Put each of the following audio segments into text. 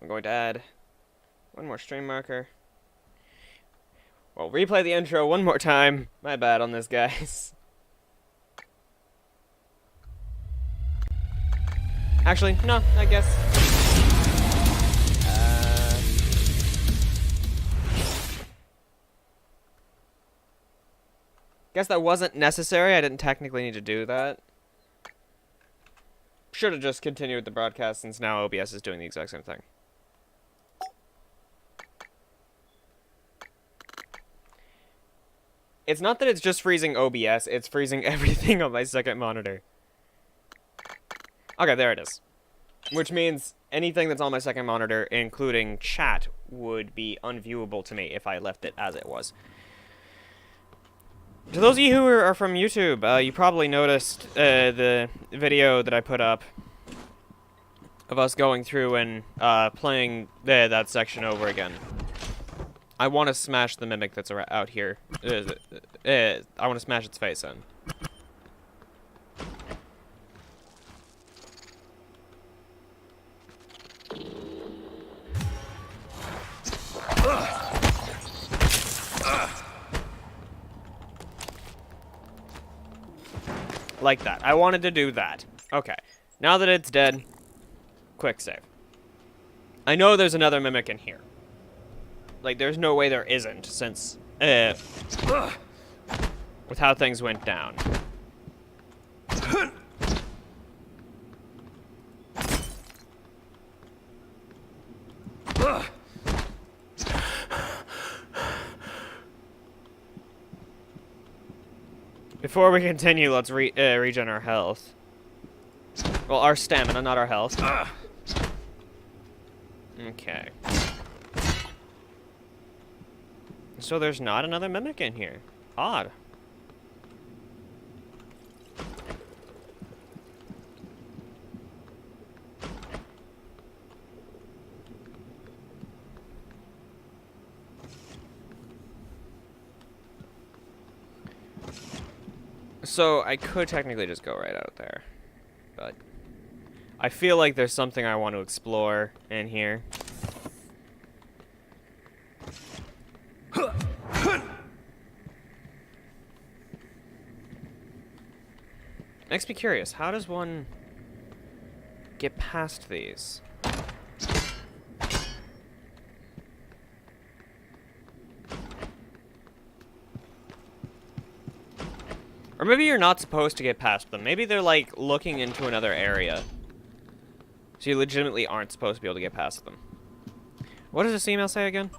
I'm going to add one more stream marker. Well, replay the intro one more time. My bad on this, guys. Actually, no, I guess. Guess that wasn't necessary. I didn't technically need to do that. Should have just continued the broadcast since now OBS is doing the exact same thing. It's not that it's just freezing OBS, it's freezing everything on my second monitor. Okay, there it is. Which means anything that's on my second monitor, including chat, would be unviewable to me if I left it as it was. To those of you who are from YouTube, you probably noticed the video that I put up of us going through and playing that section over again. I want to smash the mimic that's out here. I want to smash its face in. Like that. I wanted to do that. Okay. Now that it's dead, quick save. I know there's another mimic in here. Like, there's no way there isn't, since, with how things went down. Before we continue, let's regen our health. Well, our stamina, not our health. Okay. So there's not another mimic in here. Odd. So I could technically just go right out there, but I feel like there's something I want to explore in here. Makes me curious, how does one get past these? Or maybe you're not supposed to get past them. Maybe they're, like, looking into another area. So you legitimately aren't supposed to be able to get past them. What does this email say again?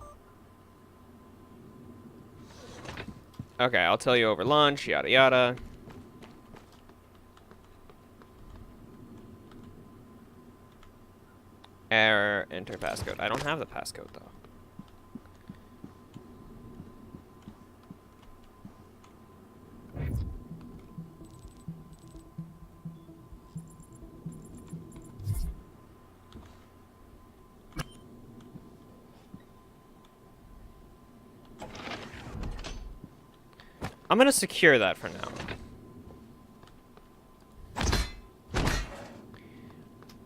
Okay, I'll tell you over lunch, yada yada. Error, enter passcode. I don't have the passcode, though. I'm gonna secure that for now.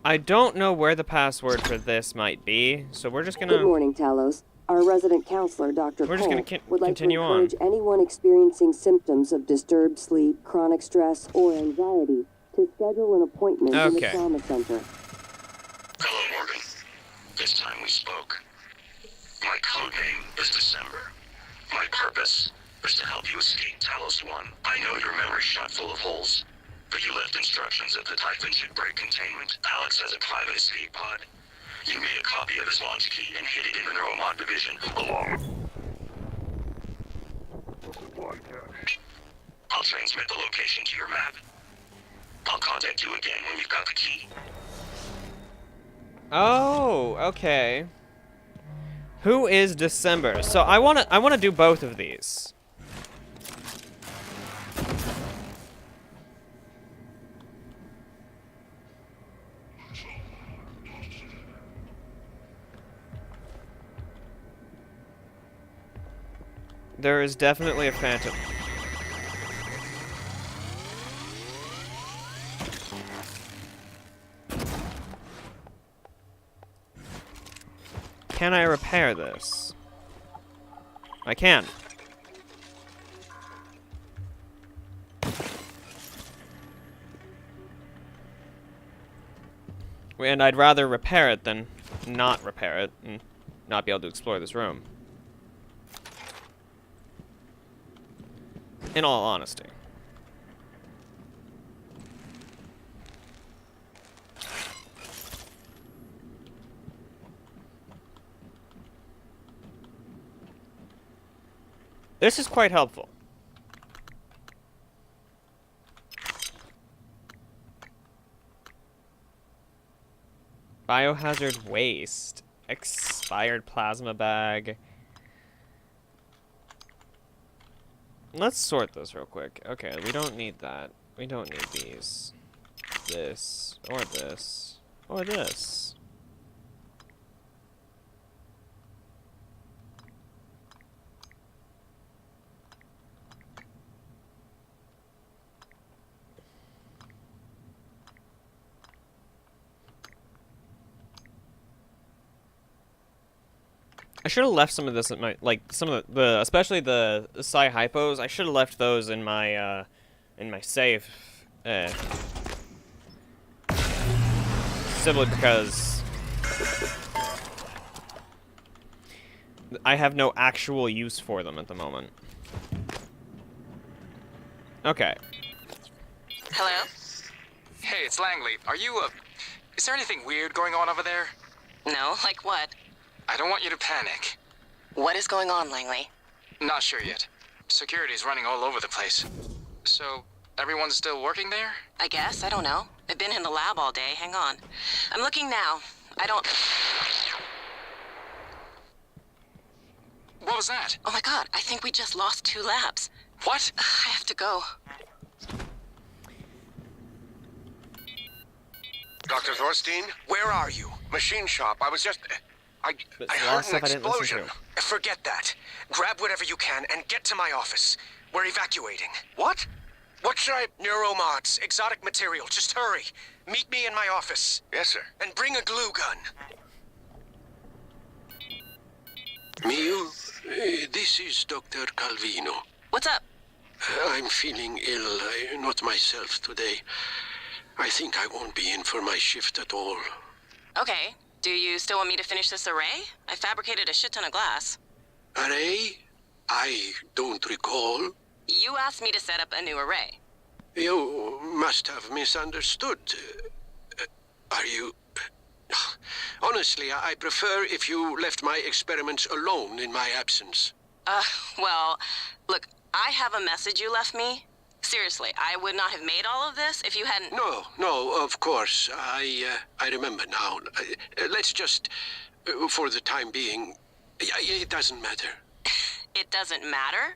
I don't know where the password for this might be, so we're just gonna... Good morning, Talos. Our resident counselor, Dr. We're just Cole, gonna would like to continue encourage on. anyone experiencing symptoms of disturbed sleep, chronic stress, or anxiety to schedule an appointment in the trauma center. Hello, Morgan. This time we spoke. My code name is December. My purpose is to help you escape Talos I. I know your memory's shot full of holes, but you left instructions that the Typhon should break containment. Alex has a private escape pod. You made a copy of his launch key and hid it in the neuromod division, along with... I'll transmit the location to your map. I'll contact you again when you've got the key. Oh, okay. Who is December? So I wanna do both of these. There is definitely a phantom. can I repair this? I can. And I'd rather repair it than not repair it and not be able to explore this room. In all honesty. This is quite helpful. Biohazard waste. Expired plasma bag. Let's sort this real quick. Okay, we don't need that. We don't need these. This, or this, or this. I should have left some of this in my, like, some of the especially the psi hypos. I should have left those in my safe. Simply because I have no actual use for them at the moment. Okay. Hello? Hey, it's Langley. Are you, is there anything weird going on over there? No, like what? I don't want you to panic. What is going on, Langley? Not sure yet. Security's running all over the place. So, everyone's still working there? I guess, I don't know. I've been in the lab all day, hang on. I'm looking now. I don't... What was that? Oh my god, I think we just lost 2 labs. What? I have to go. Dr. Thorstein, where are you? Machine shop. I was just... I heard an explosion. Forget that. Grab whatever you can and get to my office. We're evacuating. What? What should I... Neuromods, exotic material. Just hurry. Meet me in my office. Yes, sir. And bring a glue gun. Mio, this is Dr. Calvino. What's up? I'm feeling ill, not myself today. I think I won't be in for my shift at all. Okay. Do you still want me to finish this array? I fabricated a shit ton of glass. Array? I don't recall. You asked me to set up a new array. You must have misunderstood. Are you... Honestly, I prefer if you left my experiments alone in my absence. Well, look, I have a message you left me. Seriously, I would not have made all of this if you hadn't... No, of course. I remember now. Let's just, for the time being, it doesn't matter. It doesn't matter?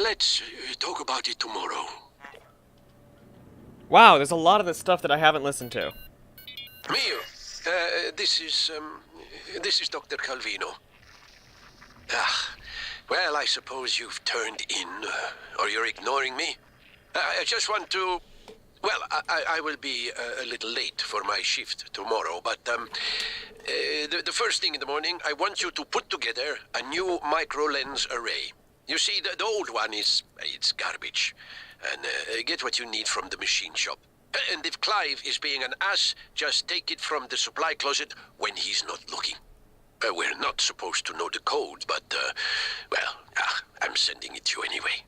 Let's talk about it tomorrow. Wow, there's a lot of this stuff that I haven't listened to. Mio, this is Dr. Calvino. Well, I suppose you've turned in, or you're ignoring me. I just want to... Well, I will be a little late for my shift tomorrow, but the first thing in the morning, I want you to put together a new micro-lens array. You see, the old one it's garbage. And get what you need from the machine shop. And if Clive is being an ass, just take it from the supply closet when he's not looking. We're not supposed to know the code, but, well, I'm sending it to you anyway.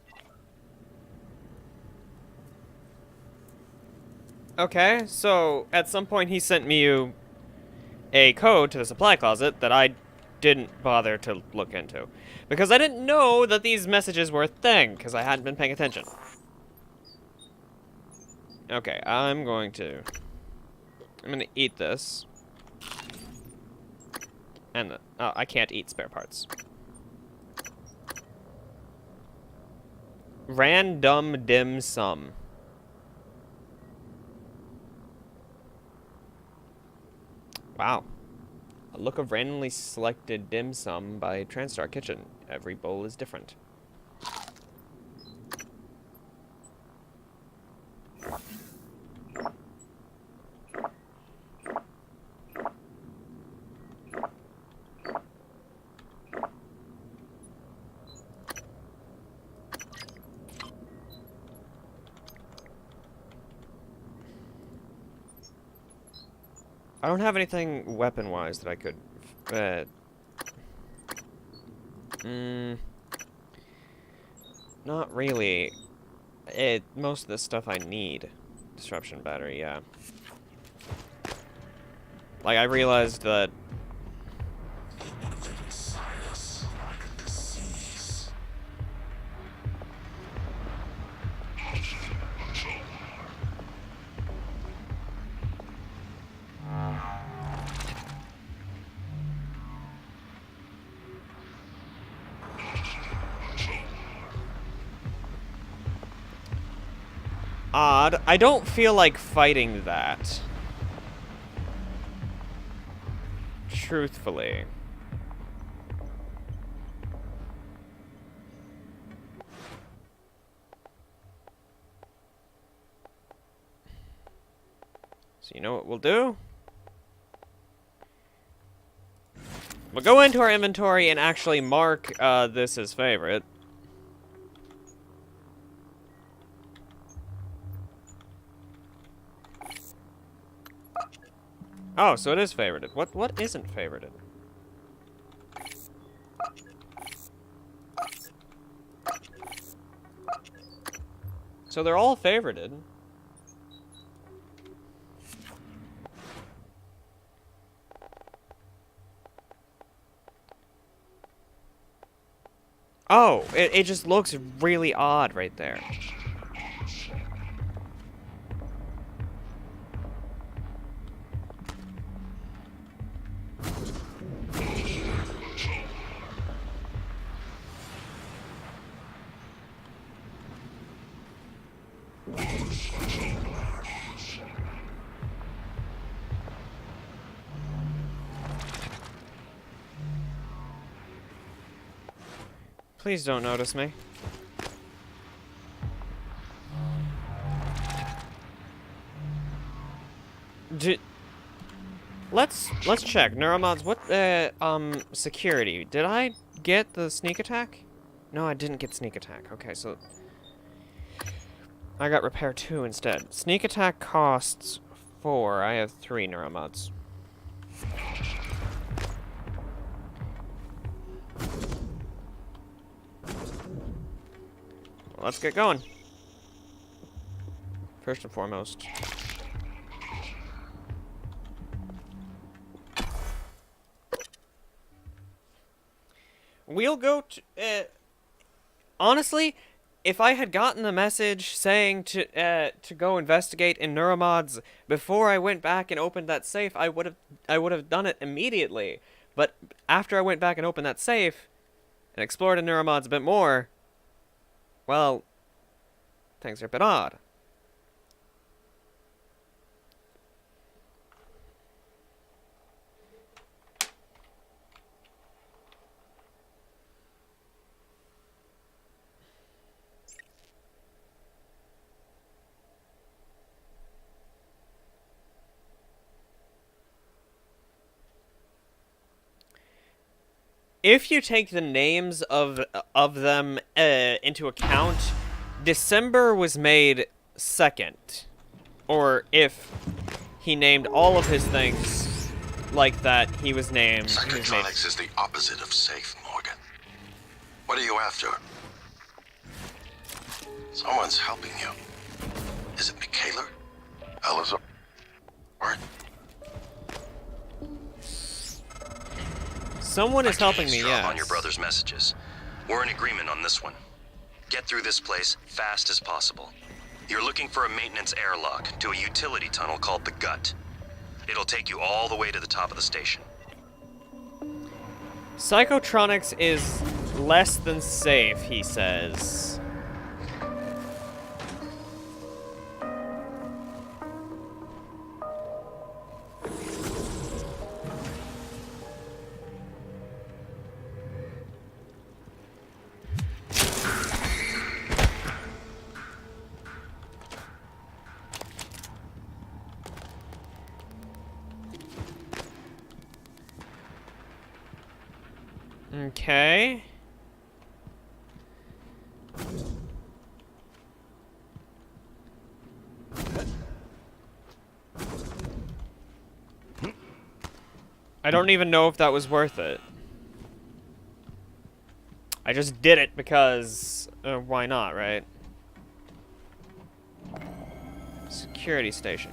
Okay, so at some point he sent me a code to the supply closet that I didn't bother to look into. Because I didn't know that these messages were a thing, because I hadn't been paying attention. Okay, I'm gonna eat this. And, oh, I can't eat spare parts. Random dim sum. Wow. A look of randomly selected dim sum by TransStar Kitchen. Every bowl is different. don't have anything weapon-wise that I could... Not really. Most of the stuff I need. Disruption battery, yeah. Like, I realized that... Odd. I don't feel like fighting that. Truthfully. So you know what we'll do? We'll go into our inventory and actually mark this as favorite. Oh, so it is favorited. What isn't favorited? So they're all favorited. Oh, it just looks really odd right there. Please don't notice me. Let's check. Neuromods, what security. Did I get the sneak attack? No, I didn't get sneak attack. Okay, so I got repair 2 instead. Sneak attack costs 4. I have 3 neuromods. Well, let's get going. First and foremost. We'll go to... honestly, if I had gotten the message saying to go investigate in Neuromods before I went back and opened that safe, I would have done it immediately. But after I went back and opened that safe and explored in Neuromods a bit more, well, things are a bit odd. If you take the names of them into account, December was made 2nd. Or if he named all of his things like that, he was named... Psychotronics is the opposite of safe, Morgan. What are you after? Someone's helping you. Is it Michaela? Elizabeth? Or... Someone is helping me, yes. on your brother's messages. We're in agreement on this one. Get through this place fast as possible. You're looking for a maintenance airlock to a utility tunnel called the Gut. It'll take you all the way to the top of the station. Psychotronics is less than safe, he says. Okay. I don't even know if that was worth it. I just did it because... why not, right? Security station.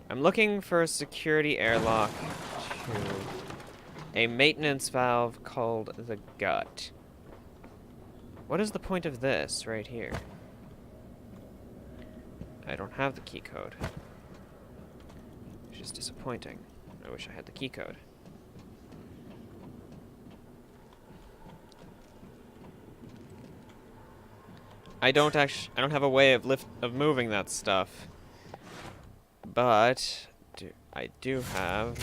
I'm looking for a security airlock to a maintenance valve called the gut. What is the point of this right here? I don't have the key code. Which is disappointing. I wish I had the key code. I don't have a way of moving that stuff. But I do have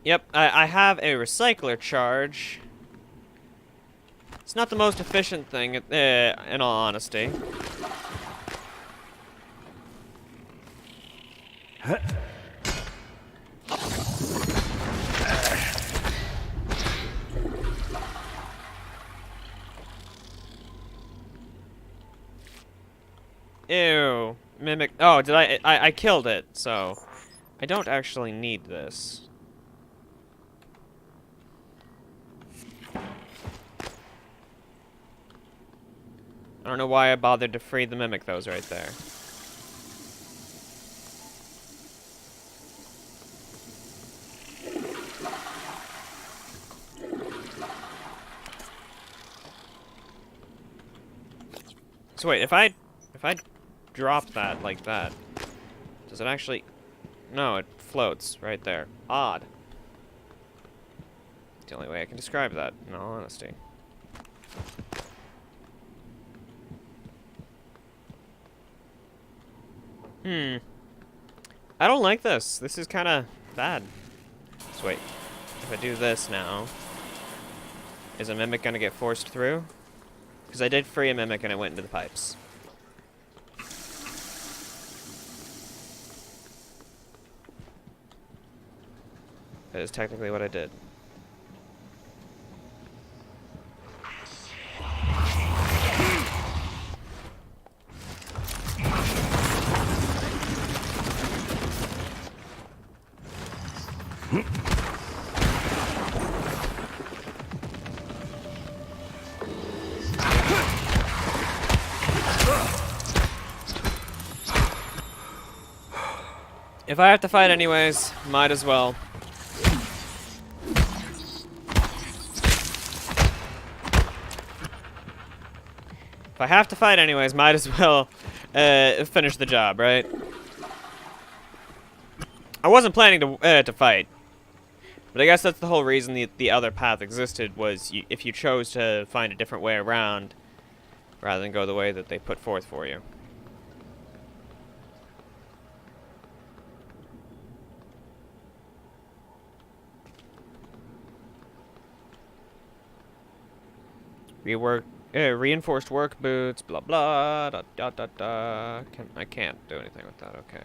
Yep, I have a recycler charge. It's not the most efficient thing, in all honesty. Ew. Mimic. Oh, did I killed it, so I don't actually need this. I don't know why I bothered to free the mimic those right there. So wait, if I drop that like that, does it actually... No, it floats right there. Odd. It's the only way I can describe that, in all honesty. I don't like this. This is kind of bad. So wait, if I do this now, is a mimic gonna get forced through? Because I did free a mimic and it went into the pipes. That is technically what I did. If I have to fight anyways, might as well. If I have to fight anyways, might as well finish the job, right? I wasn't planning to fight. But I guess that's the whole reason the other path existed, was if you chose to find a different way around, rather than go the way that they put forth for you. Reinforced work boots, blah blah, da da da da. I can't do anything with that, okay.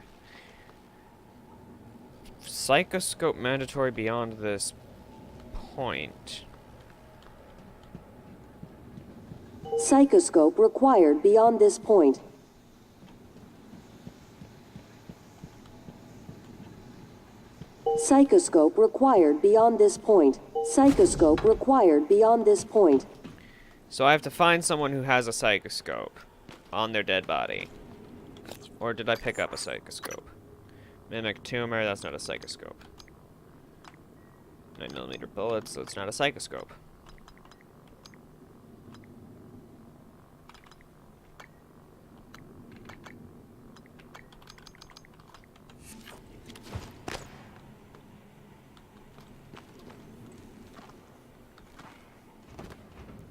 Psychoscope mandatory beyond this point. Psychoscope required beyond this point. Psychoscope required beyond this point. Psychoscope required beyond this point. So I have to find someone who has a psychoscope on their dead body. Or did I pick up a psychoscope? Mimic tumor, that's not a psychoscope. 9mm bullets, so it's not a psychoscope.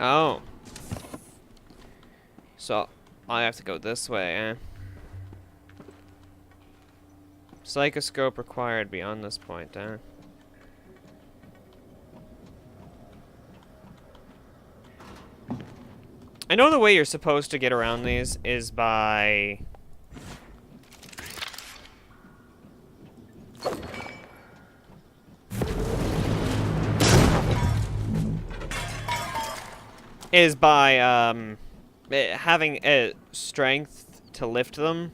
Oh. So, I have to go this way, eh? Psychoscope required beyond this point, eh? I know the way you're supposed to get around these is by... having strength to lift them.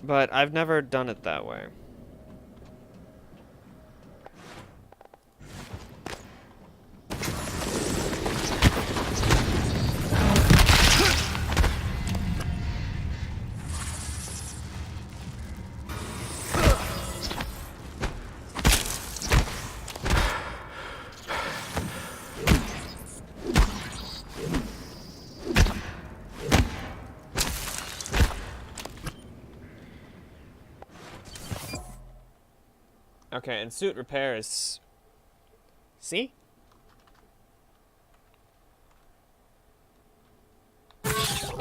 But I've never done it that way. Okay, and suit repair is C?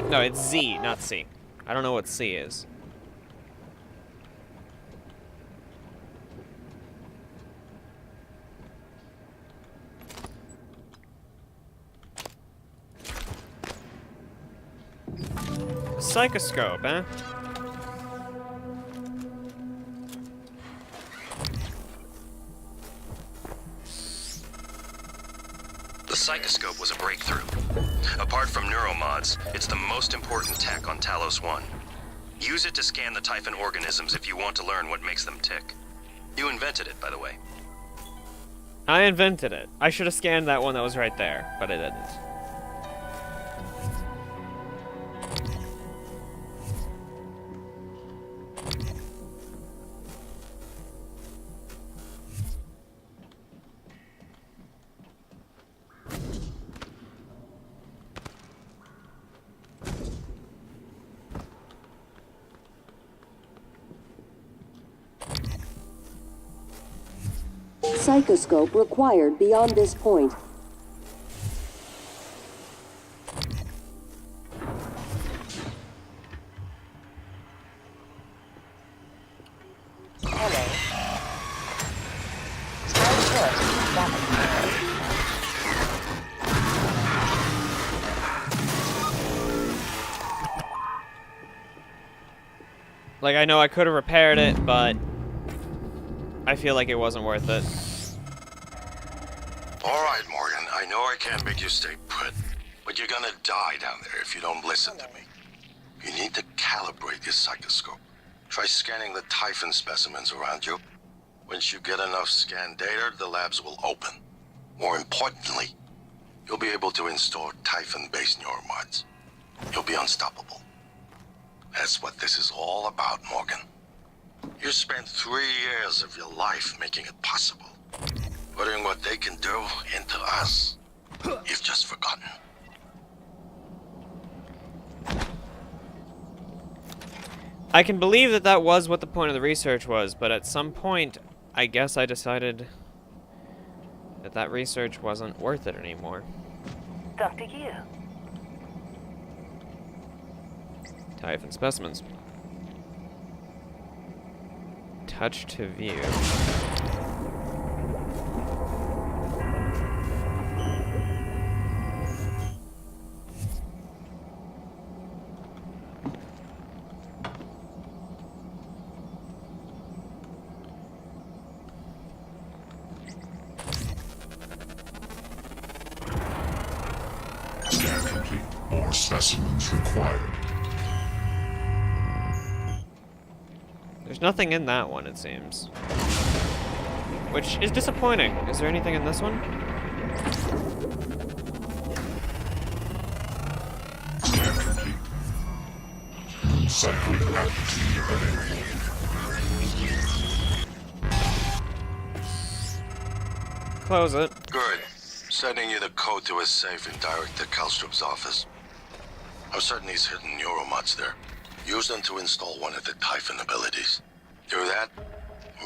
No, it's Z, not C. I don't know what C is. Psychoscope, eh? The psychoscope was a breakthrough. Apart from neuromods, it's the most important tech on Talos I. Use it to scan the Typhon organisms if you want to learn what makes them tick. You invented it, by the way. I invented it. I should have scanned that one that was right there, but I didn't. Psychoscope required beyond this point. Like, I know I could have repaired it, but I feel like it wasn't worth it. All right, Morgan. I know I can't make you stay put, but you're gonna die down there if you don't listen to me. You need to calibrate your psychoscope. Try scanning the Typhon specimens around you. Once you get enough scan data, the labs will open. More importantly, you'll be able to install Typhon-based neuromods. You'll be unstoppable. That's what this is all about, Morgan. You spent 3 years of your life making it possible. Putting what they can do into us. You've just forgotten. I can believe that that was what the point of the research was, but at some point, I guess I decided that that research wasn't worth it anymore. Dr. Yu. Typhon specimens. Touch to view. Scan complete. More specimens required. There's nothing in that one, it seems. Which is disappointing. Is there anything in this one? Scan complete. Cyclic aptitude available. Close it. Good. Sending you the code to his safe and direct to Kalstrup's office. I'm certain he's hidden neuromods there. Use them to install one of the Typhon abilities. Do that,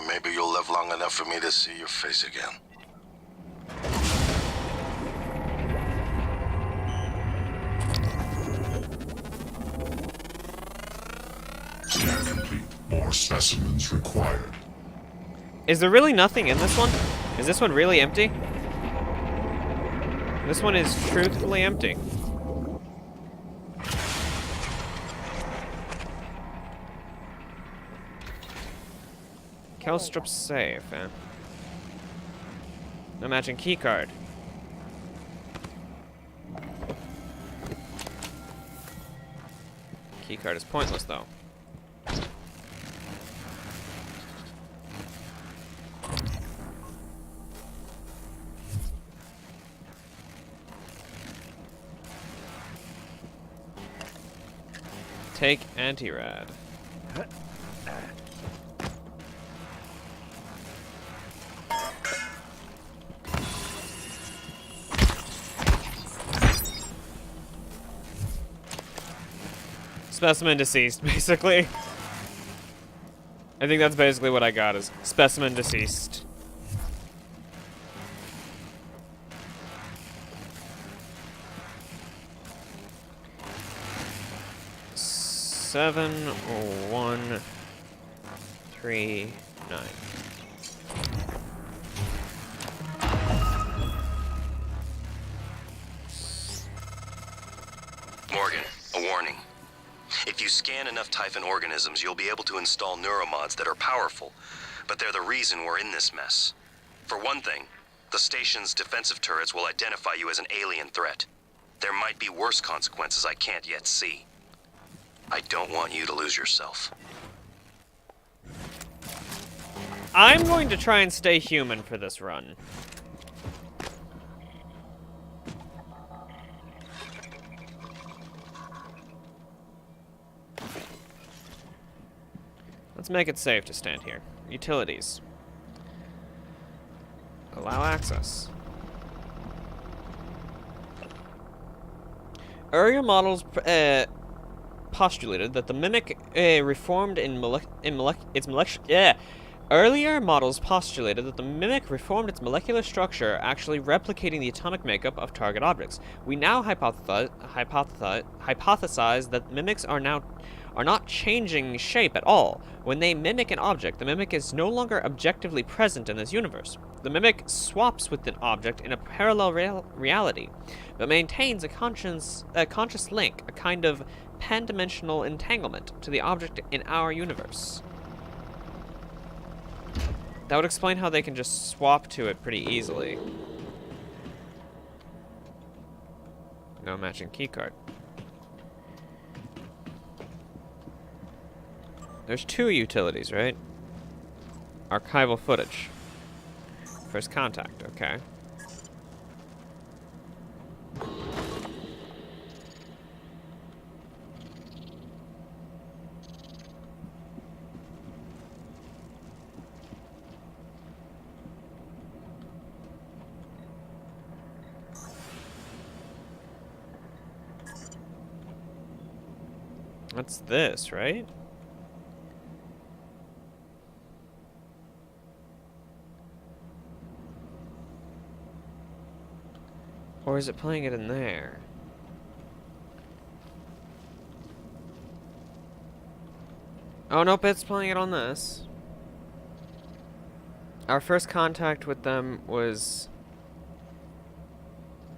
maybe you'll live long enough for me to see your face again. Scan complete. More specimens required. Is there really nothing in this one? Is this one really empty? This one is truthfully empty. Kelstrip safe, eh? No matching keycard. Keycard is pointless, though. Take anti-rad. Specimen deceased, basically. I think that's basically what I got, is specimen deceased. Seven, 1, 3, 9. Morgan, a warning. If you scan enough Typhon organisms, you'll be able to install neuromods that are powerful, but they're the reason we're in this mess. For one thing, the station's defensive turrets will identify you as an alien threat. There might be worse consequences I can't yet see. I don't want you to lose yourself. I'm going to try and stay human for this run. Let's make it safe to stand here. Utilities. Allow access. Earlier models postulated that the mimic reformed its molecular structure, actually replicating the atomic makeup of target objects. We now hypothesize that mimics are not changing shape at all. When they mimic an object, the mimic is no longer objectively present in this universe. The mimic swaps with an object in a parallel reality, but maintains a conscious link, a kind of pan-dimensional entanglement to the object in our universe. That would explain how they can just swap to it pretty easily. No matching keycard. There's 2 utilities, right? Archival footage. First contact, okay. What's this, right? Or is it playing it in there? Oh, nope, it's playing it on this. Our first contact with them was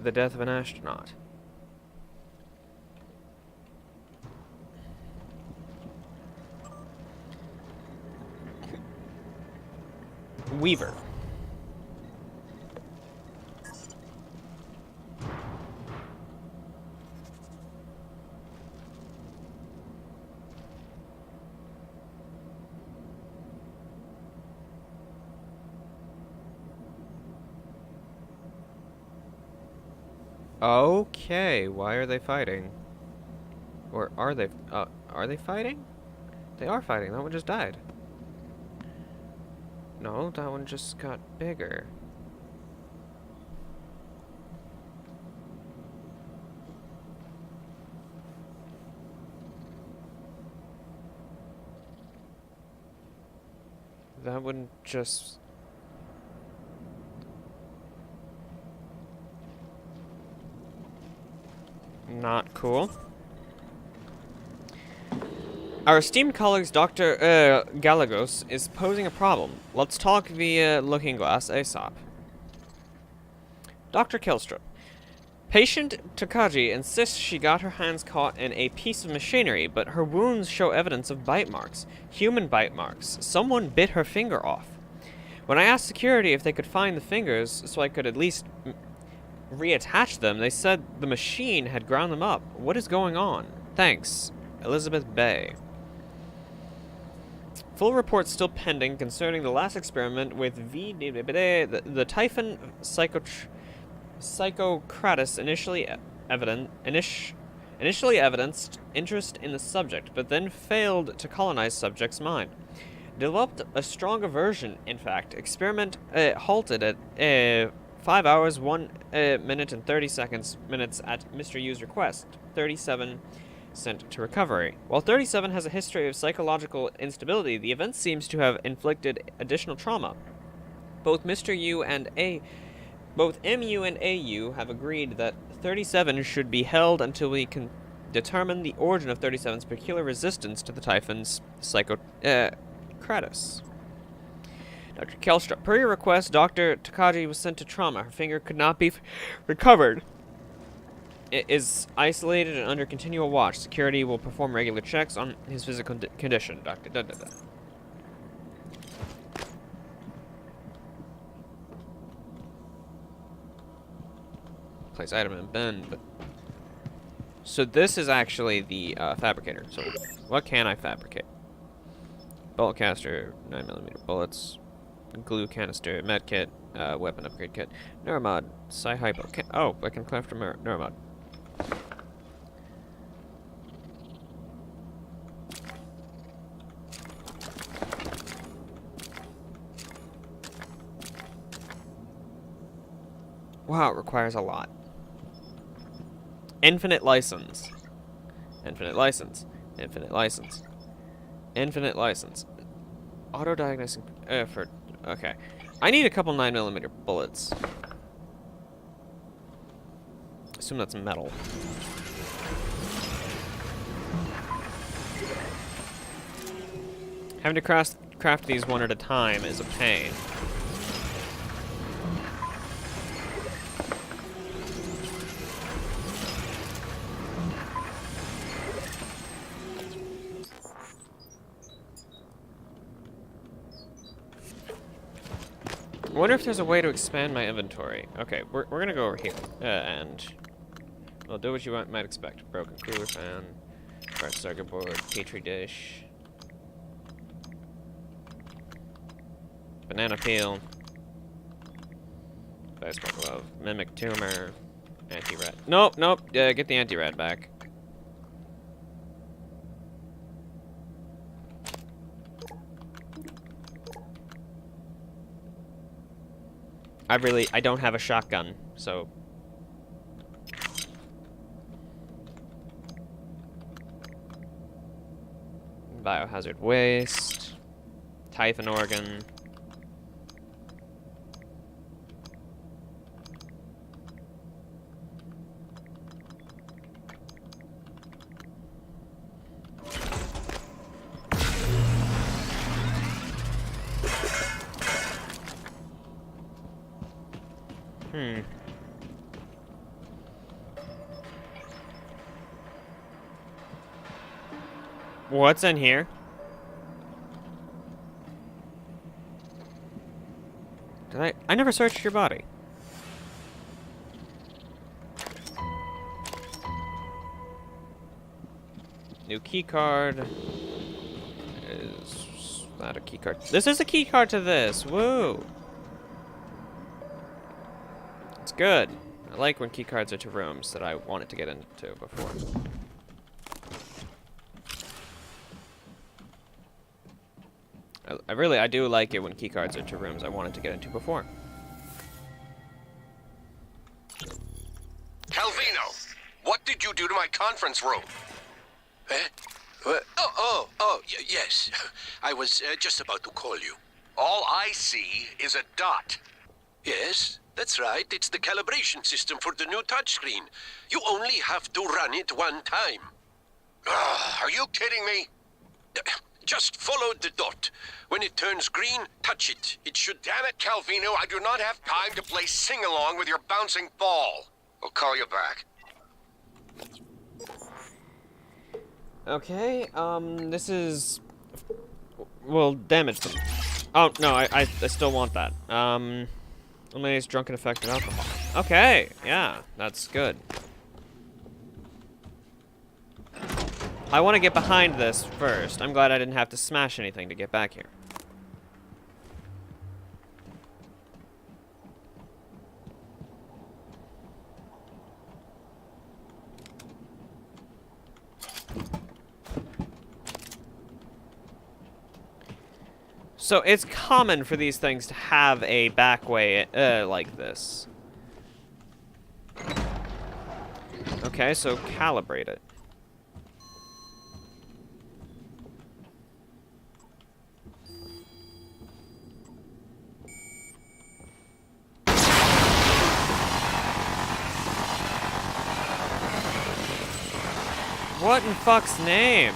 the death of an astronaut. Weaver. Okay, why are they fighting? Or are they fighting? They are fighting. That one just died. No, that one just got bigger. that wouldn't just... Not cool. Our esteemed colleague Dr. Galagos is posing a problem. Let's talk via Looking Glass ASAP. Dr. Killstrip. Patient Takagi insists she got her hands caught in a piece of machinery, but her wounds show evidence of bite marks. Human bite marks. Someone bit her finger off. When I asked security if they could find the fingers so I could at least reattach them, they said the machine had ground them up. What is going on? Thanks. Elizabeth Bay. Full report still pending concerning the last experiment with the Typhon Psychocratus initially evidenced interest in the subject, but then failed to colonize subject's mind. Developed a strong aversion, in fact. Experiment halted at 5 hours, 1 minute and 30 minutes at Mr. Yu's request. 37 sent to recovery. While 37 has a history of psychological instability, the event seems to have inflicted additional trauma. Both Mr. Yu and both MU and AU have agreed that 37 should be held until we can determine the origin of 37's peculiar resistance to the Typhon's Psychocratus. Dr. Killstrip, per your request, Dr. Takagi was sent to trauma. Her finger could not be recovered. It is isolated and under continual watch. Security will perform regular checks on his physical condition. Dr. Place item in bin, but... So this is actually the fabricator. So what can I fabricate? Bullet caster, 9mm bullets, glue canister, med kit, weapon upgrade kit, neuromod, psi-hypo. Oh, I can craft a neuromod. Wow, it requires a lot. Infinite license. Infinite license. Infinite license. Infinite license. Auto-diagnosing for... Okay. I need a couple 9mm bullets. Assume that's metal. Having to craft these one at a time is a pain. I wonder if there's a way to expand my inventory. Okay, we're gonna go over here, and we'll do what you might expect. Broken cooler fan, parts circuit board, petri dish, banana peel, baseball glove, mimic tumor, anti-rat. Nope, get the anti-rat back. I don't have a shotgun, so... Biohazard waste, Typhon organ. What's in here? I never searched your body. New key card. Is that a key card? This is a key card to this. Woo! It's good. I like when key cards are to rooms that I wanted to get into before. I do like it when keycards are to rooms I wanted to get into before. Calvino, what did you do to my conference room? Eh? Yes. I was just about to call you. All I see is a dot. Yes, that's right. It's the calibration system for the new touchscreen. You only have to run it one time. Are you kidding me? Just follow the dot. When it turns green, touch it. It should... Damn it, Calvino, I do not have time to play sing-along with your bouncing ball. I'll call you back. Okay, this is... Well, damage them. Oh, no, I still want that. Eliminates drunken effect of alcohol. Okay, yeah, that's good. I want to get behind this first. I'm glad I didn't have to smash anything to get back here. So it's common for these things to have a back way like this. Okay, so calibrate it. What in fuck's name?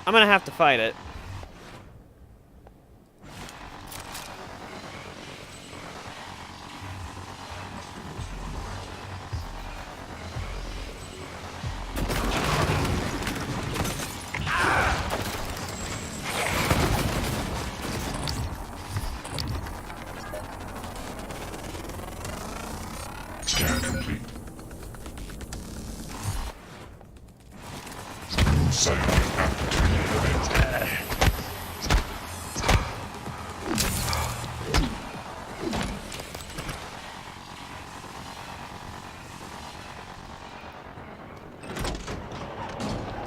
I'm gonna have to fight it. Scan complete. Site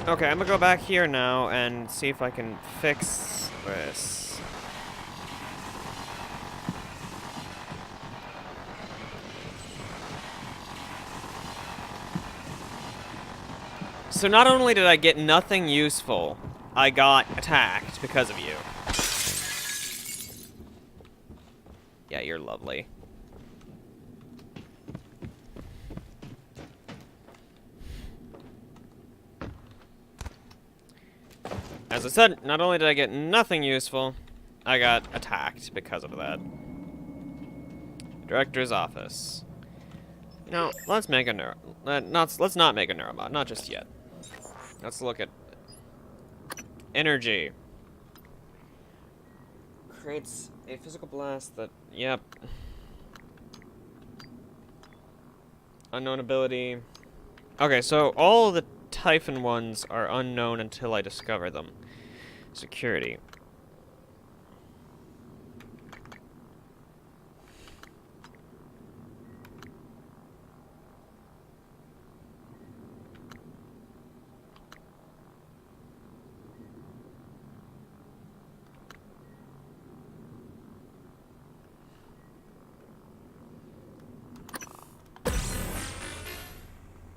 Okay, I'm gonna go back here now and see if I can fix this. So not only did I get nothing useful, I got attacked because of you. Yeah, you're lovely. As I said, not only did I get nothing useful, I got attacked because of that. Director's office. You know, let's make a let's not make a neurobot, not just yet. Let's look at energy. Creates a physical blast that, yep. Unknown ability. Okay, so all the Typhon ones are unknown until I discover them. Security.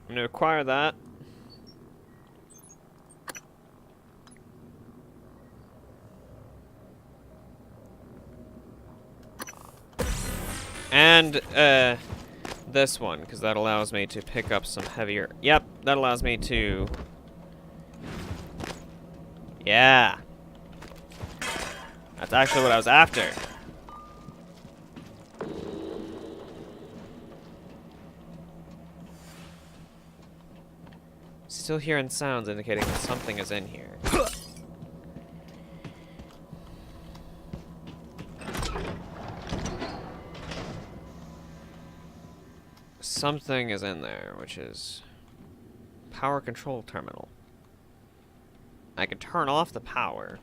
I'm gonna acquire that. And, this one, because that allows me to pick up some heavier... Yep, that allows me to... Yeah. That's actually what I was after. Still hearing sounds indicating that something is in here. Something is in there, which is power control terminal. I could turn off the power.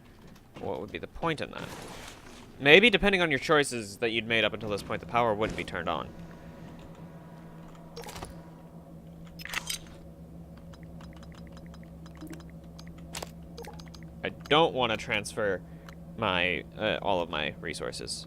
What would be the point in that? Maybe, depending on your choices that you'd made up until this point, the power wouldn't be turned on. don't want to transfer my all of my resources.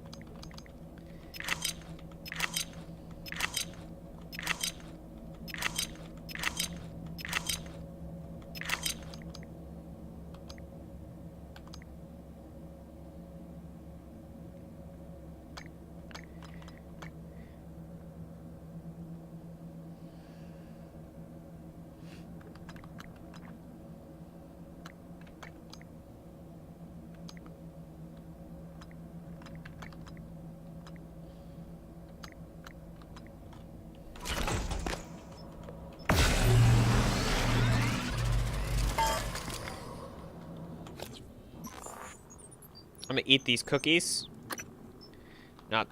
I'm gonna eat these cookies.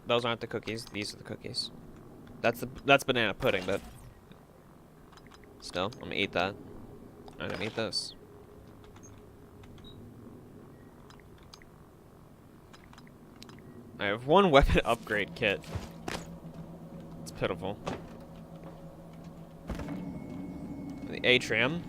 Those aren't the cookies. These are the cookies. That's banana pudding, but still, I'm gonna eat that. I'm gonna eat this. I have one weapon upgrade kit. It's pitiful. The atrium.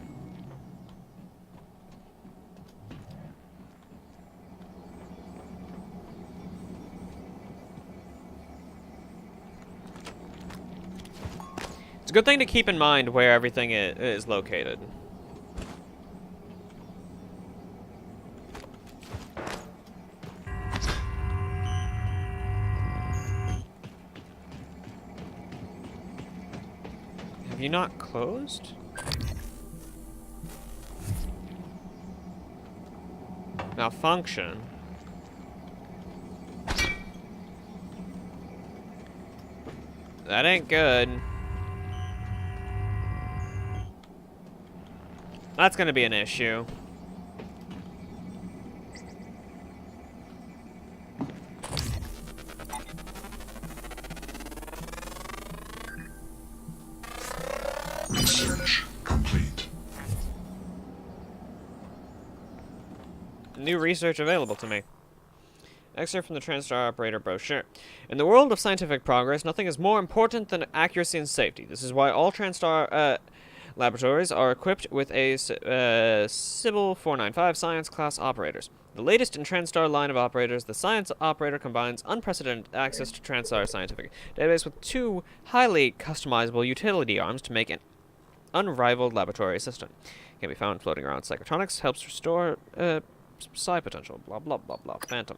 It's a good thing to keep in mind where everything is located. Have you not closed? Malfunction. That ain't good. That's gonna be an issue. Research complete. New research available to me. Excerpt from the TranStar Operator brochure. In the world of scientific progress, nothing is more important than accuracy and safety. This is why all TranStar laboratories are equipped with a Sybil 495 Science Class operators. The latest in TranStar line of operators, the Science Operator combines unprecedented access to TranStar scientific database with two highly customizable utility arms to make an unrivaled laboratory assistant. Can be found floating around psychotronics, helps restore psi potential, blah blah blah blah. Phantom.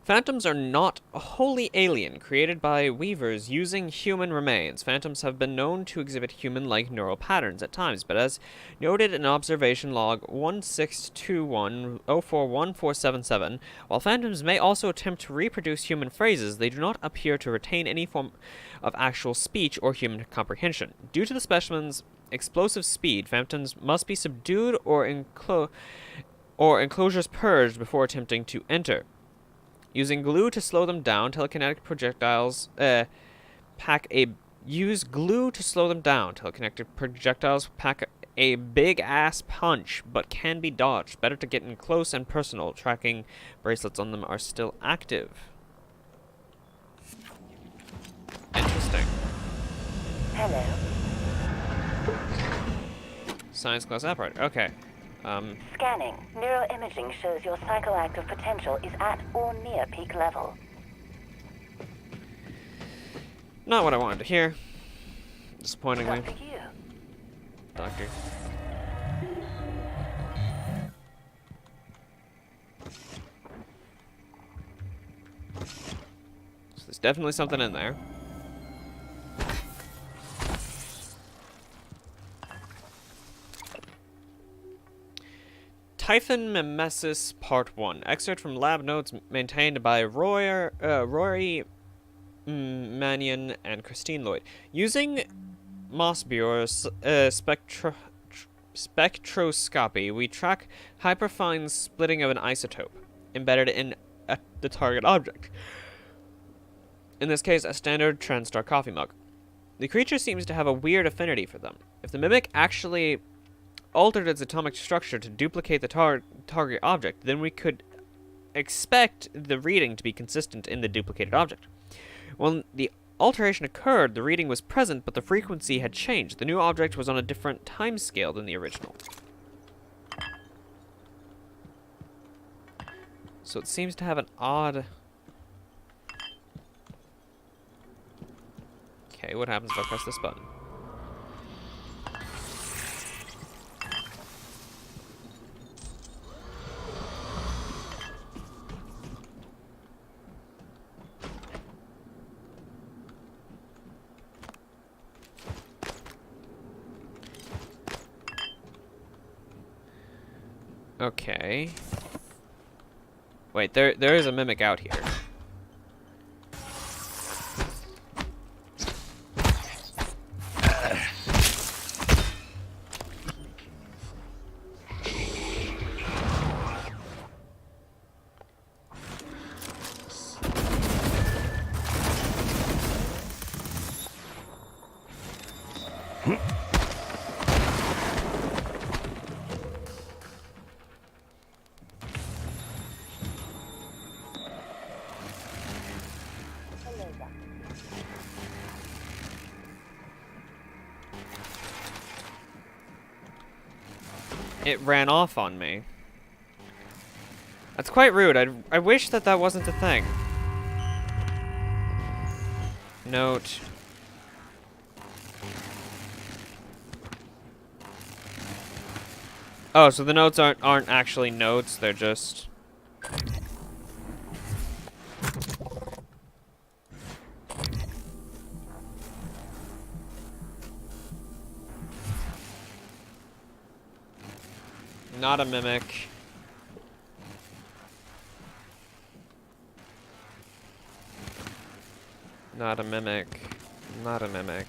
Phantoms are not wholly alien, created by weavers using human remains. Phantoms have been known to exhibit human-like neural patterns at times, but as noted in observation log 1621041477, while phantoms may also attempt to reproduce human phrases, they do not appear to retain any form of actual speech or human comprehension. Due to the specimen's explosive speed, phantoms must be subdued or enclosures purged before attempting to enter. Using glue to slow them down, telekinetic projectiles use glue to slow them down. Telekinetic projectiles pack a big-ass punch, but can be dodged. Better to get in close and personal. Tracking bracelets on them are still active. Interesting. Hello. Science class operator. Okay. Scanning. Neuroimaging shows your psychoactive potential is at or near peak level. Not what I wanted to hear. Disappointingly. Dr. Yu. Doctor. So there's definitely something in there. Typhon Mimesis Part 1. Excerpt from lab notes maintained by Rory Mannion and Christine Lloyd. Using Mossbureau's spectroscopy, we track hyperfine splitting of an isotope embedded in the target object. In this case, a standard TranStar coffee mug. The creature seems to have a weird affinity for them. If the mimic actually altered its atomic structure to duplicate the target object, then we could expect the reading to be consistent in the duplicated object. When the alteration occurred, the reading was present, but the frequency had changed. The new object was on a different time scale than the original. So it seems to have an odd... Okay, what happens if I press this button? Okay. Wait, there is a mimic out here. It ran off on me. That's quite rude. I wish that that wasn't a thing. Note. Oh, so the notes aren't actually notes, they're just... Not a mimic. Not a mimic. Not a mimic.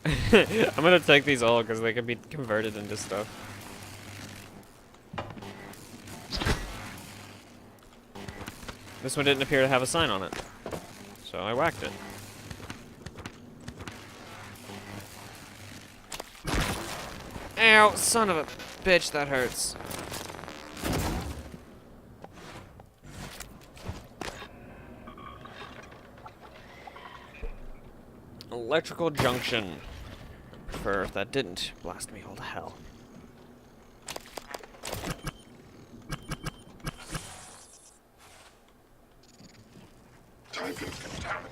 I'm gonna take these all because they can be converted into stuff. This one didn't appear to have a sign on it, so I whacked it. Ow, son of a bitch, that hurts. Electrical junction. Prefer if that didn't blast me all to hell. Type in contaminant.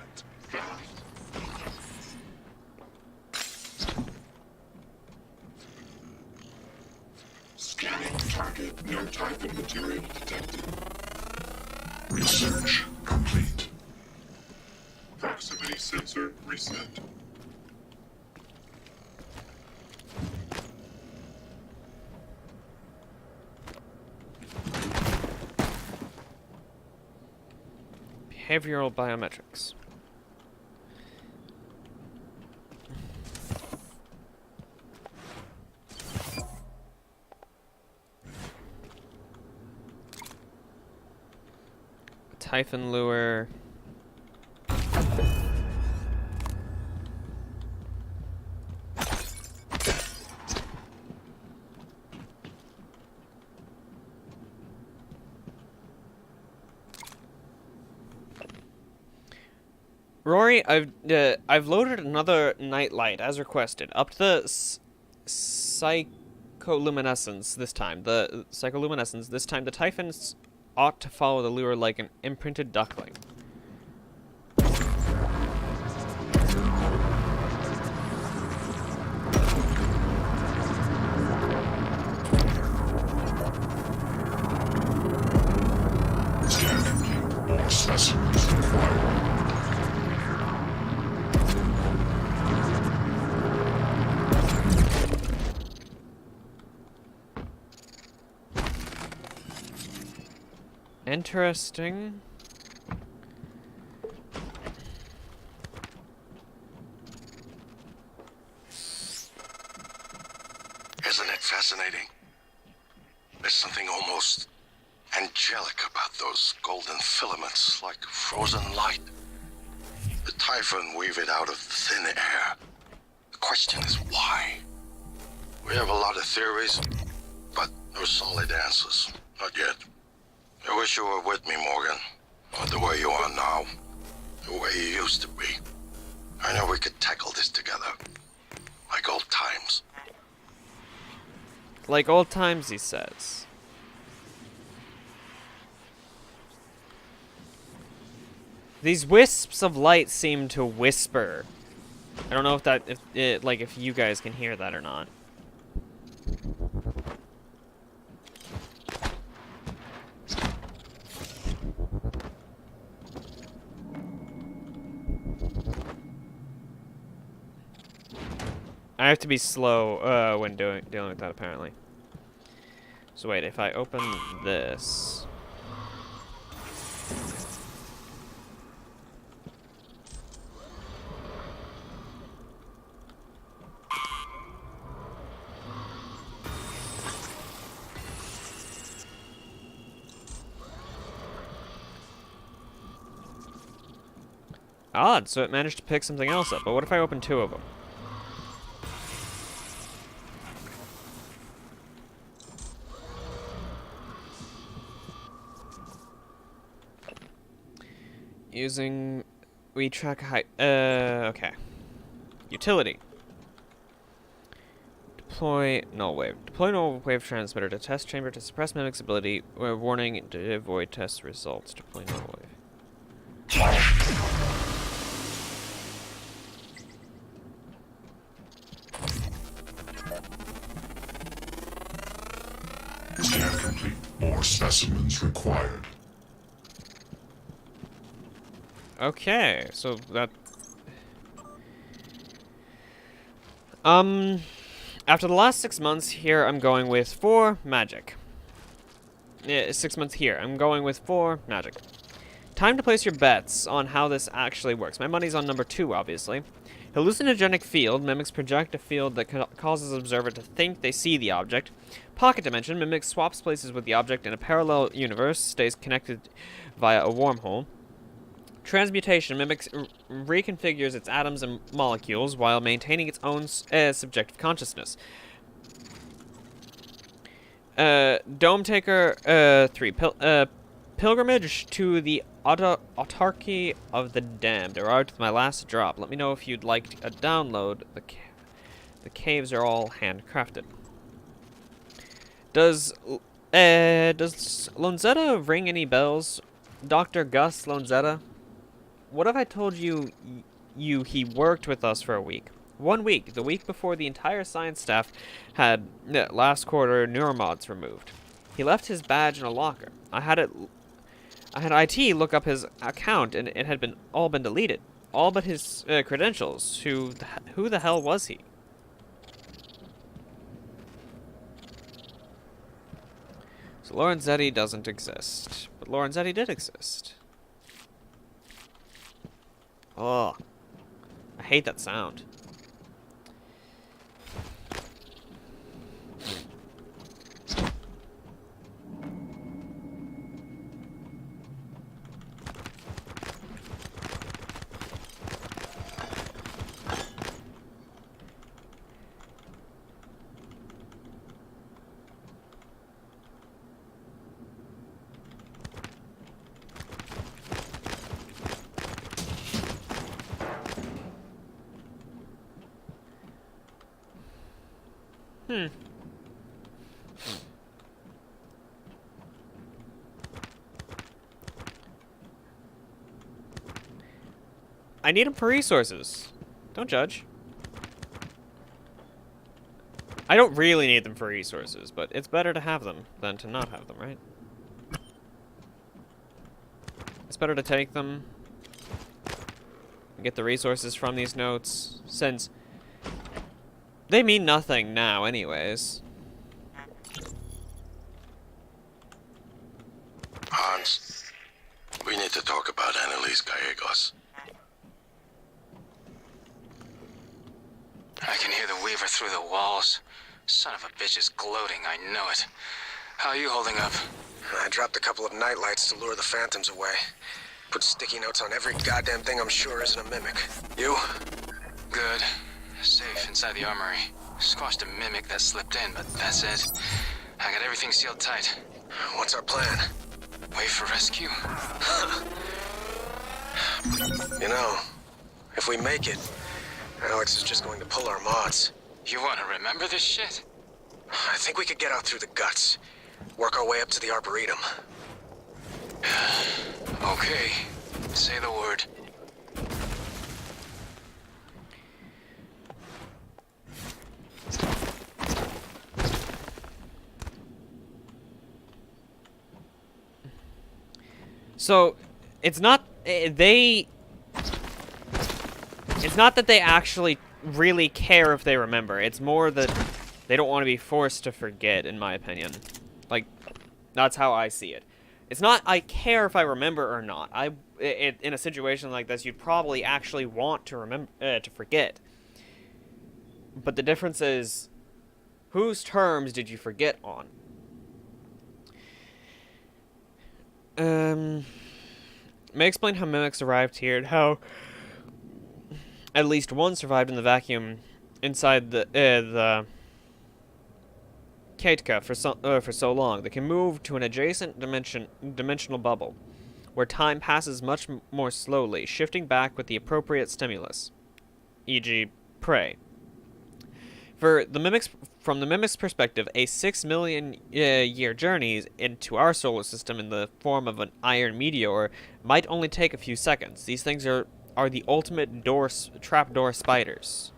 Scanning target. No type of material detected. Research complete. Proximity sensor reset. Behavioral biometrics. Typhon lure. Rory, I've loaded another nightlight as requested. Up to the psycholuminescence this time. The psycholuminescence this time. The Typhons ought to follow the lure like an imprinted duckling. Scan complete. All specimens acquired. Interesting. Isn't it fascinating? There's something almost angelic about those golden filaments, like frozen light. The Typhon weave it out of thin air. The question is why? We have a lot of theories, but no solid answers. Not yet. I wish you were with me, Morgan. Not the way you are now. The way you used to be. I know we could tackle this together. like old times. Like old times, he says. These wisps of light seem to whisper. I don't know if you guys can hear that or not. I have to be slow when dealing with that, apparently. So wait, if I open this... Odd, so it managed to pick something else up. But what if I open two of them? Using... We track height... okay. Utility. Deploy null wave. Deploy null wave transmitter to test chamber to suppress mimic's ability. Warning to avoid test results. Deploy null wave. Scan complete. More specimens required. Okay, so that... After the last 6 months here, I'm going with 4 magic. Yeah, 6 months here, I'm going with 4 magic. Time to place your bets on how this actually works. My money's on number 2, obviously. Hallucinogenic field. Mimics project a field that causes observer to think they see the object. Pocket dimension. Mimics swaps places with the object in a parallel universe. Stays connected via a wormhole. Transmutation. Mimics reconfigures its atoms and molecules while maintaining its own subjective consciousness. Dome Taker 3. Pilgrimage to the autarky of the damned. Arrived with my last drop. Let me know if you'd like a download. The caves are all handcrafted. Does Lonzetta ring any bells? Dr. Gus Lonzetta? What if I told you he worked with us for a week? 1 week. The week before the entire science staff had last quarter neuromods removed. He left his badge in a locker. I had IT look up his account, and it had all been deleted. All but his credentials. Who the hell was he? So Lorenzetti doesn't exist. But Lorenzetti did exist. Oh. I hate that sound. I need them for resources. Don't judge. I don't really need them for resources, but it's better to have them than to not have them, right? It's better to take them and get the resources from these notes, since they mean nothing now anyways. Hans, we need to talk about Annalise Gallegos. I can hear the Weaver through the walls. Son of a bitch is gloating, I know it. How are you holding up? I dropped a couple of nightlights to lure the phantoms away. Put sticky notes on every goddamn thing I'm sure isn't a mimic. You? Good. Safe inside the armory. Squashed a mimic that slipped in, but that's it. I got everything sealed tight. What's our plan? Wait for rescue. You know, if we make it, Alex is just going to pull our mods. You want to remember this shit? I think we could get out through the guts. Work our way up to the Arboretum. Okay. Say the word. So, it's not that they actually really care if they remember. It's more that they don't want to be forced to forget, in my opinion. Like, that's how I see it. It's not I care if I remember or not. In a situation like this, you'd probably actually want to remember to forget. But the difference is, whose terms did you forget on? May I explain how mimics arrived here and how at least one survived in the vacuum inside the Katka for so long. They can move to an adjacent dimensional bubble, where time passes much more slowly, shifting back with the appropriate stimulus, e.g., prey. From the mimic's perspective, a 6 million year journey into our solar system in the form of an iron meteor might only take a few seconds. These things are the ultimate trapdoor spiders.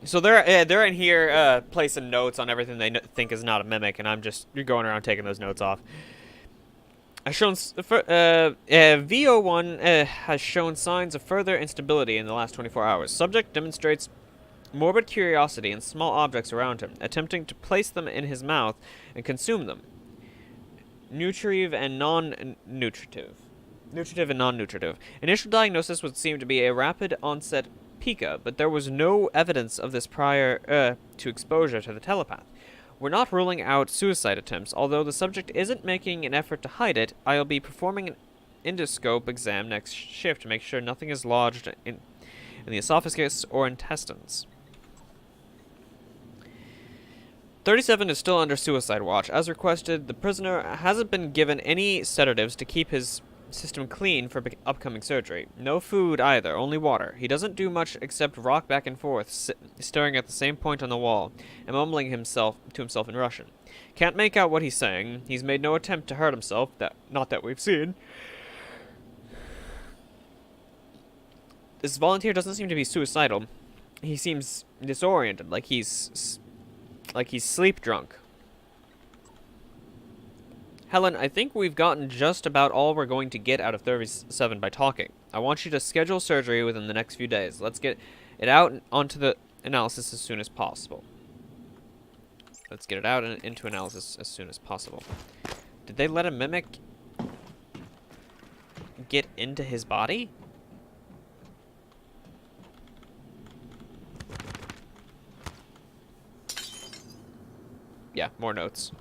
So they're in here placing notes on everything they think is not a mimic, and you're going around taking those notes off. VO1 has shown signs of further instability in the last 24 hours. Subject demonstrates morbid curiosity in small objects around him, attempting to place them in his mouth and consume them. Nutritive and non-nutritive. Nutritive and non-nutritive. Initial diagnosis would seem to be a rapid onset pica, but there was no evidence of this prior to exposure to the telepath. We're not ruling out suicide attempts. Although the subject isn't making an effort to hide it, I'll be performing an endoscope exam next shift to make sure nothing is lodged in the esophagus or intestines. 37 is still under suicide watch. As requested, the prisoner hasn't been given any sedatives to keep his system clean for upcoming surgery. No food either, only water. He doesn't do much except rock back and forth, staring at the same point on the wall, and mumbling to himself in Russian. Can't make out what he's saying. He's made no attempt to hurt himself, not that we've seen. This volunteer doesn't seem to be suicidal. He seems disoriented, like he's sleep drunk. Helen, I think we've gotten just about all we're going to get out of 37 by talking. I want you to schedule surgery within the next few days. Let's get it out onto the analysis as soon as possible. Let's get it out and into analysis as soon as possible. Did they let a mimic get into his body? Yeah, more notes.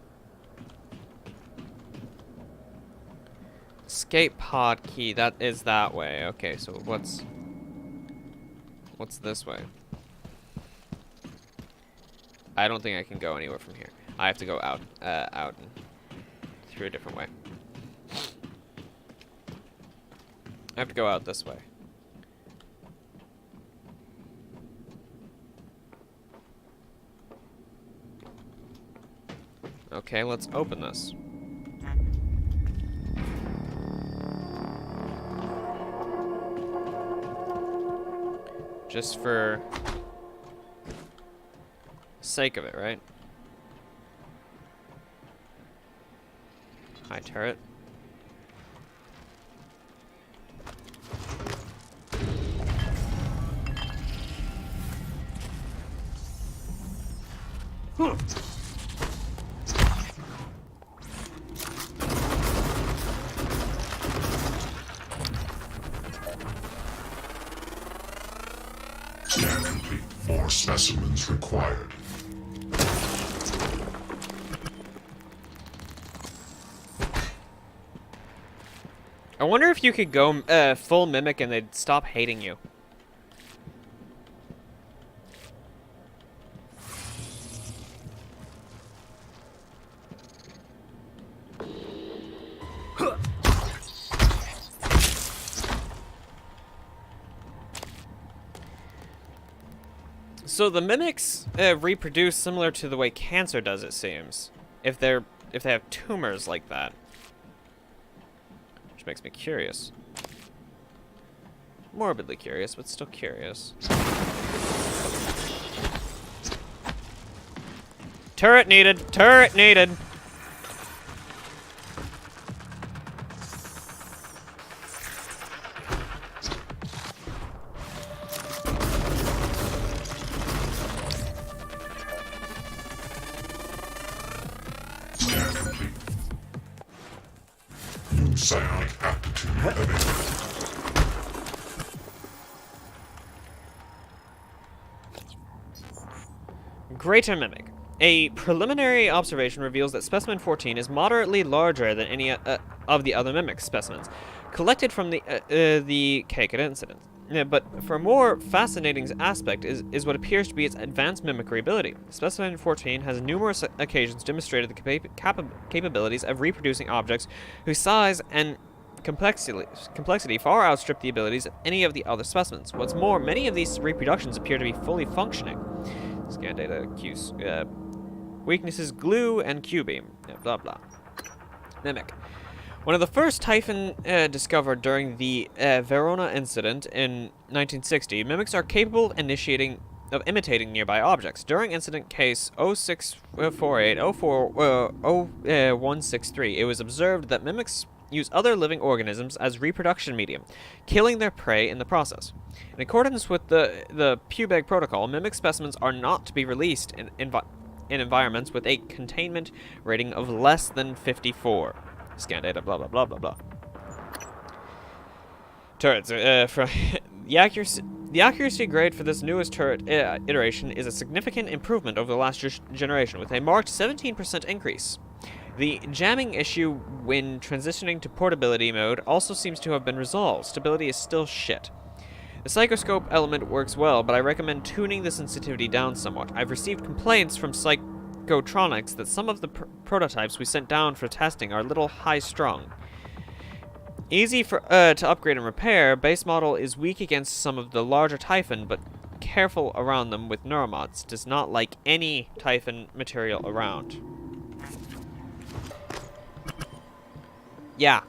Escape pod key, that is that way. Okay, so what's this way? I don't think I can go anywhere from here. I have to go out and through a different way. I have to go out this way. Okay, let's open this. Just for sake of it, right? Hi, turret. Scan complete. More specimens required. I wonder if you could go full mimic and they'd stop hating you. So the mimics reproduce similar to the way cancer does, it seems. If they have tumors like that. Which makes me curious. Morbidly curious, but still curious. Turret needed! Turret needed! Scan complete. New psionic aptitude enabled. Greater Mimic. A preliminary observation reveals that Specimen 14 is moderately larger than any of the other Mimic specimens collected from the Kakeda incident. But for a more fascinating aspect is what appears to be its advanced mimicry ability. Specimen 14 has numerous occasions demonstrated the capabilities of reproducing objects whose size and complexity far outstrip the abilities of any of the other specimens. What's more, many of these reproductions appear to be fully functioning. Scan data, weaknesses, glue, and Q-beam. Blah, blah. Mimic. One of the first Typhon discovered during the Verona incident in 1960, mimics are capable of imitating nearby objects. During incident case 0648-0163, it was observed that mimics use other living organisms as reproduction medium, killing their prey in the process. In accordance with the Pubeg protocol, mimic specimens are not to be released in environments with a containment rating of less than 54. Scan data, blah, blah, blah, blah, blah. Turrets. The accuracy grade for this newest turret iteration is a significant improvement over the last generation, with a marked 17% increase. The jamming issue when transitioning to portability mode also seems to have been resolved. Stability is still shit. The psychoscope element works well, but I recommend tuning the sensitivity down somewhat. I've received complaints from Psychotronics that some of the prototypes we sent down for testing are a little high-strung. Easy to upgrade and repair, base model is weak against some of the larger Typhon, but careful around them with neuromods. Does not like any Typhon material around. Yeah.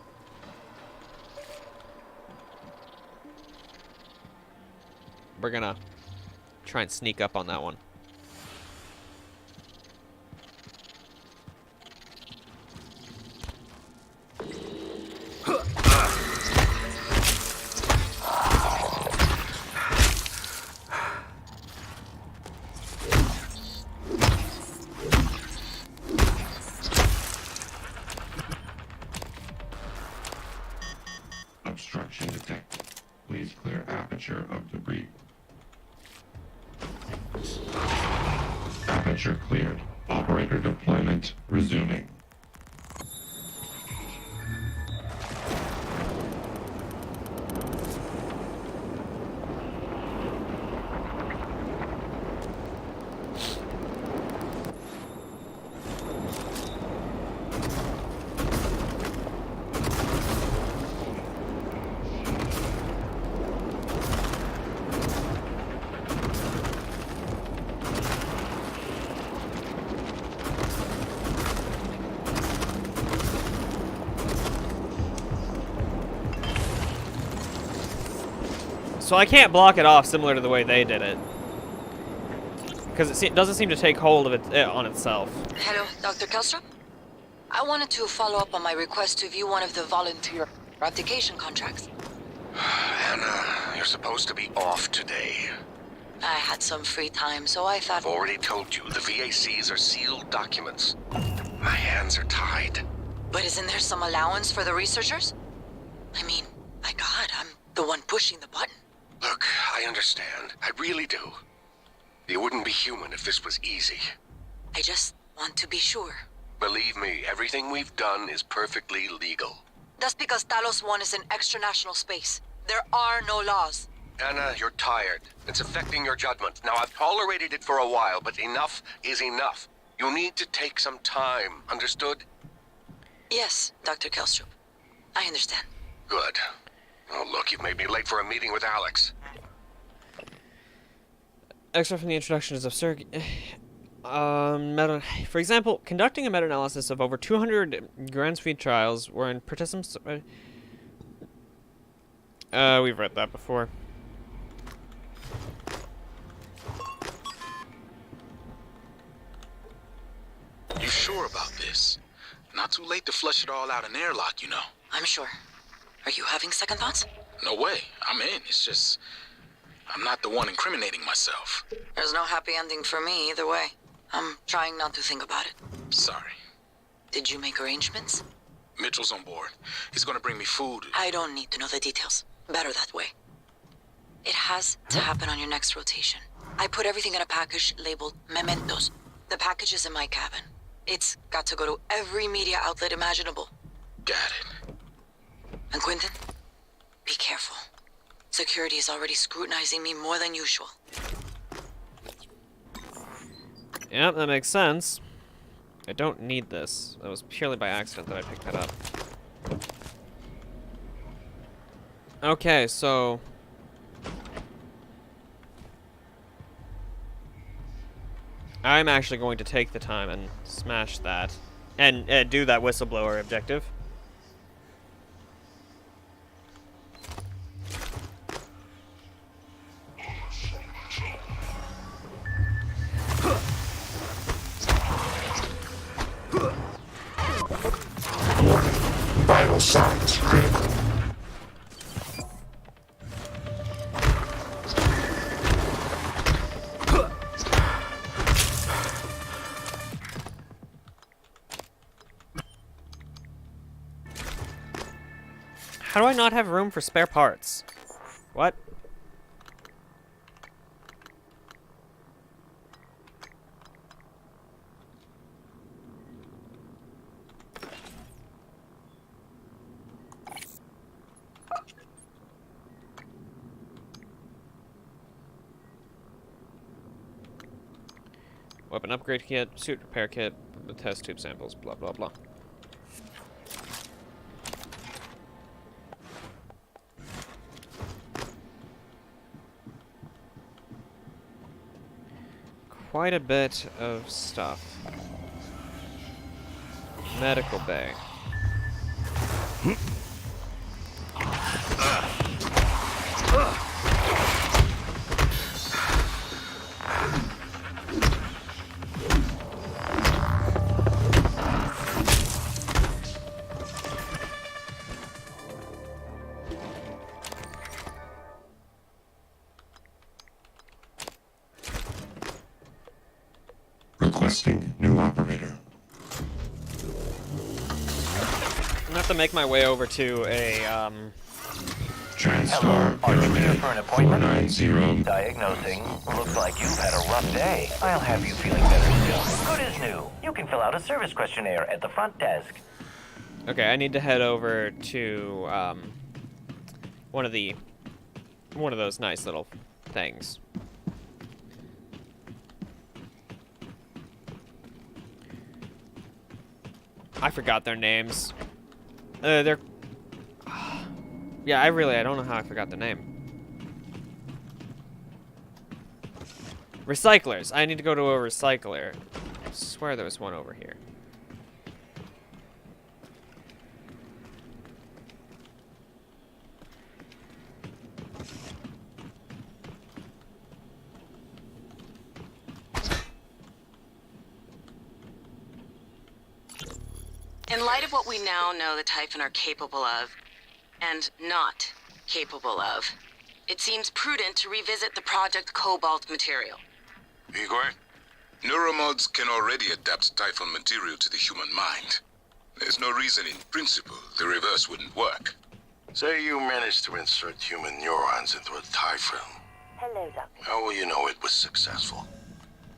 We're gonna try and sneak up on that one. Obstruction detected. Please clear aperture of debris. Aperture cleared. Operator deployment resuming. So I can't block it off similar to the way they did it. Because it doesn't seem to take hold of it on itself. Hello, Dr. Kellstrom? I wanted to follow up on my request to view one of the volunteer application contracts. Anna, you're supposed to be off today. I had some free time, so I thought... I've already told you, the VACs are sealed documents. My hands are tied. But isn't there some allowance for the researchers? I mean, my God, I'm the one pushing the button. Look, I understand. I really do. You wouldn't be human if this was easy. I just want to be sure. Believe me, everything we've done is perfectly legal. That's because Talos I is in extra-national space. There are no laws. Anna, you're tired. It's affecting your judgment. Now, I've tolerated it for a while, but enough is enough. You need to take some time, understood? Yes, Dr. Kellstrom. I understand. Good. Oh, look, you've made me late for a meeting with Alex. Extra from the introduction is absurd. For example, conducting a meta-analysis of over 200 grand speed trials wherein participants... we've read that before. You sure about this? Not too late to flush it all out in airlock, you know. I'm sure. Are you having second thoughts? No way. I'm in. It's just... I'm not the one incriminating myself. There's no happy ending for me either way. I'm trying not to think about it. Sorry. Did you make arrangements? Mitchell's on board. He's gonna bring me food. I don't need to know the details. Better that way. It has to happen on your next rotation. I put everything in a package labeled mementos. The package is in my cabin. It's got to go to every media outlet imaginable. Got it. And Quentin, be careful. Security is already scrutinizing me more than usual. Yep, that makes sense. I don't need this. That was purely by accident that I picked that up. Okay, so... I'm actually going to take the time and smash that. And do that whistleblower objective. Vital signs critical. How do I not have room for spare parts? What? Weapon upgrade kit, suit repair kit, the test tube samples, blah blah blah. Quite a bit of stuff. Medical bay. Requesting new operator. I'm gonna have to make my way over to a, TranStar Are you here for an appointment? 490. Diagnosing. Looks like you've had a rough day. I'll have you feeling better soon. Good as new. You can fill out a service questionnaire at the front desk. Okay, I need to head over to, one of those nice little things. I forgot their names. They're... Yeah, I don't know how I forgot the name. Recyclers. I need to go to a recycler. I swear there was one over here. In light of what we now know the Typhon are capable of, and not capable of, it seems prudent to revisit the Project Cobalt material. Igor, neuromods can already adapt Typhon material to the human mind. There's no reason in principle the reverse wouldn't work. Say you managed to insert human neurons into a Typhon. Hello, Doctor. How will you know it was successful?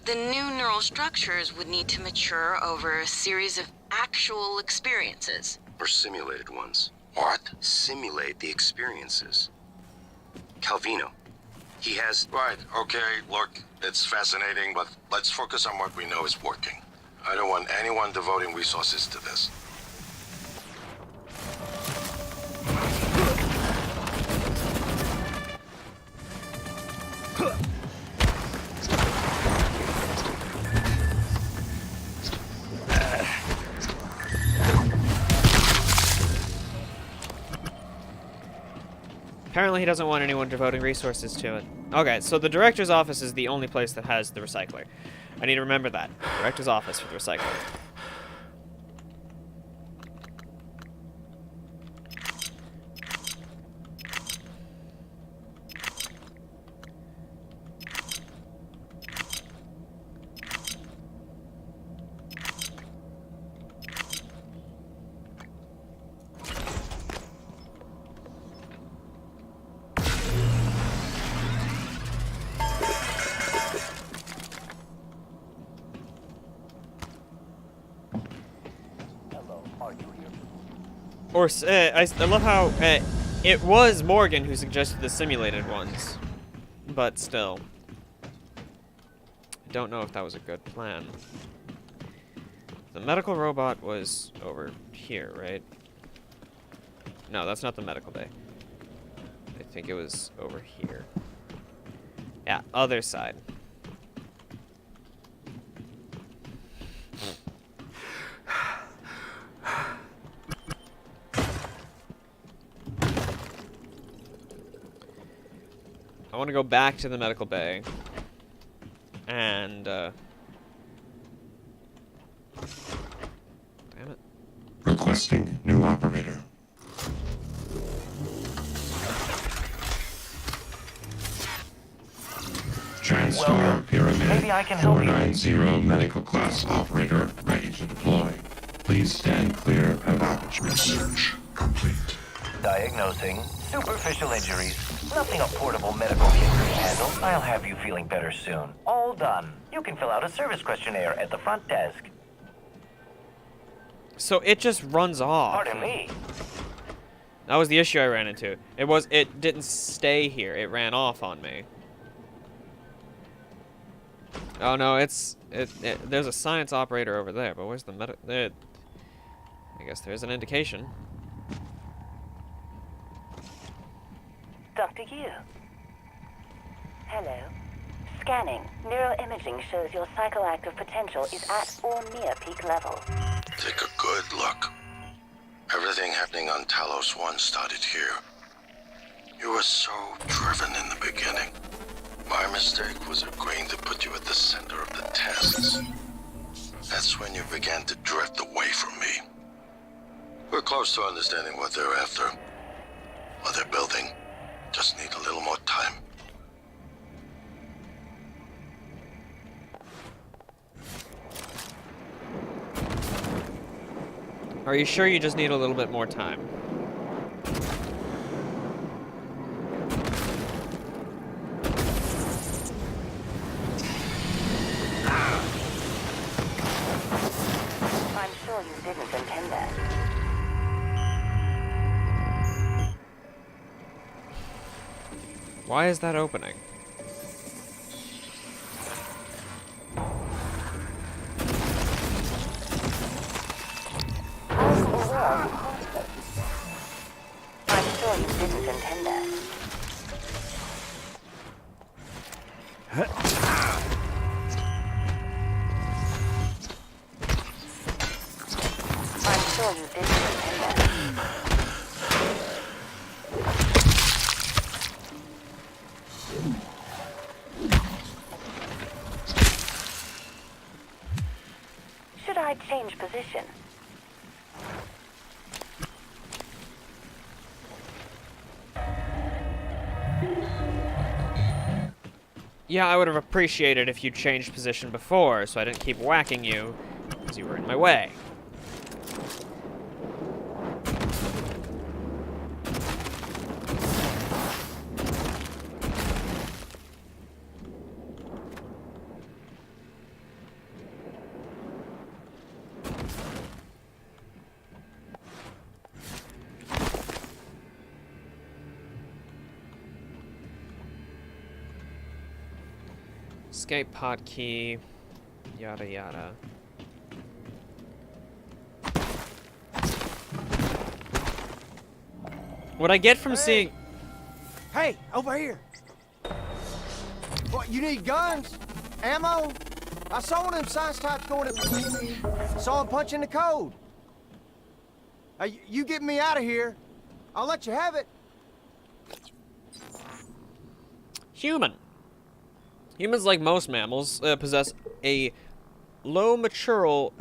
The new neural structures would need to mature over a series of actual experiences. Or simulated ones. What? Simulate the experiences. Calvino. He has... Right, okay, look, it's fascinating, but let's focus on what we know is working. I don't want anyone devoting resources to this. Apparently he doesn't want anyone devoting resources to it. Okay, so the director's office is the only place that has the recycler. I need to remember that. Director's office for the recycler. Or, I love how, it was Morgan who suggested the simulated ones. But still. I don't know if that was a good plan. The medical robot was over here, right? No, that's not the medical bay. I think it was over here. Yeah, other side. I want to go back to the medical bay. And, damn it. Requesting new operator. Transtar Pyramid Maybe I can help 490 medical class operator ready to deploy. Please stand clear of aperture. Research complete. Diagnosing superficial injuries. Nothing a portable medical kit can handle. I'll have you feeling better soon. All done. You can fill out a service questionnaire at the front desk. So it just runs off. Pardon me. That was the issue I ran into. It didn't stay here. It ran off on me. Oh no, there's a science operator over there, but where's the I guess there's an indication. Dr. Yu. Hello. Scanning. Neuroimaging shows your psychoactive potential is at or near peak level. Take a good look. Everything happening on Talos I started here. You were so driven in the beginning. My mistake was agreeing to put you at the center of the tests. That's when you began to drift away from me. We're close to understanding what they're after. What they're building. Just need a little more time. Are you sure you just need a little bit more time? I'm sure you didn't intend that. Why is that opening? I'm sure you didn't intend that. I'm sure you didn't intend that. Should I change position? Yeah, I would have appreciated if you changed position before, so I didn't keep whacking you, because you were in my way. Escape pod key, yada yada. What I get from seeing... Hey, over here! What, you need guns? Ammo? I saw one of them science types going at... Saw him punching the code. You get me out of here, I'll let you have it. Human. Humans, like most mammals, possess a low natural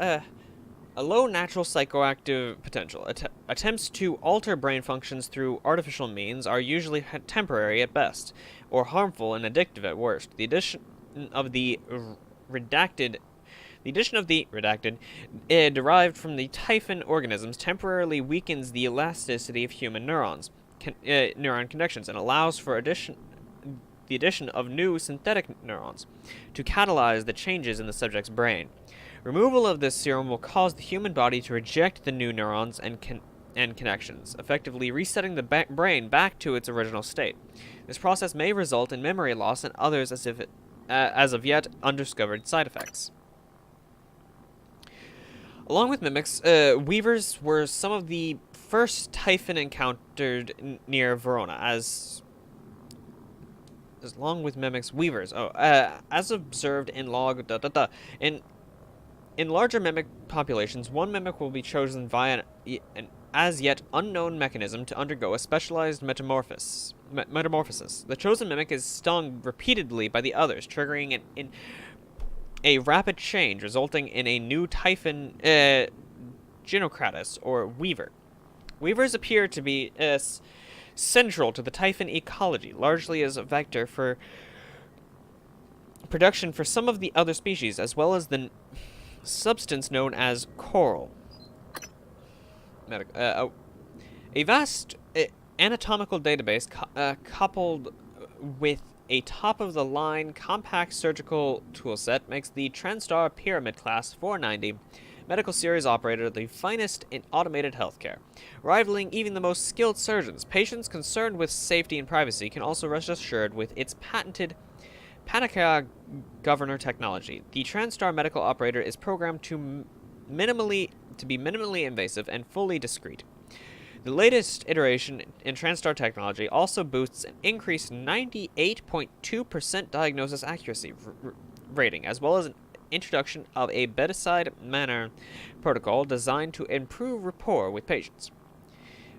psychoactive potential. Attempts to alter brain functions through artificial means are usually temporary at best, or harmful and addictive at worst. The addition of the redacted, derived from the Typhon organisms, temporarily weakens the elasticity of human neuron connections, and allows for the addition of new synthetic neurons to catalyze the changes in the subject's brain. Removal of this serum will cause the human body to reject the new neurons and connections, effectively resetting the brain back to its original state. This process may result in memory loss and others as of yet undiscovered side effects. Along with mimics, weavers were some of the first Typhon encountered near Verona, as long with mimics, weavers. As observed in log. In larger mimic populations, one mimic will be chosen via an as yet unknown mechanism to undergo a specialized metamorphosis. The chosen mimic is stung repeatedly by the others, triggering a rapid change, resulting in a new Typhon Genocratus, or weaver. Weavers appear to be central to the Typhon ecology, largely as a vector for production for some of the other species, as well as the substance known as coral. A vast anatomical database coupled with a top-of-the-line compact surgical toolset makes the TranStar Pyramid Class 490 medical series operator the finest in automated healthcare, rivaling even the most skilled surgeons. Patients concerned with safety and privacy can also rest assured with its patented Panica Governor technology. The TranStar medical operator is programmed to be minimally invasive and fully discreet. The latest iteration in TranStar technology also boosts an increased 98.2% diagnosis accuracy rating, as well as an introduction of a bedside manner protocol designed to improve rapport with patients.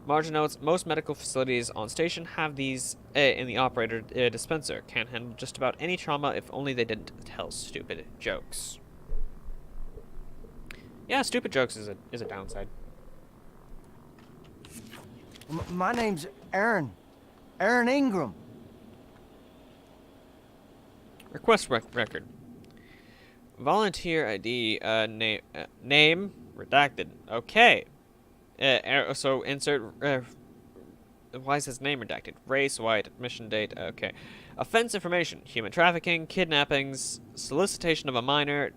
Margin notes, most medical facilities on station have these in the operator dispenser. Can handle just about any trauma if only they didn't tell stupid jokes. Yeah, stupid jokes is a downside. My name's Aaron. Aaron Ingram. Request record. Volunteer ID, name, redacted. Okay. So insert, why is his name redacted? Race, white, admission date, okay. Offense information, human trafficking, kidnappings, solicitation of a minor,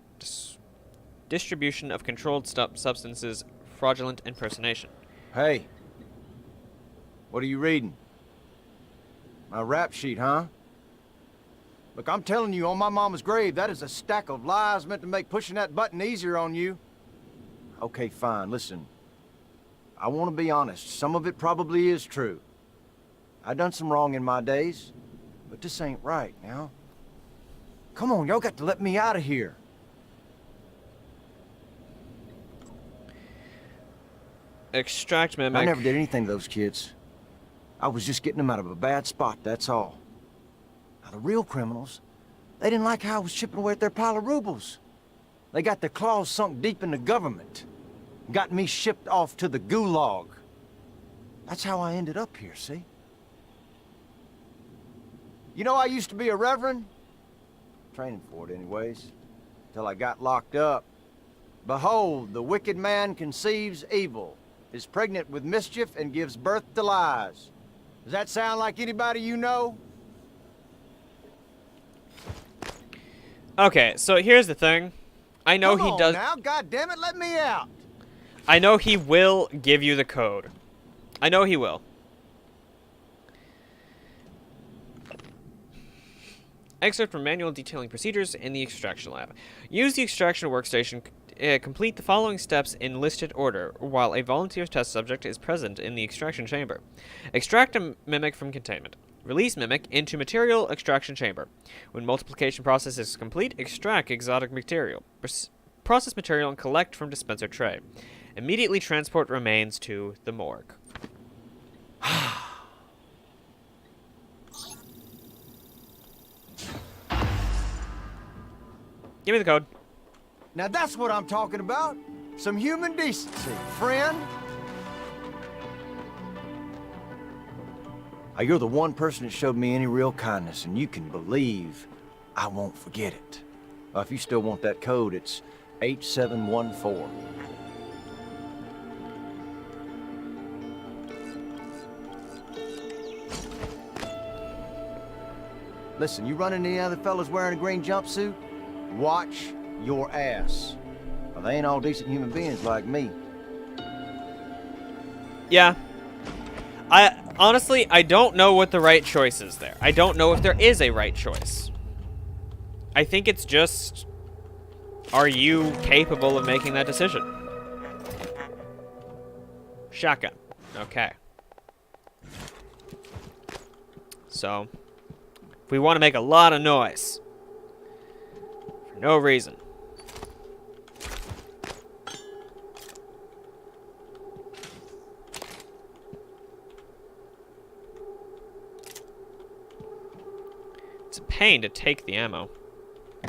distribution of controlled substances, fraudulent impersonation. Hey. What are you reading? My rap sheet, huh? Look, I'm telling you, on my mama's grave, that is a stack of lies meant to make pushing that button easier on you. Okay, fine, listen. I want to be honest. Some of it probably is true. I done some wrong in my days, but this ain't right now. Come on, y'all got to let me out of here. Extract mimic. I never did anything to those kids. I was just getting them out of a bad spot, that's all. Now, the real criminals, they didn't like how I was chipping away at their pile of rubles. They got their claws sunk deep in the government. Got me shipped off to the gulag. That's how I ended up here, see? You know, I used to be a reverend. Training for it, anyways. Till I got locked up. Behold, the wicked man conceives evil, is pregnant with mischief, and gives birth to lies. Does that sound like anybody you know? Okay, so here's the thing. I know he does. Now, goddammit, let me out. I know he will give you the code. I know he will. Excerpt from manual detailing procedures in the extraction lab. Use the extraction workstation. Complete the following steps in listed order while a volunteer test subject is present in the extraction chamber. Extract a mimic from containment. Release mimic into material extraction chamber. When multiplication process is complete, extract exotic material. Process material and collect from dispenser tray. Immediately transport remains to the morgue. Give me the code. Now that's what I'm talking about. Some human decency, friend. You're the one person that showed me any real kindness, and you can believe I won't forget it. If you still want that code, it's 8714. Listen, you run into any other fellas wearing a green jumpsuit? Watch your ass. Well, they ain't all decent human beings like me. Yeah. Honestly, I don't know what the right choice is there. I don't know if there is a right choice. I think it's just, are you capable of making that decision? Shotgun. Okay. So, if we want to make a lot of noise, for no reason. It's a pain to take the ammo.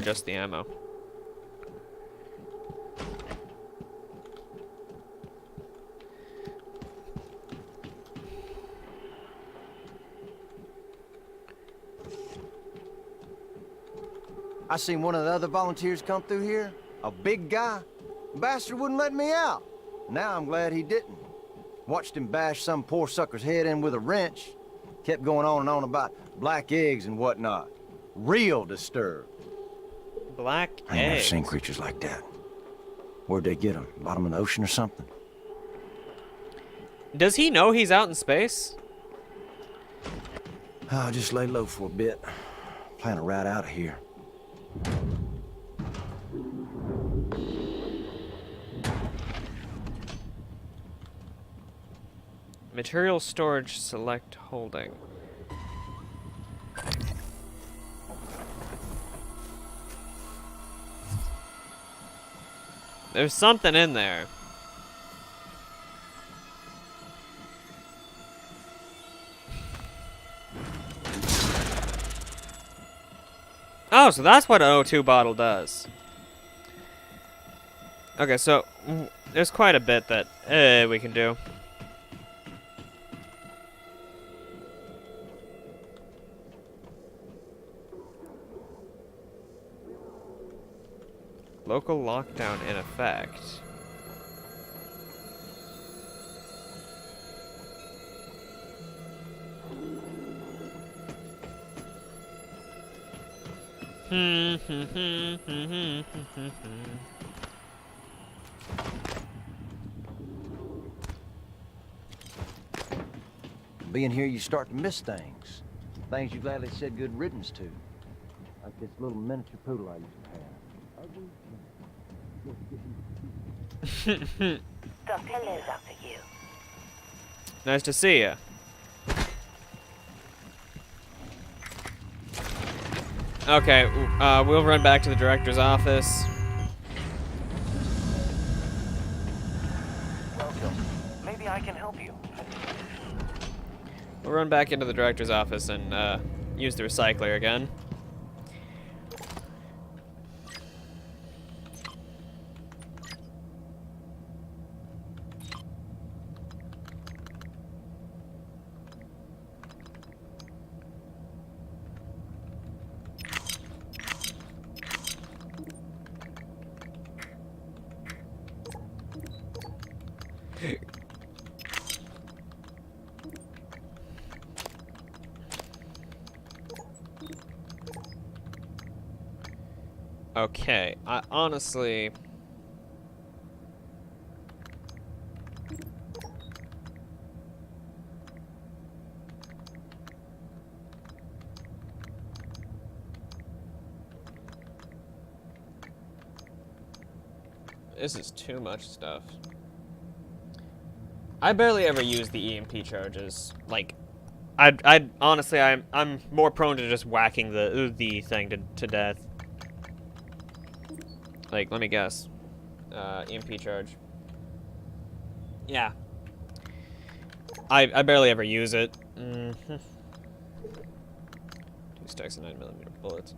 Just the ammo. I seen one of the other volunteers come through here. A big guy. Bastard wouldn't let me out. Now I'm glad he didn't. Watched him bash some poor sucker's head in with a wrench. Kept going on and on about black eggs and whatnot. Real disturbed. Black eggs? I ain't never seen creatures like that. Where'd they get them? Bottom of the ocean or something? Does he know he's out in space? I'll just lay low for a bit. Plan a ride out of here. Material storage, select holding. There's something in there. Oh, so that's what an O2 bottle does. Okay, so there's quite a bit that we can do. Local lockdown in effect. Being here, you start to miss things. Things you gladly said good riddance to. Like this little miniature poodle I used to have. Hello, Dr. Yu. Nice to see you. Okay, we'll run back to the director's office. Welcome. Maybe I can help you. We'll run back into the director's office and use the recycler again. Okay, I honestly... This is too much stuff. I barely ever use the EMP charges. Like, I honestly, I'm more prone to just whacking the thing to death. Like, let me guess. EMP charge. Yeah. I barely ever use it. 2 stacks of 9mm bullets.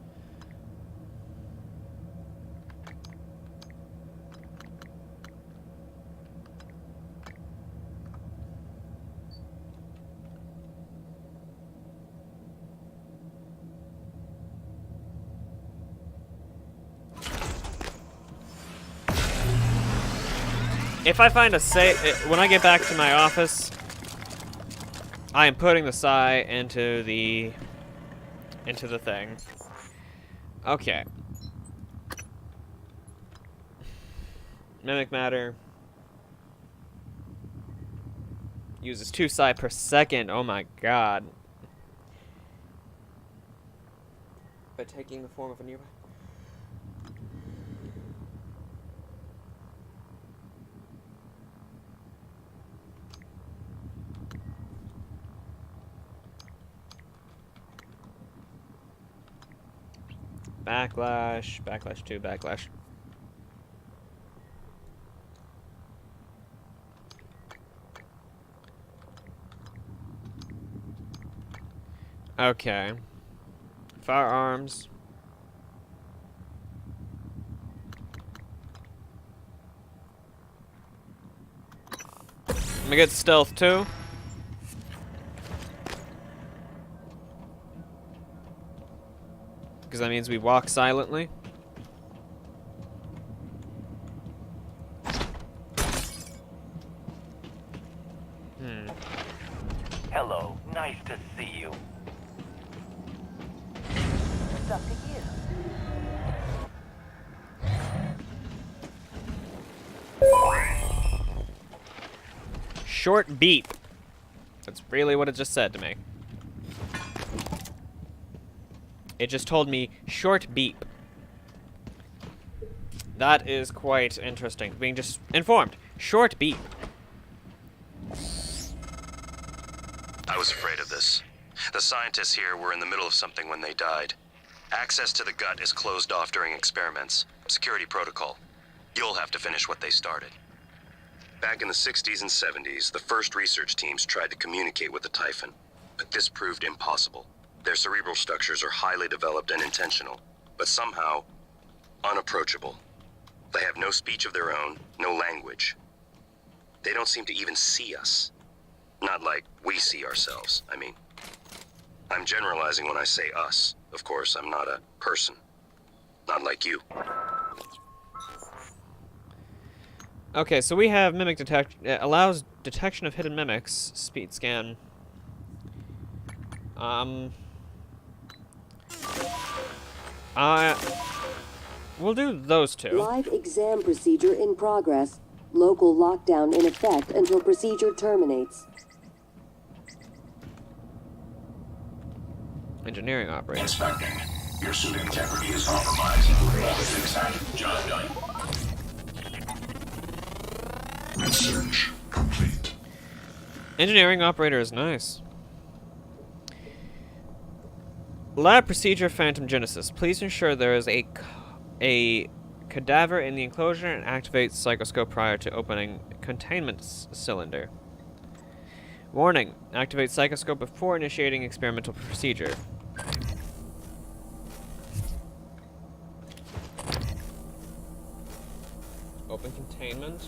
If I find a when I get back to my office, I am putting the psi into the thing. Okay. Mimic matter uses 2 psi per second. Oh my god. By taking the form of a nearby. Backlash, backlash 2, backlash. Okay. Firearms. I'm gonna get stealth too. Because that means we walk silently. Hello, nice to see you. It's up to you. Short beep. That's really what it just said to me. It just told me short beep. That is quite interesting. Being just informed. Short beep. I was afraid of this. The scientists here were in the middle of something when they died. Access to the gut is closed off during experiments. Security protocol. You'll have to finish what they started. Back in the 60s and 70s, the first research teams tried to communicate with the Typhon, but this proved impossible. Their cerebral structures are highly developed and intentional, but somehow unapproachable. They have no speech of their own, no language. They don't seem to even see us. Not like we see ourselves, I mean. I'm generalizing when I say us. Of course, I'm not a person. Not like you. Okay, so we have mimic detect. Allows detection of hidden mimics. Speed scan. We'll do those two. Live exam procedure in progress. Local lockdown in effect until procedure terminates. Engineering operator. Inspecting. Your suit integrity is compromised. Exact. Job done. Research complete. Engineering operator is nice. Lab procedure Phantom Genesis. Please ensure there is a cadaver in the enclosure and activate psychoscope prior to opening containment cylinder. Warning. Activate psychoscope before initiating experimental procedure. Open containment.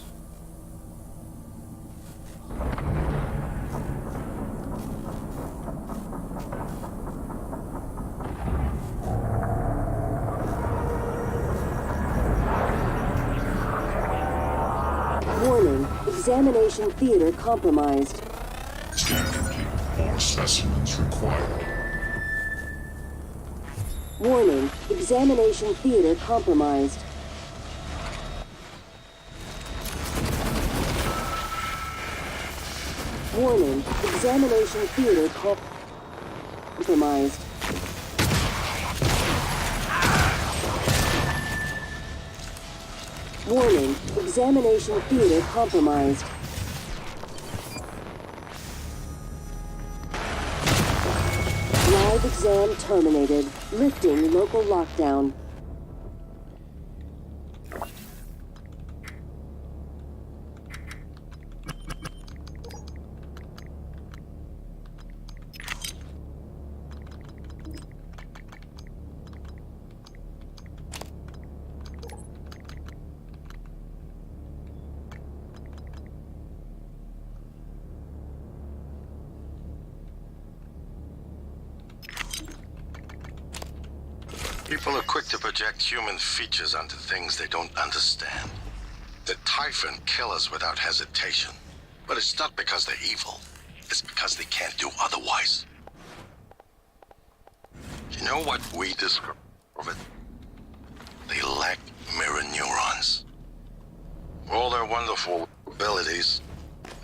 Warning. Examination theater compromised. Scan complete. More specimens required. Warning. Examination theater compromised. Warning. Examination theater compromised. Warning. Examination theater compromised. Live exam terminated. Lifting local lockdown. People are quick to project human features onto things they don't understand. The Typhon kill us without hesitation. But it's not because they're evil. It's because they can't do otherwise. You know what we discovered? They lack mirror neurons. For all their wonderful abilities,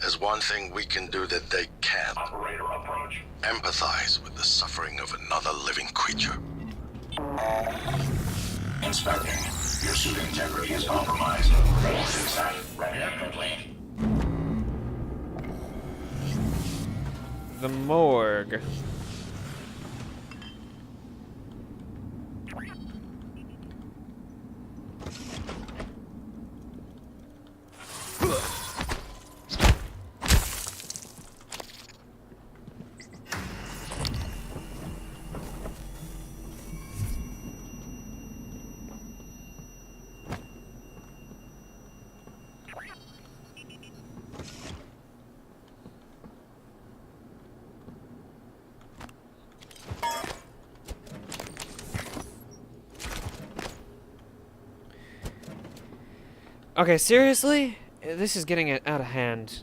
there's one thing we can do that they can't. Operator approach. Empathize with the suffering of another living creature. Inspecting. Your suit integrity is compromised. Forces set. Ready and complete. The morgue. Okay, seriously? This is getting out of hand.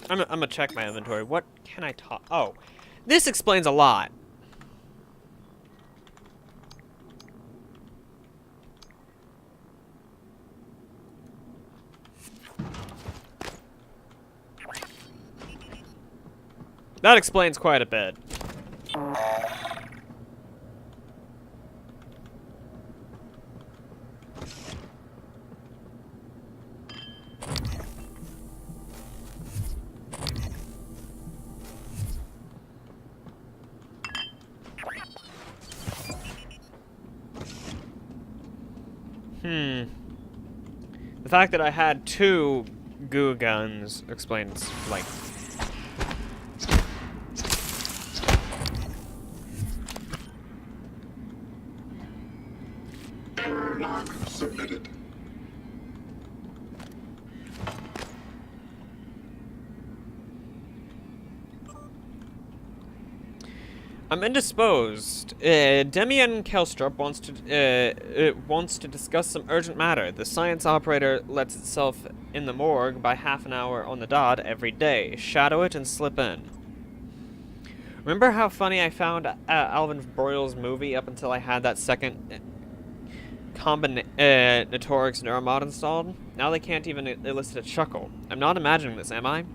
I'm gonna check my inventory. What can I talk? Oh, this explains a lot. That explains quite a bit. The fact that I had 2 goo guns explains, like... Error log submitted. I'm indisposed. Demian Kelstrup wants to discuss some urgent matter. The science operator lets itself in the morgue by half an hour on the dot every day. Shadow it and slip in. Remember how funny I found Alvin Broyles' movie up until I had that second combinatorics neuromod installed? Now they can't even elicit a chuckle. I'm not imagining this, am I?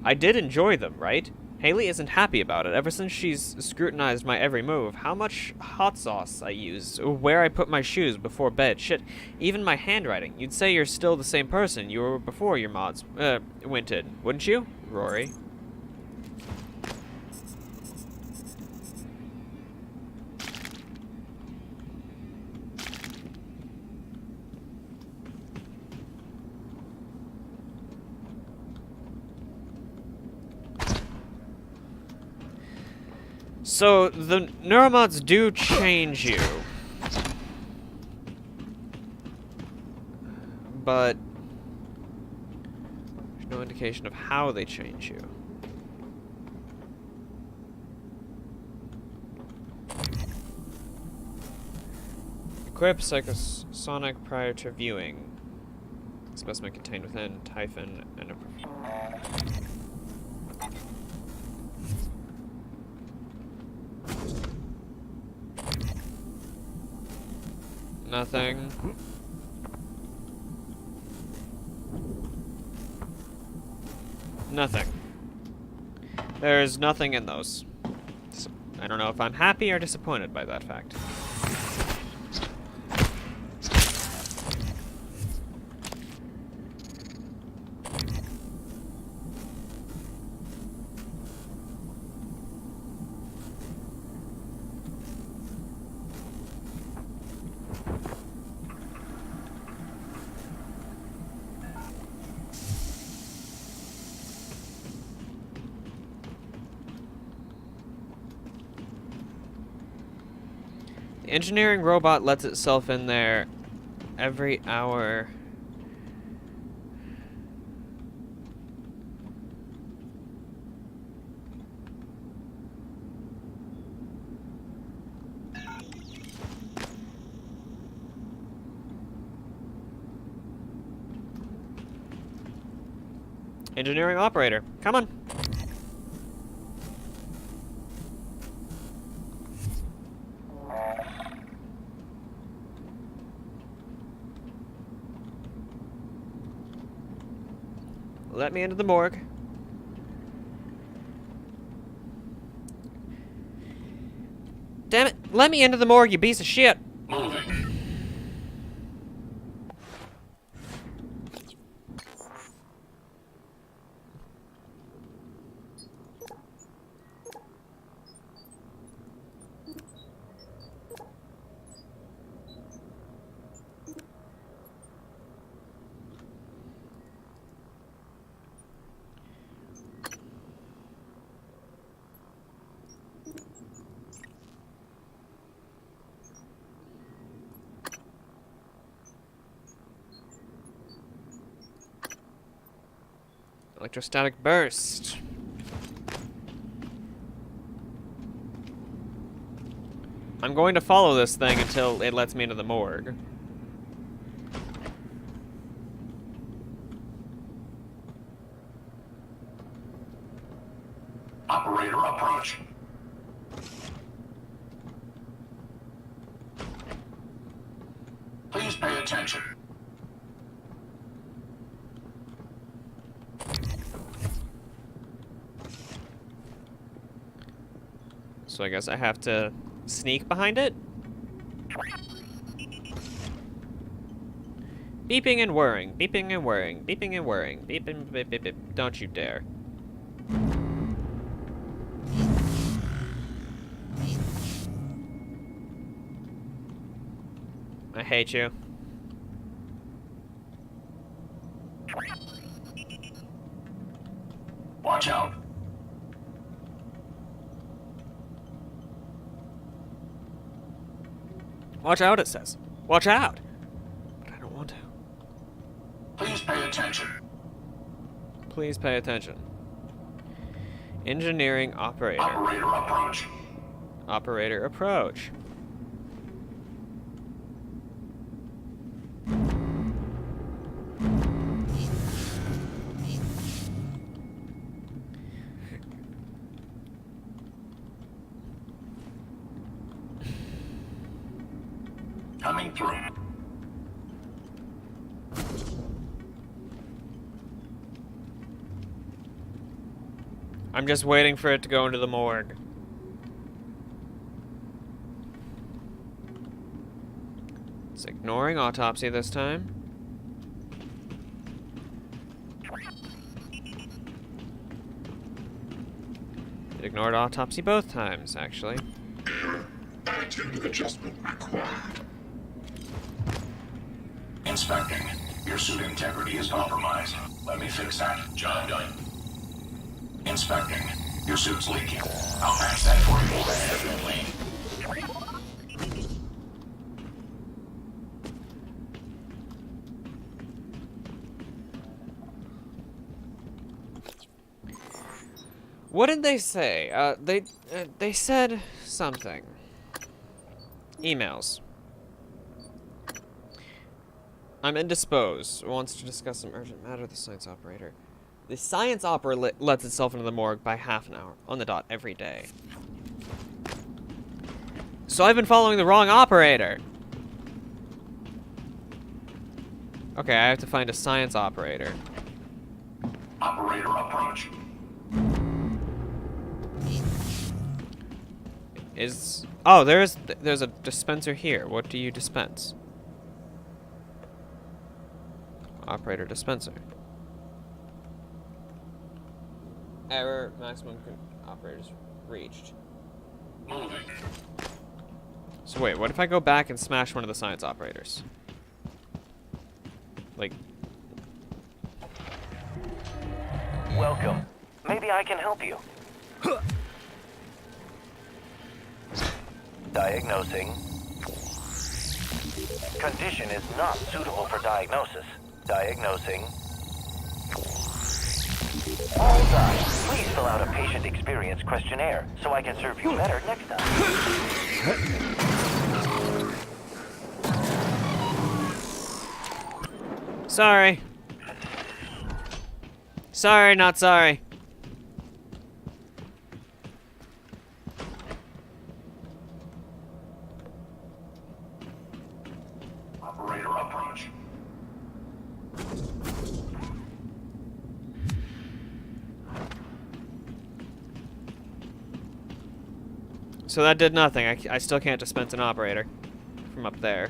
I did enjoy them, right? Haley isn't happy about it. Ever since she's scrutinized my every move, how much hot sauce I use, where I put my shoes before bed, shit, even my handwriting. You'd say you're still the same person you were before your mods went in, wouldn't you? Rory. So, the neuromods do change you. But there's no indication of how they change you. Equip psychosonic prior to viewing. Specimen contained within Typhon and a... Nothing. Nothing. There's nothing in those. So, I don't know if I'm happy or disappointed by that fact. The engineering robot lets itself in there every hour. Engineering operator. Come on. Let me into the morgue. Damn it! Let me into the morgue, you piece of shit! Moving. Electrostatic burst. I'm going to follow this thing until it lets me into the morgue. Operator approach. Please pay attention. So I guess I have to sneak behind it? Beeping and whirring, beeping and whirring, beeping and whirring, beeping, beep, beep, beep. Don't you dare. I hate you. Watch out. Watch out, it says. Watch out! But I don't want to. Please pay attention. Please pay attention. Engineering operator. Operator approach. Operator approach. Coming through. I'm just waiting for it to go into the morgue. It's ignoring autopsy this time. It ignored autopsy both times, actually. Attitude adjustment required. Inspecting. Your suit integrity is compromised. Let me fix that. Job done. Inspecting. Your suit's leaking. I'll patch that for you definitely. What did they say? They said something. Emails. I'm indisposed. Wants to discuss some urgent matter. The science operator. The science operator lets itself into the morgue by half an hour on the dot every day. So I've been following the wrong operator. Okay, I have to find a science operator. Operator approach. Oh, there's a dispenser here. What do you dispense? Operator dispenser. Error maximum operators reached. Moving. So wait, what if I go back and smash one of the science operators? Like... Welcome. Maybe I can help you. Diagnosing. Condition is not suitable for diagnosis. Diagnosing. All done. Please fill out a patient experience questionnaire so I can serve you better next time. Sorry. Sorry, not sorry. Operator approach. So that did nothing. I still can't dispense an operator from up there.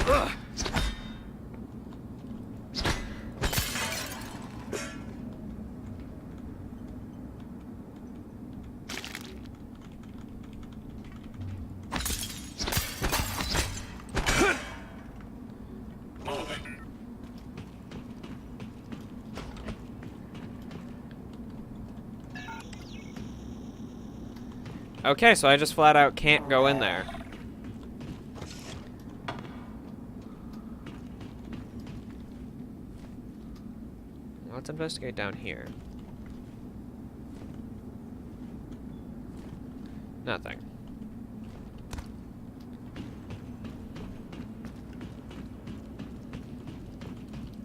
Ugh. Okay, so I just flat out can't go in there. Let's investigate down here. Nothing.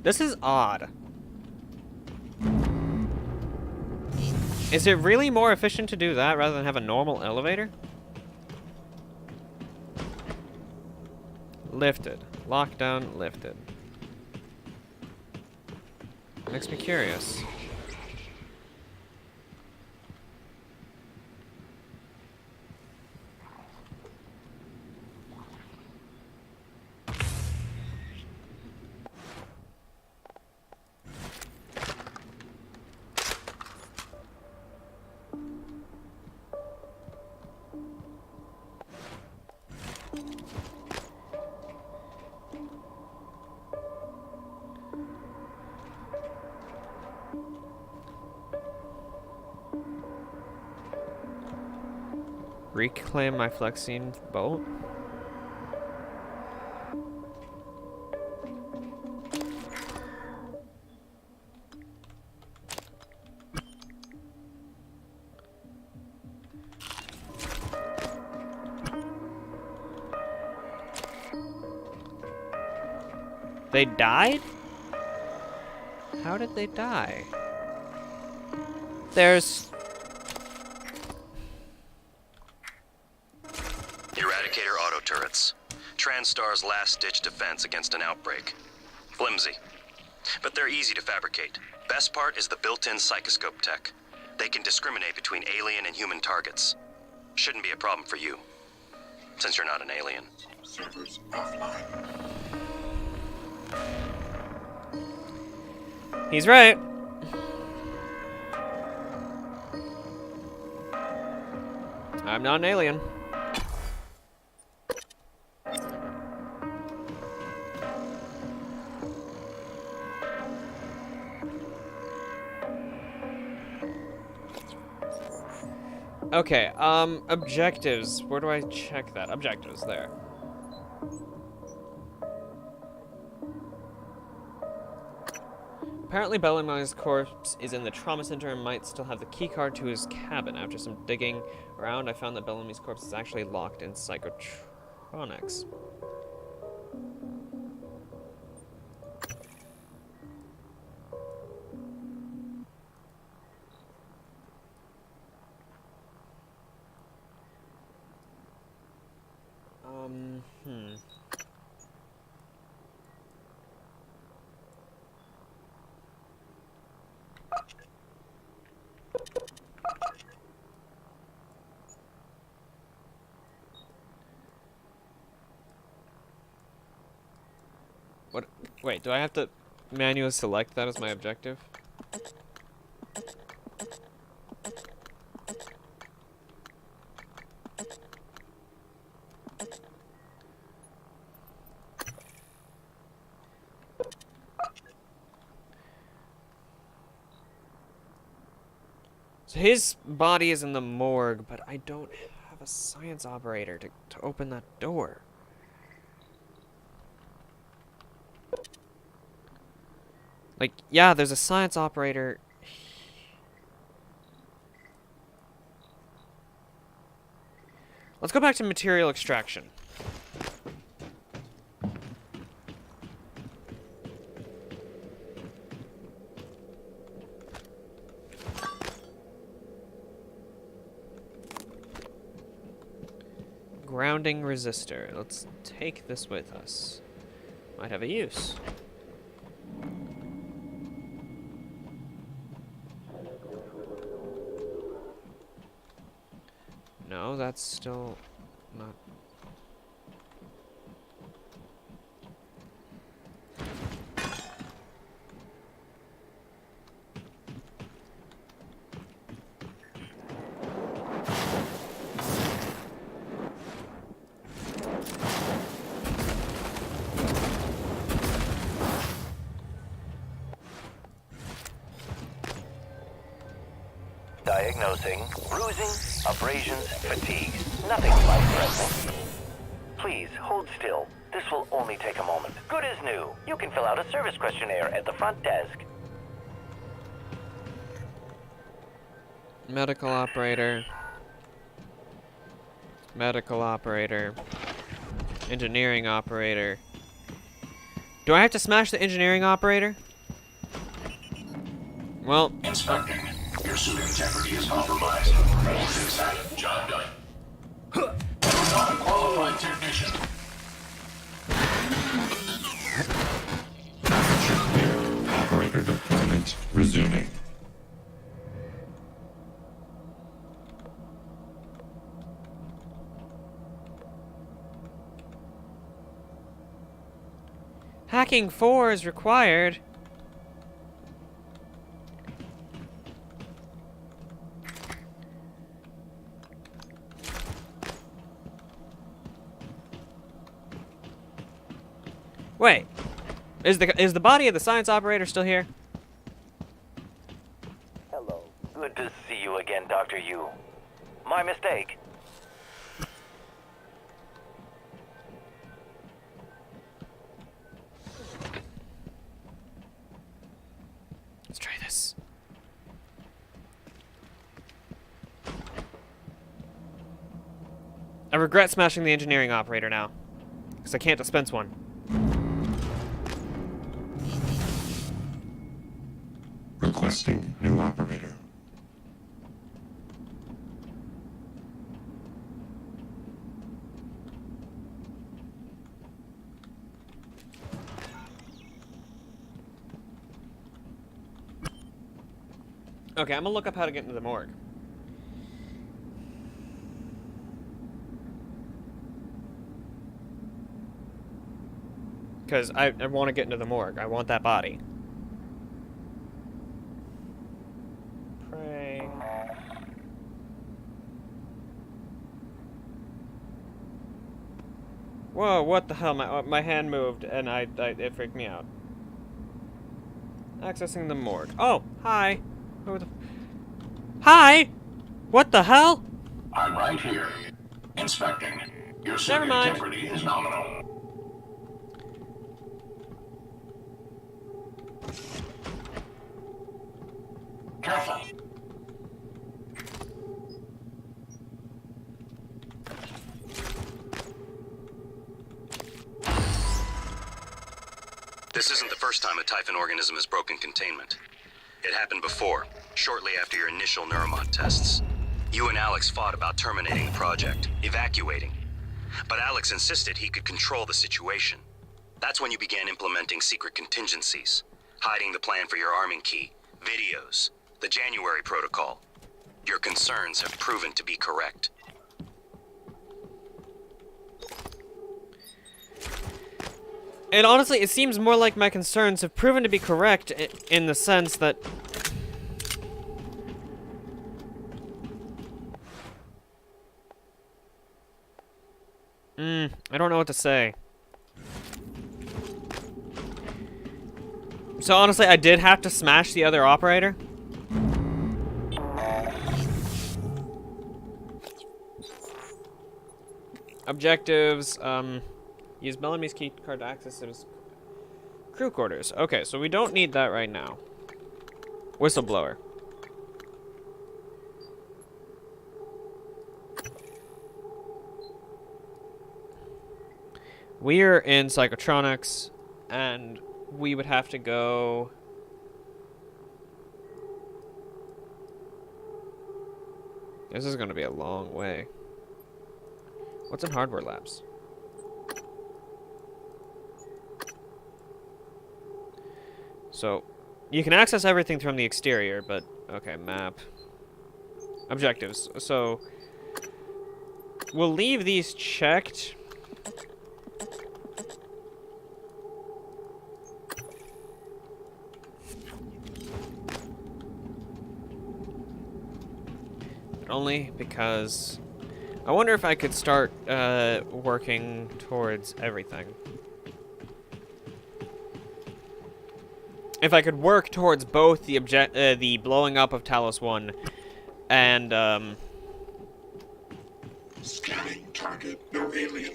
This is odd. Is it really more efficient to do that rather than have a normal elevator? Lifted. Lockdown lifted. Makes me curious. Reclaim my Flexine bolt. They died? How did they die? There's... Eradicator auto turrets. TranStar's last-ditch defense against an outbreak. Flimsy. But they're easy to fabricate. Best part is the built-in psychoscope tech. They can discriminate between alien and human targets. Shouldn't be a problem for you, since you're not an alien. Servers offline. He's right. I'm not an alien. Okay, objectives. Where do I check that? Objectives, there. Apparently Bellamy's corpse is in the trauma center and might still have the keycard to his cabin. After some digging around, I found that Bellamy's corpse is actually locked in psychotronics. What? Wait, do I have to manually select that as my objective? So his body is in the morgue, but I don't have a science operator to open that door. Like, yeah, there's a science operator. Let's go back to material extraction. Grounding resistor. Let's take this with us. Might have a use. No, that's still not... Diagnosing bruising, abrasions, fatigue. Nothing life-threatening. Please, hold still. This will only take a moment. Good as new. You can fill out a service questionnaire at the front desk. Medical operator. Medical operator. Engineering operator. Do I have to smash the engineering operator? Well... Inspecting. Your suit integrity is compromised. Let me fix that. Job done. You're not a qualified technician. Temperature clear. Operator deployment resuming. Hacking 4 is required. Wait, is the body of the science operator still here? Hello. Good to see you again, Dr. Yu. My mistake. Let's try this. I regret smashing the engineering operator now, because I can't dispense one. Requesting new operator. Okay, I'm gonna look up how to get into the morgue. Because I want to get into the morgue. I want that body. Pray. Whoa, what the hell? My hand moved and it freaked me out. Accessing the morgue. Oh, hi. Who the... Hi! What the hell? I'm right here. Inspecting. Your suit integrity is nominal. Careful. This isn't the first time a Typhon organism has broken containment. It happened before, shortly after your initial neuromod tests. You and Alex fought about terminating the project, evacuating. But Alex insisted he could control the situation. That's when you began implementing secret contingencies, hiding the plan for your arming key, videos, the January protocol. Your concerns have proven to be correct. And honestly, it seems more like my concerns have proven to be correct in the sense that... I don't know what to say. So honestly, I did have to smash the other operator. Objectives, use Bellamy's key card to access his crew quarters. Okay, so we don't need that right now. Whistleblower. . We're in Psychotronics, and we would have to go... This is going to be a long way. What's in Hardware Labs? So, you can access everything from the exterior, but... Okay, map. Objectives. So, we'll leave these checked. But only because... I wonder if I could start working towards everything. If I could work towards both the blowing up of Talos I and scanning target, no alien.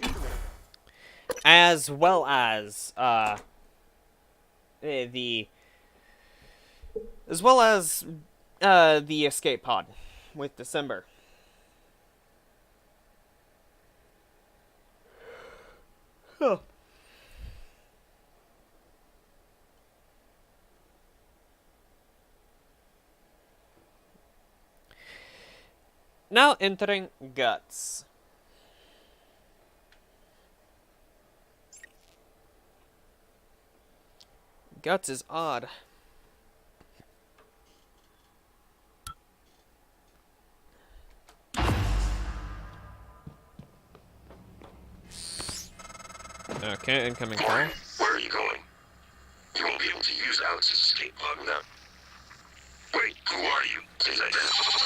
As well as the escape pod with December. Huh. Now entering Guts. Guts is odd. Okay, incoming call. Where are you going? You won't be able to use Alex's escape pod without... Wait, who are you? Please identify.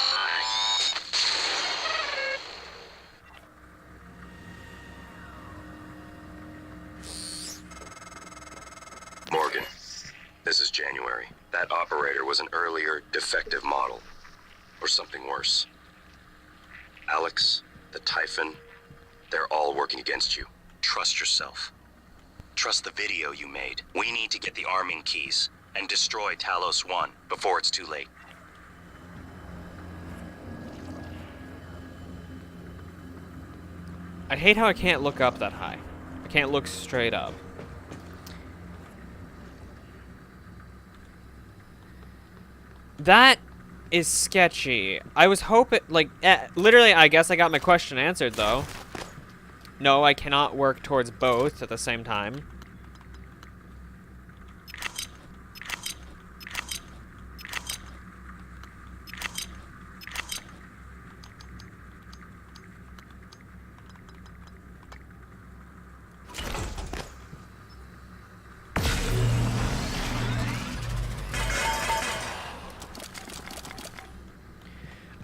Morgan, this is January. That operator was an earlier defective model. Or something worse. Alex, the Typhon, they're all working against you. Trust yourself. Trust the video you made. We need to get the arming keys and destroy Talos I before it's too late. I hate how I can't look up that high. I can't look straight up. That is sketchy. I was hoping, like, literally, I guess I got my question answered, though. No, I cannot work towards both at the same time.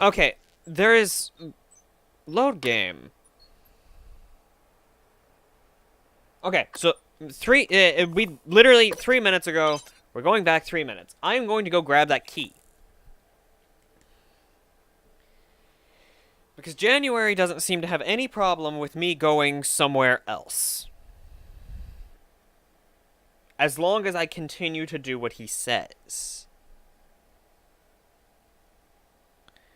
Okay, there is... Load game. Okay, so we literally 3 minutes ago, we're going back 3 minutes. I'm going to go grab that key. Because January doesn't seem to have any problem with me going somewhere else. As long as I continue to do what he says.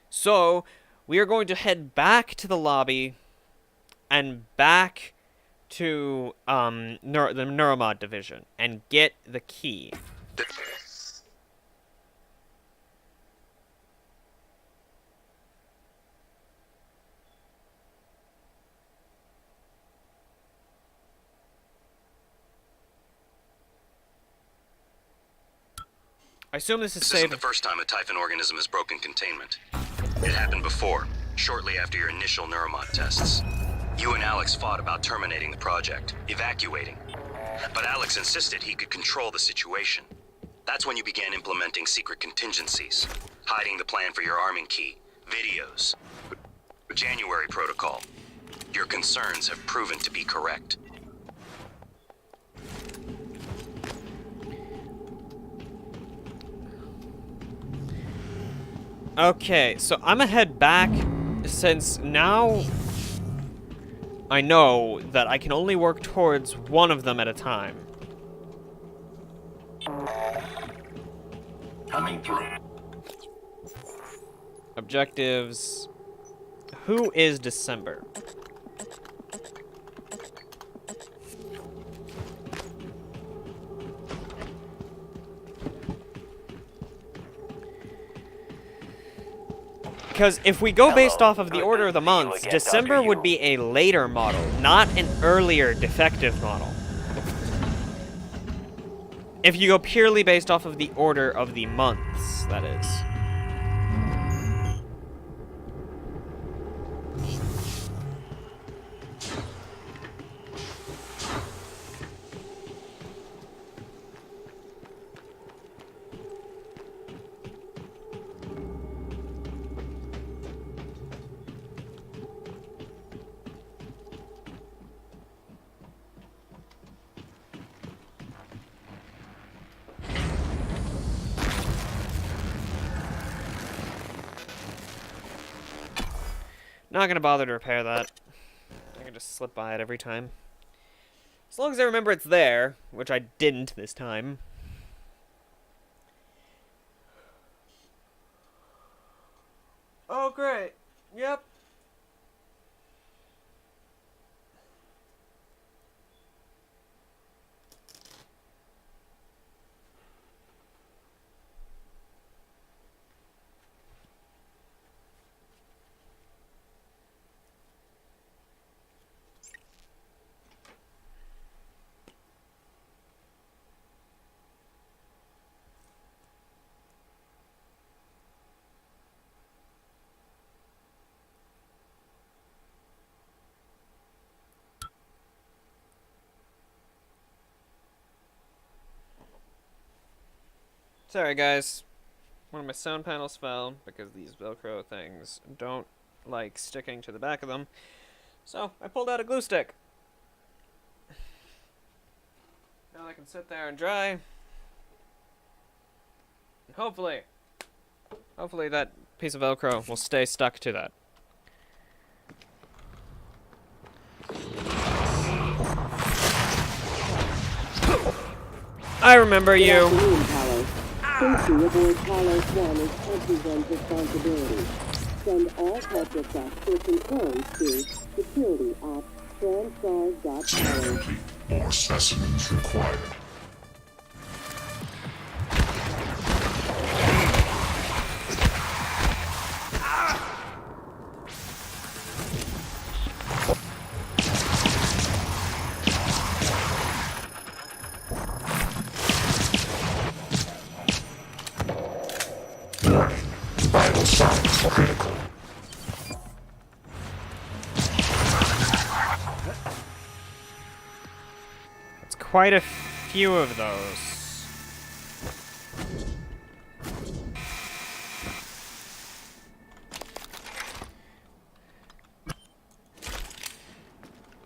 So, we are going to head back to the lobby and back to the Neuromod division and get the key. I assume this is isn't the first time a Typhon organism has broken containment. It happened before, shortly after your initial Neuromod tests. You and Alex fought about terminating the project, evacuating. But Alex insisted he could control the situation. That's when you began implementing secret contingencies, hiding the plan for your arming key, videos, January protocol. Your concerns have proven to be correct. Okay, so I'm gonna head back, since now I know that I can only work towards one of them at a time. Coming through. Objectives. Who is December? Because if we go based off of the order of the months, December would be a later model, not an earlier defective model. If you go purely based off of the order of the months, that is. Not gonna bother to repair that. I can just slip by it every time. As long as I remember it's there, which I didn't this time. Oh, great. Yep. Sorry, guys. One of my sound panels fell because these Velcro things don't like sticking to the back of them. So, I pulled out a glue stick. Now I can sit there and dry. And hopefully that piece of Velcro will stay stuck to that. I remember you. Safety aboard Talos I is everyone's responsibility. Send all requests for concerns to security@transtars.talos. Scan complete. More specimens required. Vital signs critical. It's quite a few of those.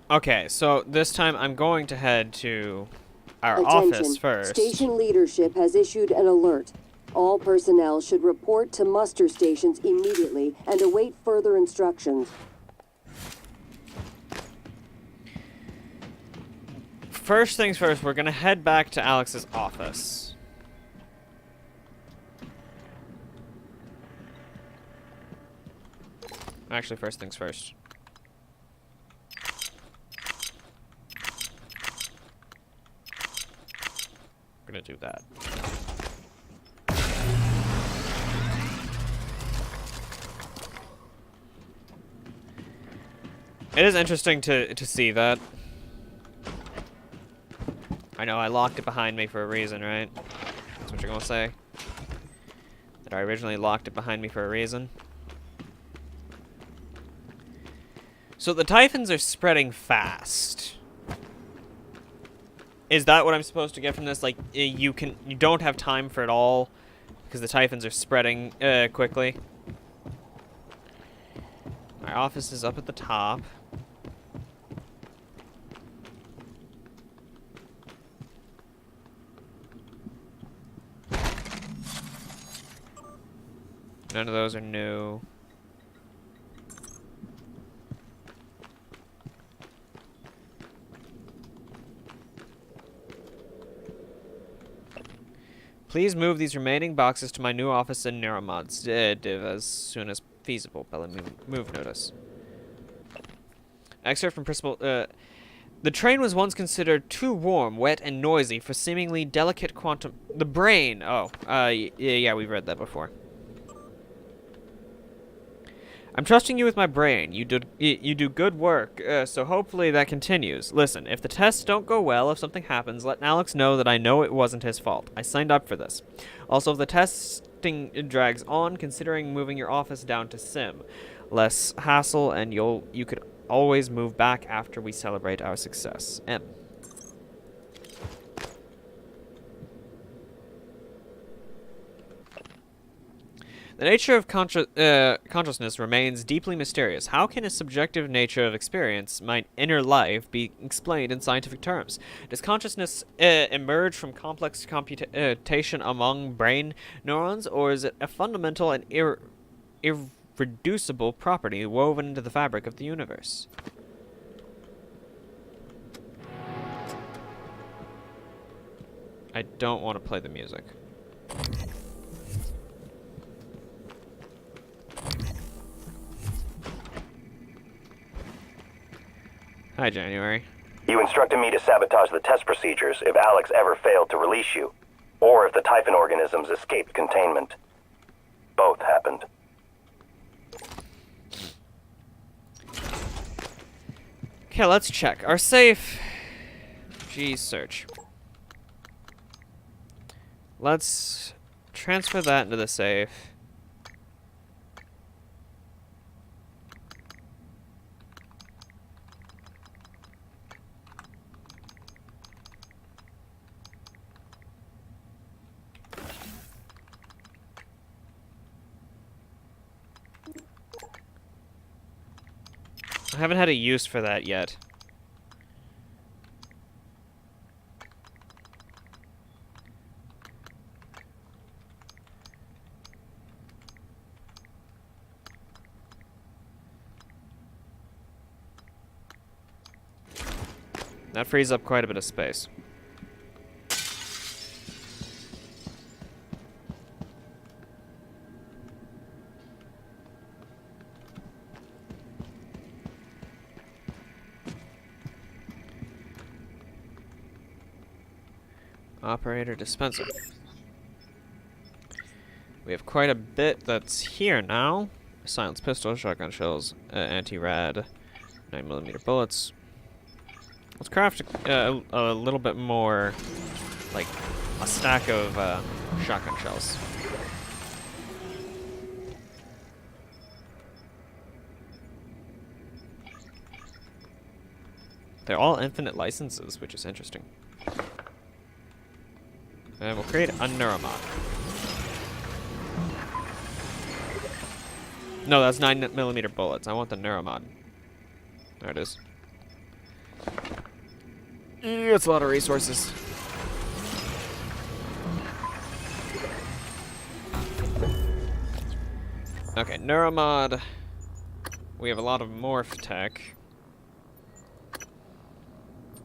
Okay, so this time I'm going to head to our office first. Station leadership has issued an alert. All personnel should report to muster stations immediately and await further instructions. First things first, we're gonna head back to Alex's office. Actually, first things first. We're gonna do that. It is interesting to see that. I know, I locked it behind me for a reason, right? That's what you're gonna say? That I originally locked it behind me for a reason? So the Typhons are spreading fast. Is that what I'm supposed to get from this? Like, you don't have time for it all because the Typhons are spreading quickly. My office is up at the top. None of those are new. Please move these remaining boxes to my new office in Neuromods div as soon as feasible. Bella move notice. Excerpt from Principal. The train was once considered too warm, wet, and noisy for seemingly delicate quantum. The brain. Oh, yeah, we've read that before. I'm trusting you with my brain. You do good work, so hopefully that continues. Listen, if the tests don't go well, if something happens, let Alex know that I know it wasn't his fault. I signed up for this. Also, if the testing drags on, considering moving your office down to Sim. Less hassle, and you could always move back after we celebrate our success. M. The nature of consciousness remains deeply mysterious. How can a subjective nature of experience, my inner life, be explained in scientific terms? Does consciousness emerge from complex computation among brain neurons, or is it a fundamental and irreducible property woven into the fabric of the universe? I don't want to play the music. Hi, January. You instructed me to sabotage the test procedures if Alex ever failed to release you, or if the Typhon organisms escaped containment. Both happened. Okay, let's check. Our safe... G-search. Let's transfer that into the safe. I haven't had a use for that yet. That frees up quite a bit of space. Operator dispenser. We have quite a bit that's here now. Silenced pistol, shotgun shells, anti-rad, 9mm bullets. Let's craft a little bit more, like a stack of shotgun shells. They're all infinite licenses, which is interesting. And we'll create a neuromod. No, that's 9mm bullets. I want the neuromod. There it is. It's a lot of resources. Okay, neuromod. We have a lot of morph tech.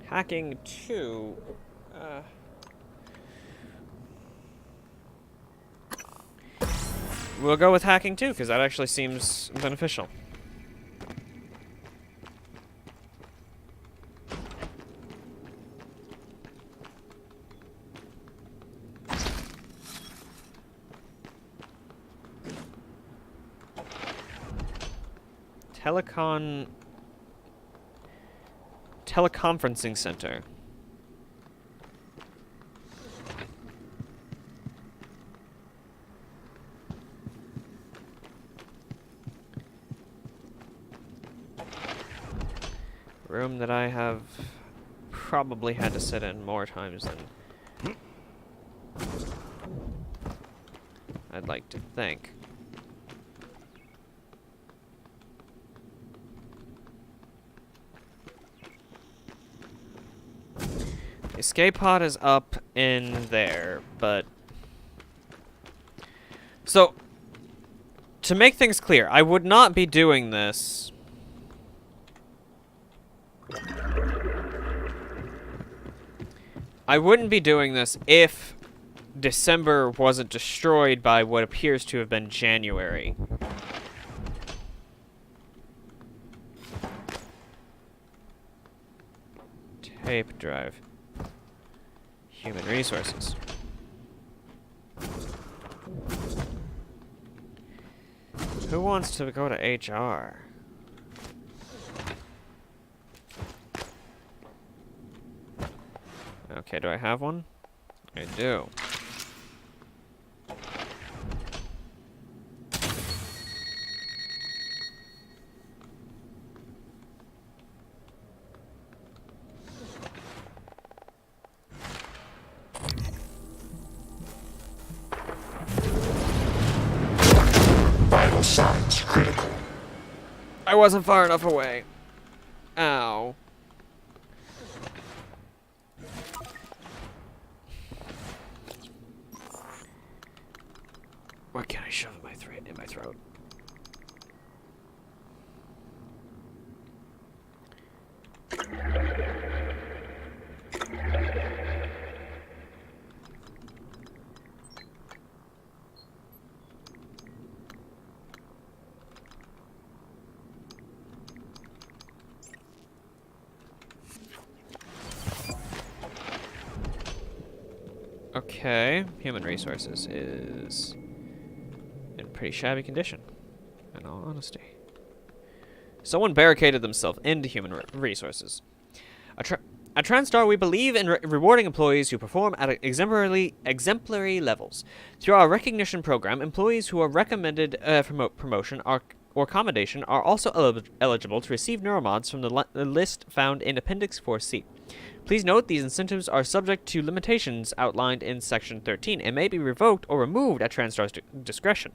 Hacking 2. We'll go with hacking 2, because that actually seems beneficial. Teleconferencing center. Room that I have probably had to sit in more times than I'd like to think. The escape pod is up in there, but... So, to make things clear, I would not be doing this... I wouldn't be doing this if December wasn't destroyed by what appears to have been January. Tape drive. Human resources. Who wants to go to HR? Okay, do I have one? I do. Vital signs critical. I wasn't far enough away. Ow. What can I shove in my throat? Okay, human resources is in pretty shabby condition, in all honesty. Someone barricaded themselves into human resources. At TranStar, we believe in rewarding employees who perform at exemplary levels. Through our recognition program, employees who are recommended for promotion or commendation are also eligible to receive neuromods from the list found in Appendix 4C. Please note these incentives are subject to limitations outlined in Section 13 and may be revoked or removed at TranStar's discretion,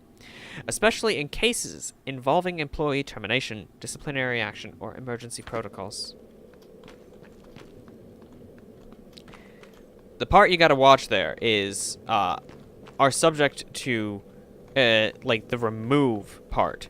especially in cases involving employee termination, disciplinary action, or emergency protocols. The part you gotta watch there is are subject to like the remove part.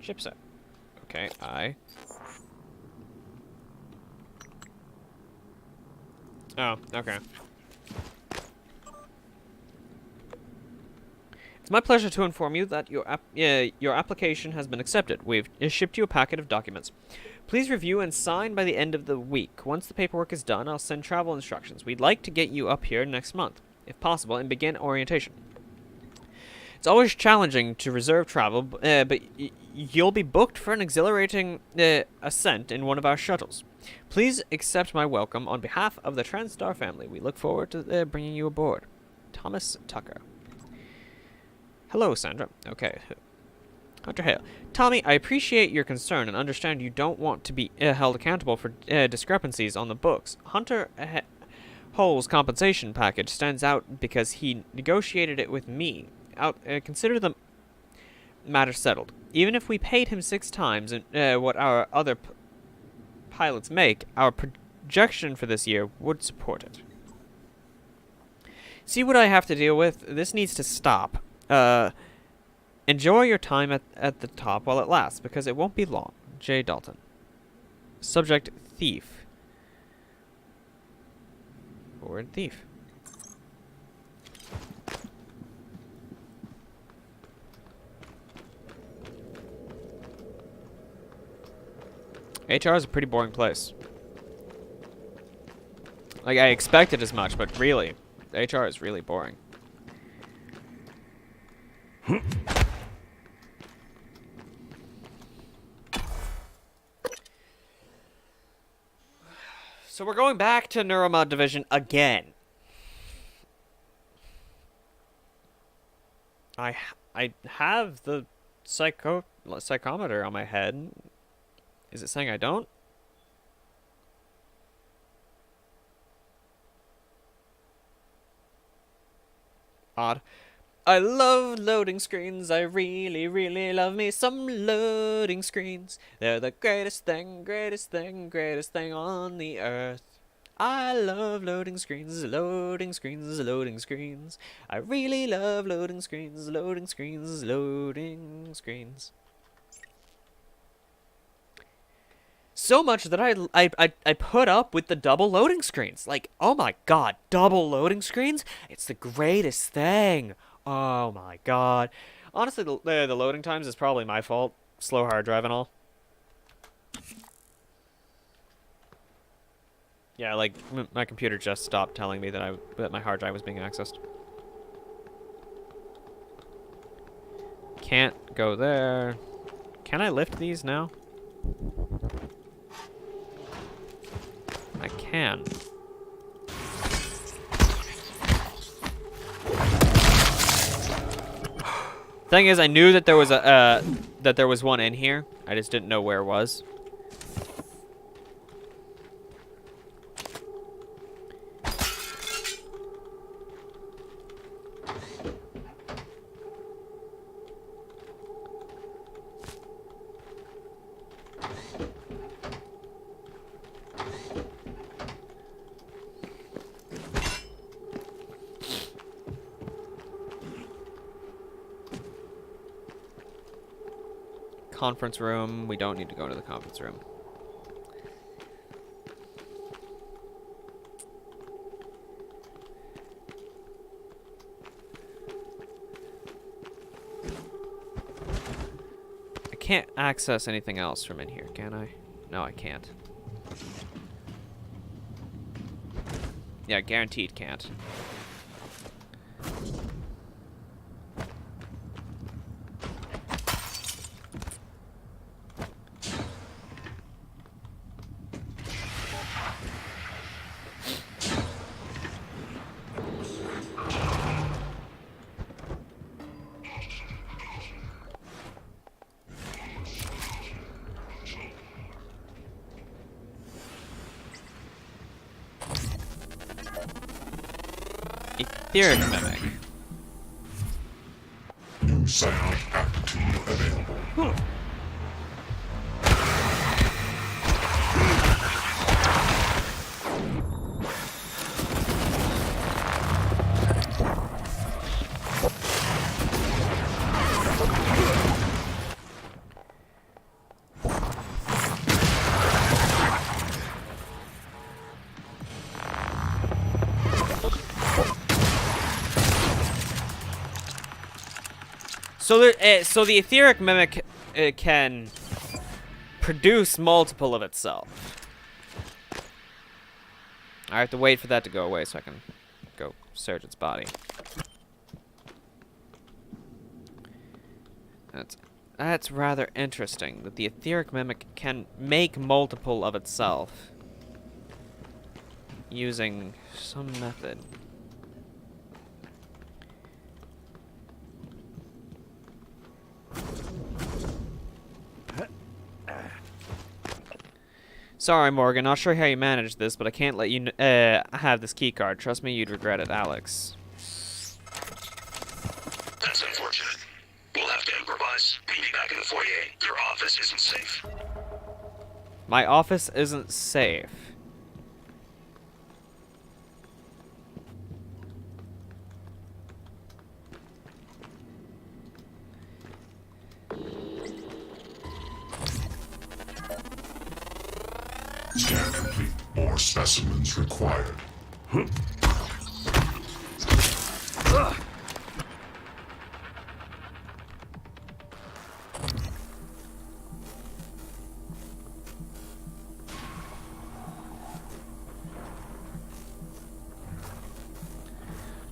Chipset. Okay, Oh, okay. It's my pleasure to inform you that your application has been accepted. We've shipped you a packet of documents. Please review and sign by the end of the week. Once the paperwork is done, I'll send travel instructions. We'd like to get you up here next month, if possible, and begin orientation. It's always challenging to reserve travel, but you'll be booked for an exhilarating ascent in one of our shuttles. Please accept my welcome on behalf of the TranStar family. We look forward to bringing you aboard. Thomas Tucker. Hello, Sandra. Okay. Hunter Hale. Tommy, I appreciate your concern and understand you don't want to be held accountable for discrepancies on the books. Hunter Hull's compensation package stands out because he negotiated it with me. Consider the matter settled. Even if we paid him 6 times what our other pilots make, our projection for this year would support it. See what I have to deal with? This needs to stop. Enjoy your time at the top while it lasts, because it won't be long. J. Dalton. Subject, thief. Forward, thief. HR is a pretty boring place. Like, I expected as much, but really, HR is really boring. So we're going back to Neuromod Division again. I have the psychometer on my head. Is it saying I don't? Odd. I love loading screens. I really, really love me some loading screens. They're the greatest thing, greatest thing, greatest thing on the earth. I love loading screens, loading screens, loading screens. I really love loading screens, loading screens, loading screens. So much that I put up with the double loading screens. Like, oh my god, double loading screens? It's the greatest thing. Oh my god. Honestly, the loading times is probably my fault. Slow hard drive and all. Yeah, like, my computer just stopped telling me that my hard drive was being accessed. Can't go there. Can I lift these now? I can. Thing is, I knew that there was one in here. I just didn't know where it was. Conference room. We don't need to go to the conference room. I can't access anything else from in here, can I? No, I can't. Yeah, guaranteed can't. Etheric mimic. New sound aptitude available. So the etheric mimic can produce multiple of itself. I have to wait for that to go away so I can go search its body. That's rather interesting that the etheric mimic can make multiple of itself using some method. Sorry, Morgan. Not sure how you managed this, but I can't let you have this key card. Trust me, you'd regret it, Alex. That's unfortunate. We'll have to improvise. Meet me back in the foyer. Your office isn't safe. My office isn't safe. Scan complete. More specimens required.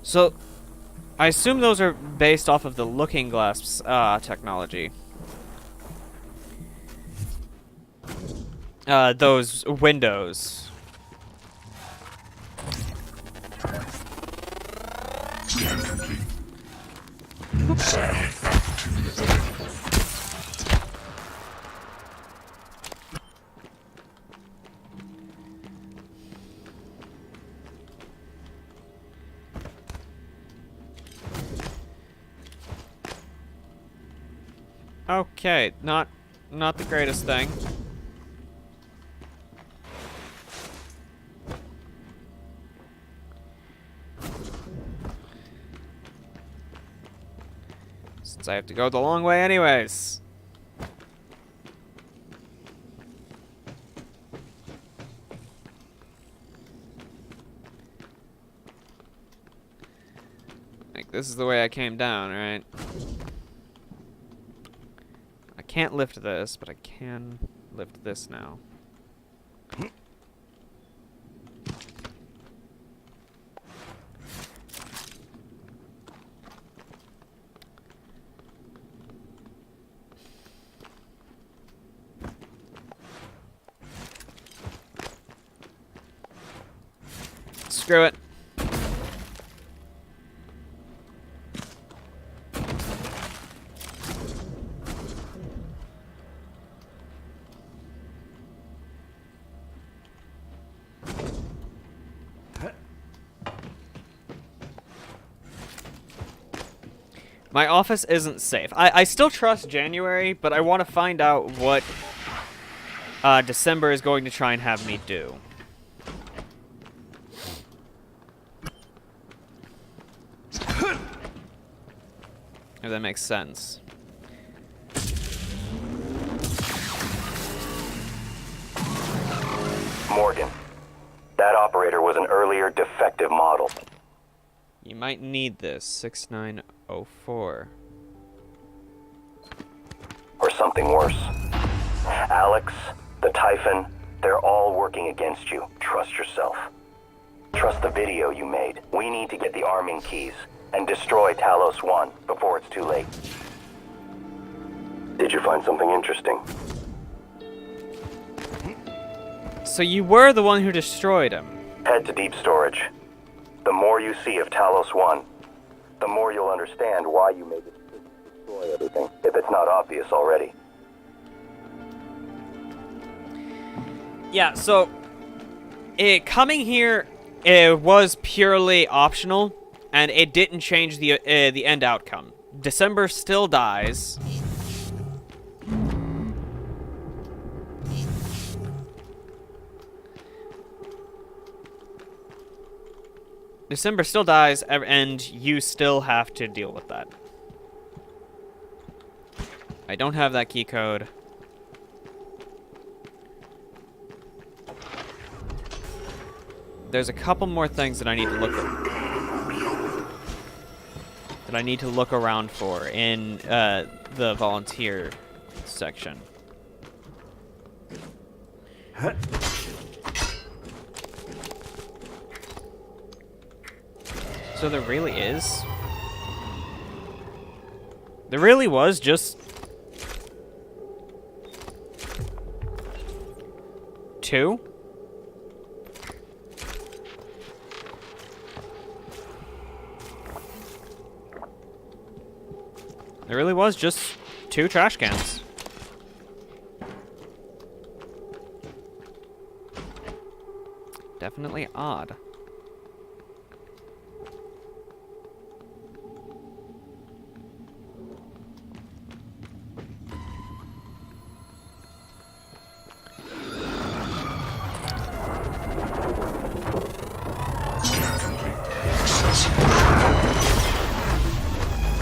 So, I assume those are based off of the looking glass technology. Those windows. Scan complete. New sound aptitude available. Okay, not the greatest thing. Since I have to go the long way anyways. this is the way I came down, right? I can't lift this, but I can lift this now. Screw it. My office isn't safe. I still trust January, but I want to find out what December is going to try and have me do. If that makes sense. Morgan, that operator was an earlier defective model. You might need this. 6904. Or something worse. Alex, the Typhon, they're all working against you. Trust yourself. Trust the video you made. We need to get the arming keys and destroy Talos I before it's too late. Did you find something interesting? So you were the one who destroyed him. Head to deep storage. The more you see of Talos I, the more you'll understand why you made the decision to destroy everything, if it's not obvious already. Yeah, so coming here was purely optional, and it didn't change the end outcome. December still dies. December still dies, and you still have to deal with that. I don't have that key code. There's a couple more things that I need to look around for in the volunteer section. So there really is. There really was just 2? There really was just 2 trash cans. Definitely odd.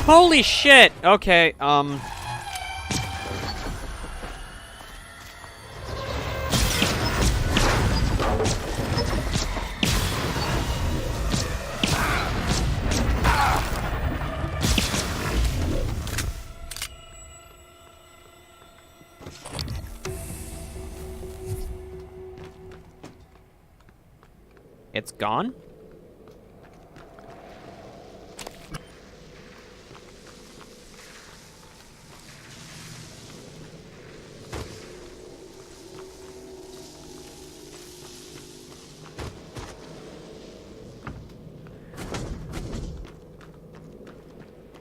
Holy shit! Okay, it's gone?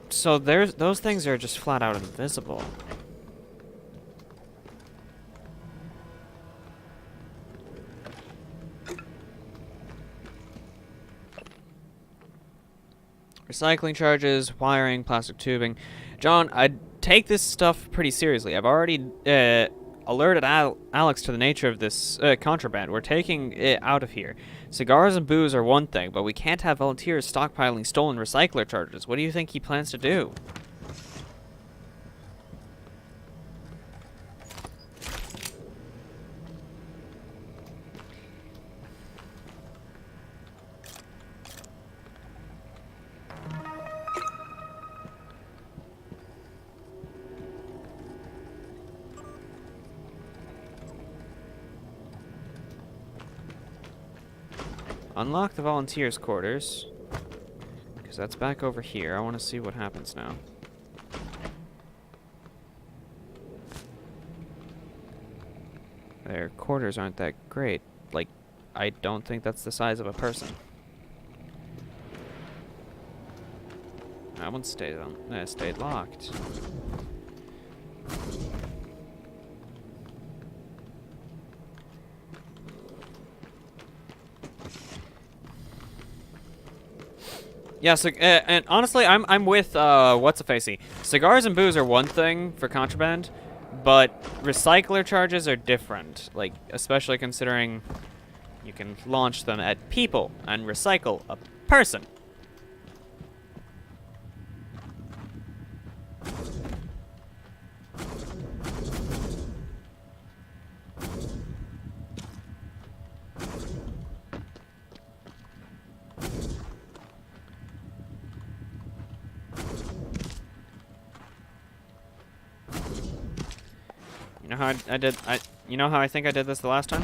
So those things are just flat out invisible. Recycling charges, wiring, plastic tubing. John, I take this stuff pretty seriously. I've already alerted Alex to the nature of this contraband. We're taking it out of here. Cigars and booze are one thing, but we can't have volunteers stockpiling stolen recycler charges. What do you think he plans to do? Unlock the volunteers' quarters. Because that's back over here. I want to see what happens now. Their quarters aren't that great. Like, I don't think that's the size of a person. That one stayed locked. Yeah, so, and honestly, I'm with what's-a-facey. Cigars and booze are one thing for contraband, but recycler charges are different. Like, especially considering you can launch them at people and recycle a person. You know how you know how I think I did this the last time?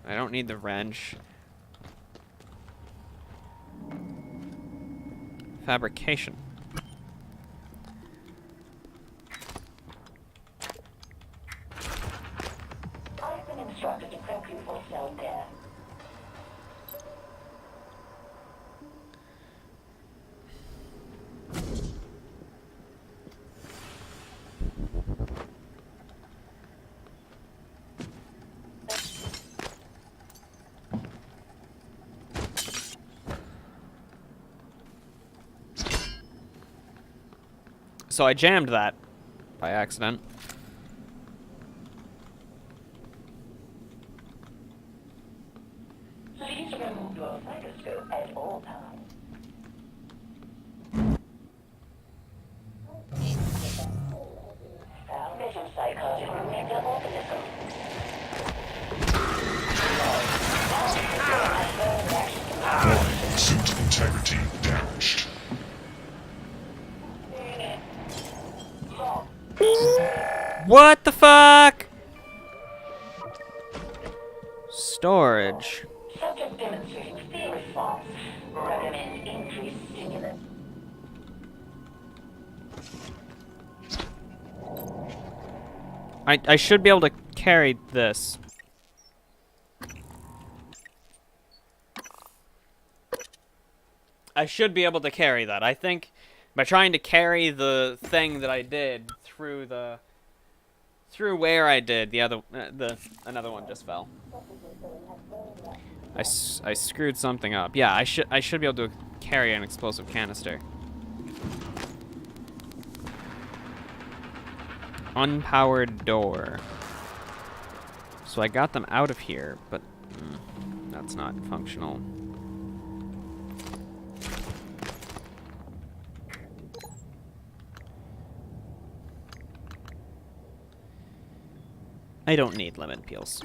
I don't need the wrench. Fabrication. I've been instructed to prep you for cell death. So I jammed that by accident. Please remove your microscope at all times. Our vision psychotic remainder organism. Warning, suit integrity damaged. What the fuck? Storage. Subject demonstrating fear response. Recommend increased stimulant. I should be able to carry this. I should be able to carry that. I think by trying to carry the thing that I did through where I did, another one just fell. I screwed something up. Yeah, I should be able to carry an explosive canister. Unpowered door. So I got them out of here, but that's not functional. I don't need lemon peels.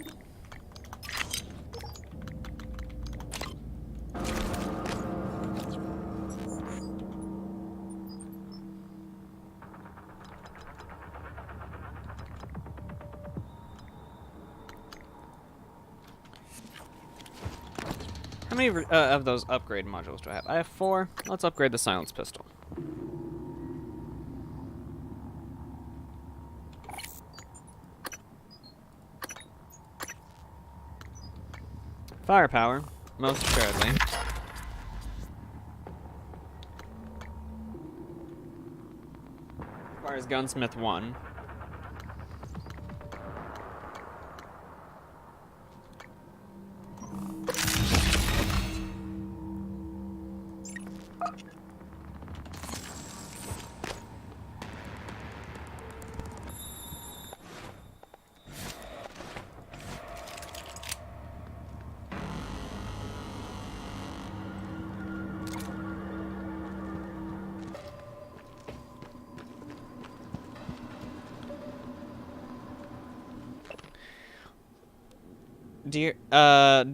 How many of those upgrade modules do I have? I have 4. Let's upgrade the silence pistol. Firepower, most assuredly. Requires Gunsmith 1.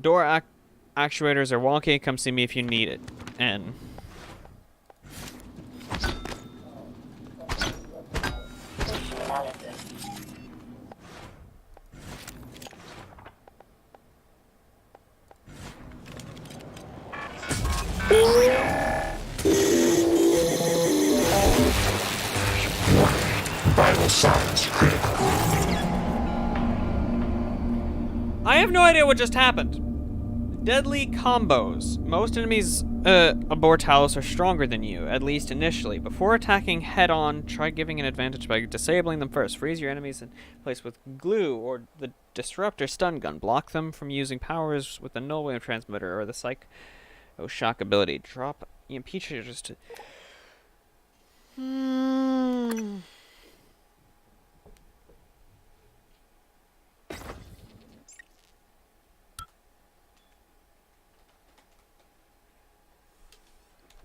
Door actuators are wonky, come see me if you need it. And I have no idea what just happened. Deadly combos. Most enemies aboard Talos are stronger than you, at least initially. Before attacking head-on, try giving an advantage by disabling them first. Freeze your enemies in place with glue or the disruptor stun gun. Block them from using powers with the null wave transmitter or the psycho shock ability. Drop EMP triggers to...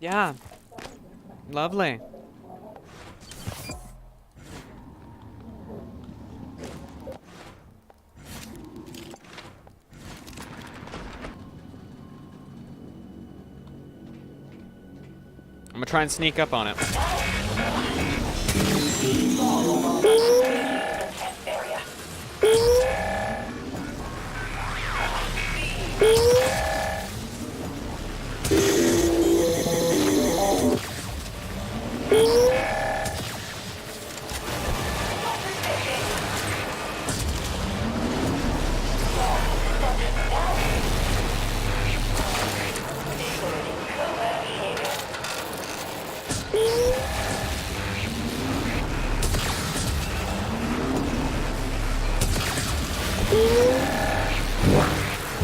Yeah. Lovely. I'm gonna try and sneak up on it.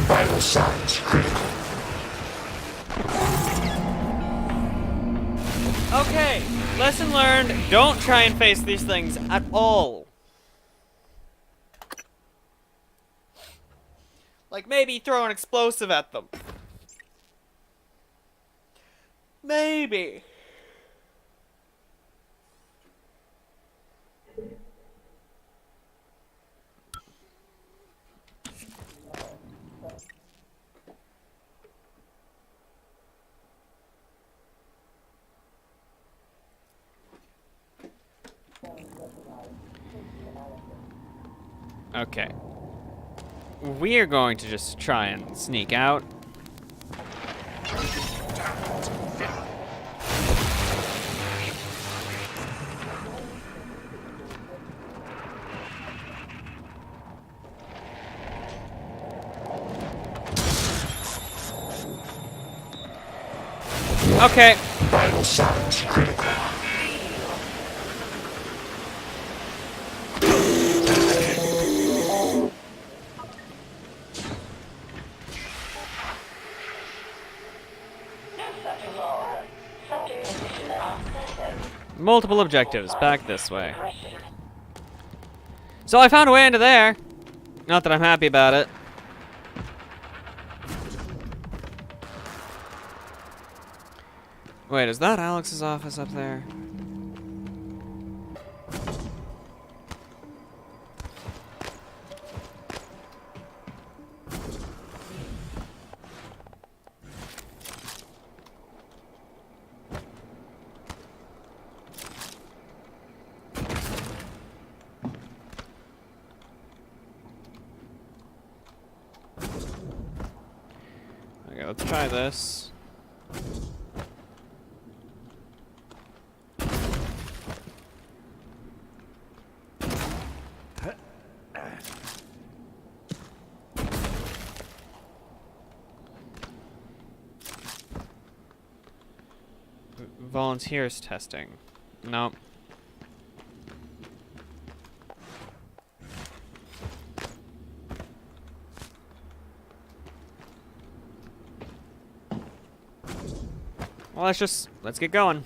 Vital signs critical. Okay, lesson learned. Don't try and face these things at all. Like maybe throw an explosive at them. Maybe. Okay. We are going to just try and sneak out. Okay. Vital signs critical. Multiple objectives. Back this way. So I found a way into there. Not that I'm happy about it. Wait, is that Alex's office up there? Okay, let's try this. Volunteers testing. Nope. Well, let's get going.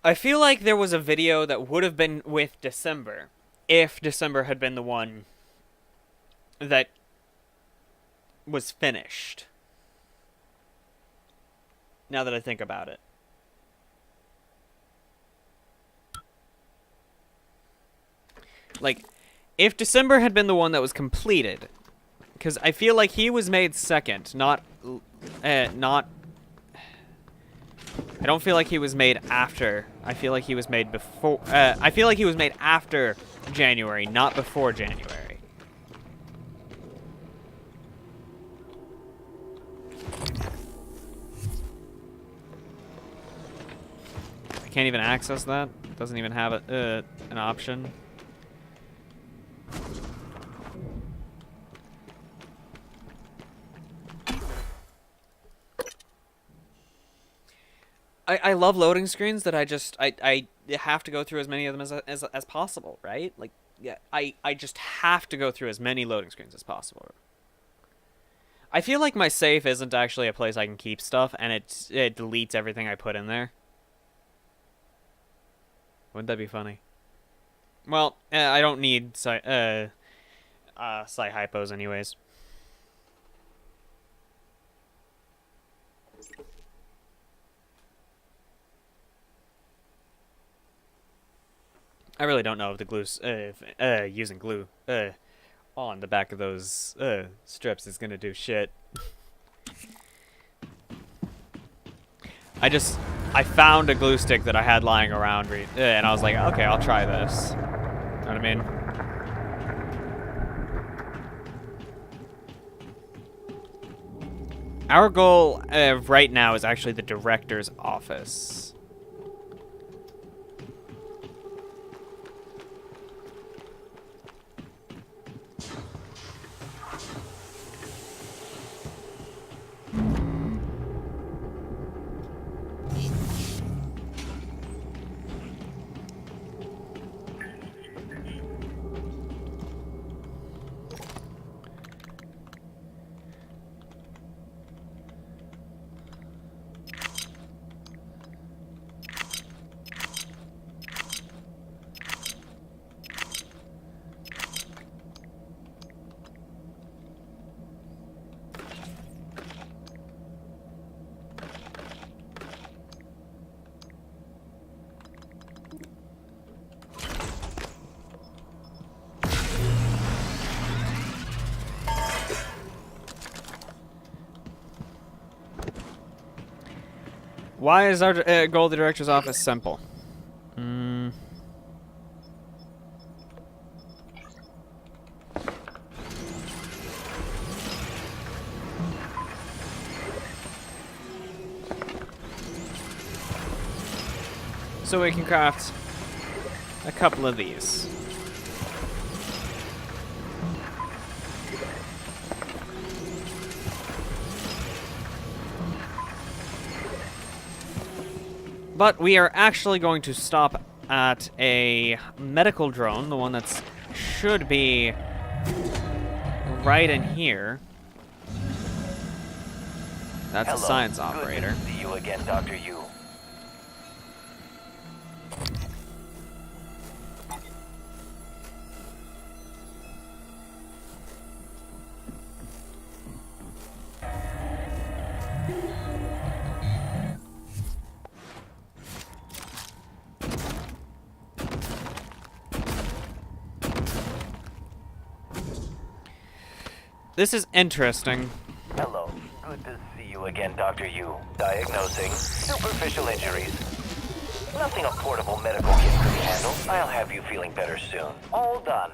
I feel like there was a video that would have been with December, if December had been the one that was finished. Now that I think about it. Like, if December had been the one that was completed, because I feel like he was made second, not... I don't feel like he was made after. I feel like he was made before... I feel like he was made after January, not before January. I can't even access that. It doesn't even have an option. I love loading screens that I have to go through as many of them as possible, right? Like, yeah, I just have to go through as many loading screens as possible. I feel like my safe isn't actually a place I can keep stuff, and it deletes everything I put in there. Wouldn't that be funny? Well, I don't need sci hypos anyways. I really don't know if the glue, using glue on the back of those strips is gonna do shit. I found a glue stick that I had lying around, and I was like, okay, I'll try this. Know what I mean? Our goal right now is actually the director's office. Why is our goal of the director's office simple? So we can craft a couple of these. But we are actually going to stop at a medical drone, the one that should be right in here. That's a science operator. Good to see you again, Dr. Yu. This is interesting. Hello. Good to see you again, Dr. Yu. Diagnosing superficial injuries. Nothing a portable medical kit could handle. I'll have you feeling better soon. All done.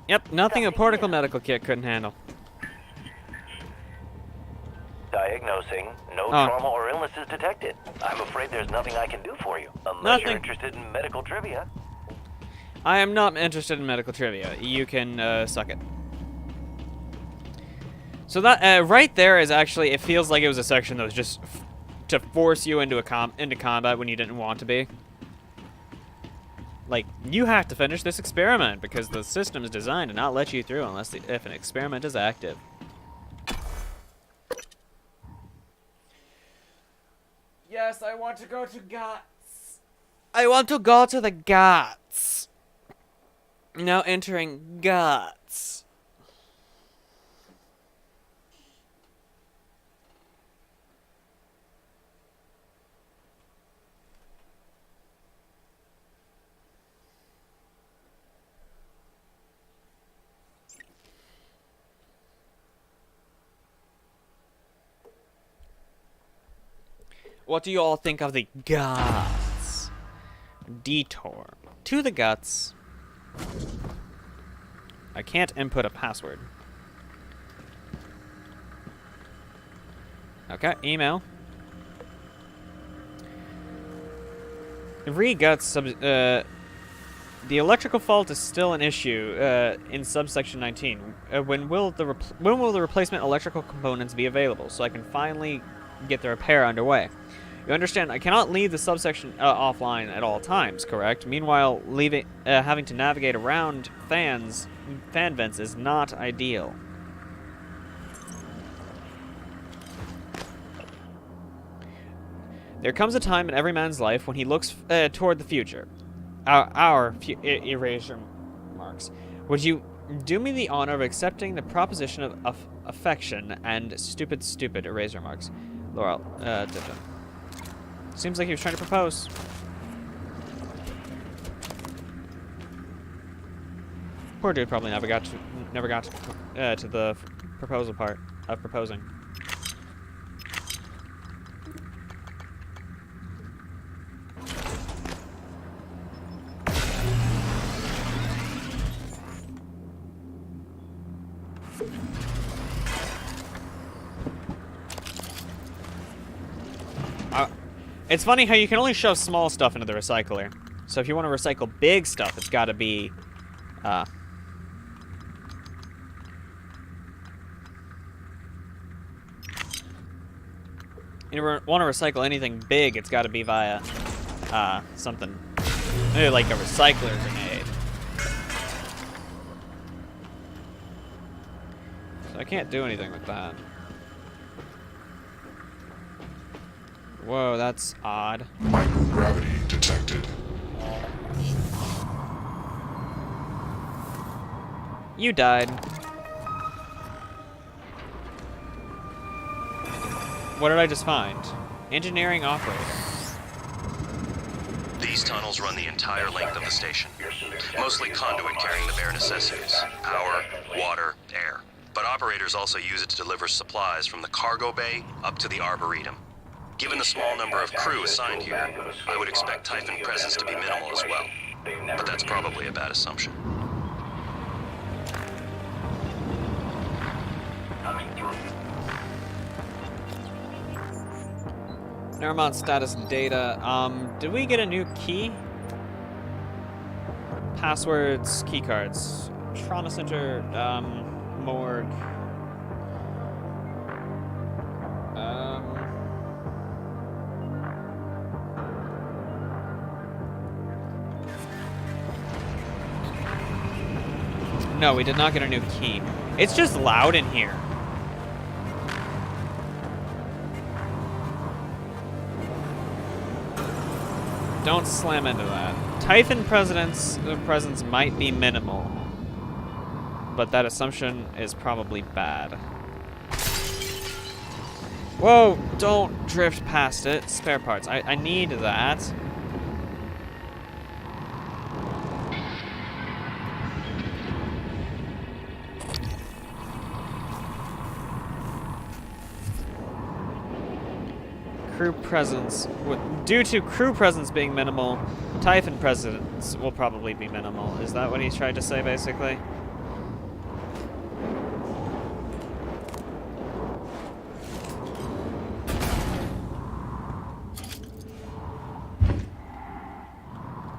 Yep, nothing a portable medical kit couldn't handle. Diagnosing. No trauma or illnesses detected. I'm afraid there's nothing I can do for you. Unless you're interested in medical trivia. I am not interested in medical trivia. You can suck it. So that right there is actually, it feels like it was a section that was just to force you into combat when you didn't want to be. Like, you have to finish this experiment because the system is designed to not let you through unless if an experiment is active. Yes, I want to go to Guts. I want to go to the Guts. Now entering Guts. What do you all think of the Guts? Detour to the Guts. I can't input a password. Okay, email. Guts. The electrical fault is still an issue in subsection 19. When will the replacement electrical components be available so I can finally get the repair underway? You understand, I cannot leave the subsection offline at all times, correct? Meanwhile, having to navigate around fan vents is not ideal. There comes a time in every man's life when he looks toward the future. Erasure marks. Would you do me the honor of accepting the proposition of affection and stupid erasure marks? Laurel, seems like he was trying to propose. Poor dude probably never got to the proposal part of proposing. It's funny how you can only shove small stuff into the recycler. So if you want to recycle big stuff, it's got to be, if you want to recycle anything big, it's got to be via, something, maybe like a recycler grenade. So I can't do anything with that. Whoa, that's odd. Microgravity detected. You died. What did I just find? Engineering operator. These tunnels run the entire length of the station. Mostly conduit carrying the bare necessities. Power, water, air. But operators also use it to deliver supplies from the cargo bay up to the arboretum. Given the small number of crew assigned here, I would expect Typhon presence to be minimal as well. But that's probably a bad assumption. Neuromod status data. Did we get a new key? Passwords, keycards. Trauma center, morgue. No, we did not get a new key. It's just loud in here. Don't slam into that. Typhon presence might be minimal, but that assumption is probably bad. Whoa, don't drift past it. Spare parts. I need that. Crew presence. Due to crew presence being minimal, Typhon presence will probably be minimal. Is that what he's trying to say, basically?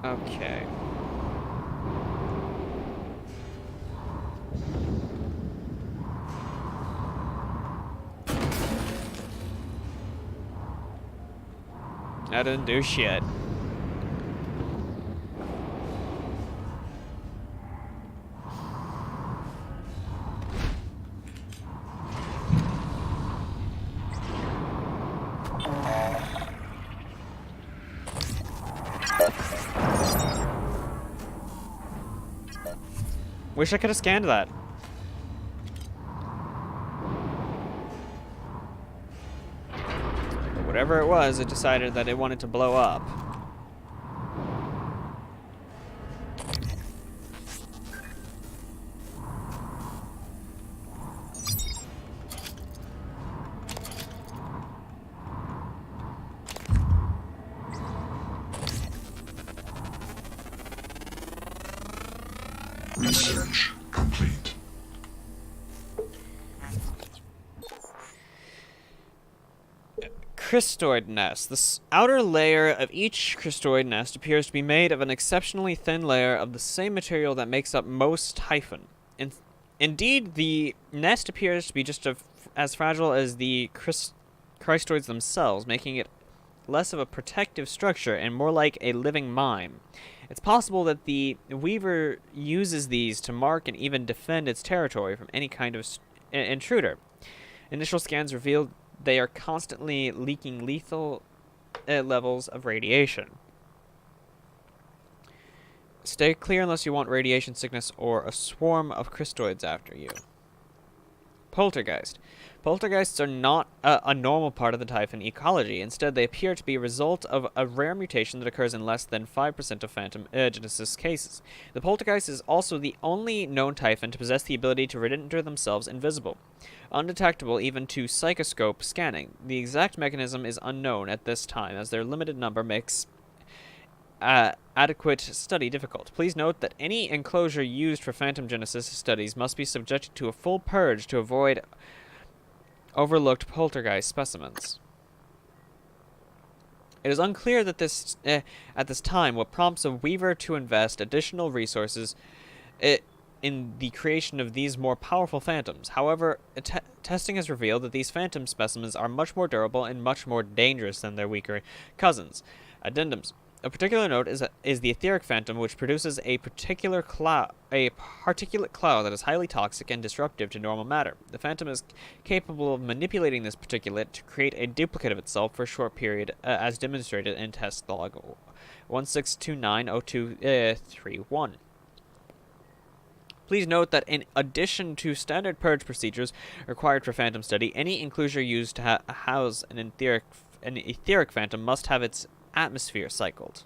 Okay. I didn't do shit. Wish I could have scanned that. But whatever it was, it decided that it wanted to blow up. Research complete. Cristoid nest. The outer layer of each cristoid nest appears to be made of an exceptionally thin layer of the same material that makes up most Typhon. Indeed, the nest appears to be just as fragile as the cristoids themselves, making it less of a protective structure and more like a living mine. It's possible that the Weaver uses these to mark and even defend its territory from any kind of intruder. Initial scans revealed they are constantly leaking lethal levels of radiation. Stay clear unless you want radiation sickness or a swarm of cristoids after you. Poltergeist. Poltergeists are not a normal part of the Typhon ecology. Instead, they appear to be a result of a rare mutation that occurs in less than 5% of phantom genesis cases. The poltergeist is also the only known Typhon to possess the ability to render themselves invisible, undetectable even to psychoscope scanning. The exact mechanism is unknown at this time, as their limited number makes adequate study difficult. Please note that any enclosure used for phantom genesis studies must be subjected to a full purge to avoid overlooked poltergeist specimens. It is unclear that at this time what prompts a Weaver to invest additional resources in the creation of these more powerful phantoms. However, testing has revealed that these phantom specimens are much more durable and much more dangerous than their weaker cousins. Addendums. A particular note is the etheric phantom, which produces a particular particulate cloud that is highly toxic and disruptive to normal matter. The phantom is capable of manipulating this particulate to create a duplicate of itself for a short period, as demonstrated in test log 16290231. Please note that in addition to standard purge procedures required for phantom study, any enclosure used to house an etheric phantom must have its atmosphere cycled.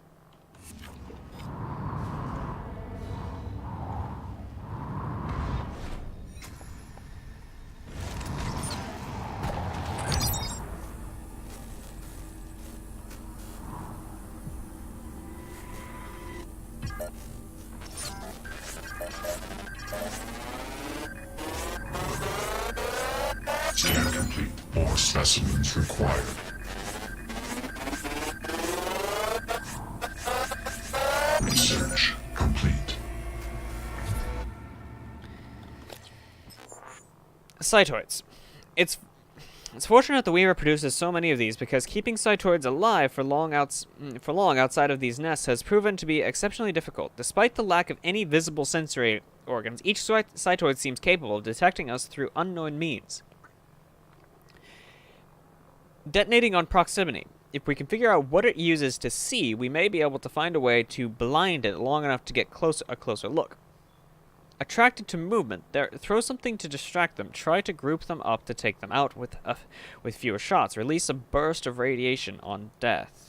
Scan complete. More specimens required. Research complete. Cytoids. It's fortunate the Weaver produces so many of these, because keeping cytoids alive for long outside of these nests has proven to be exceptionally difficult. Despite the lack of any visible sensory organs, each cytoid seems capable of detecting us through unknown means. Detonating on proximity. If we can figure out what it uses to see, we may be able to find a way to blind it long enough to get a closer look. Attracted to movement, throw something to distract them. Try to group them up to take them out with fewer shots. Release a burst of radiation on death.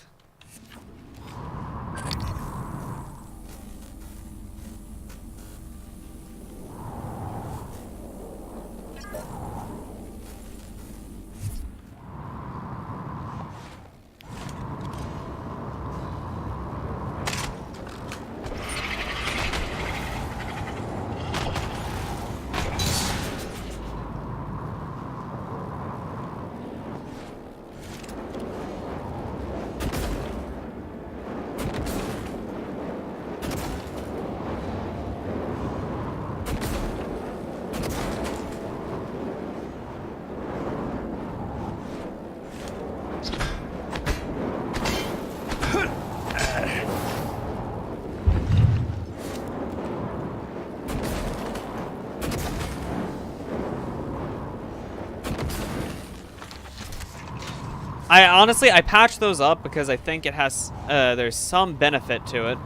I patched those up because I think it has, there's some benefit to it,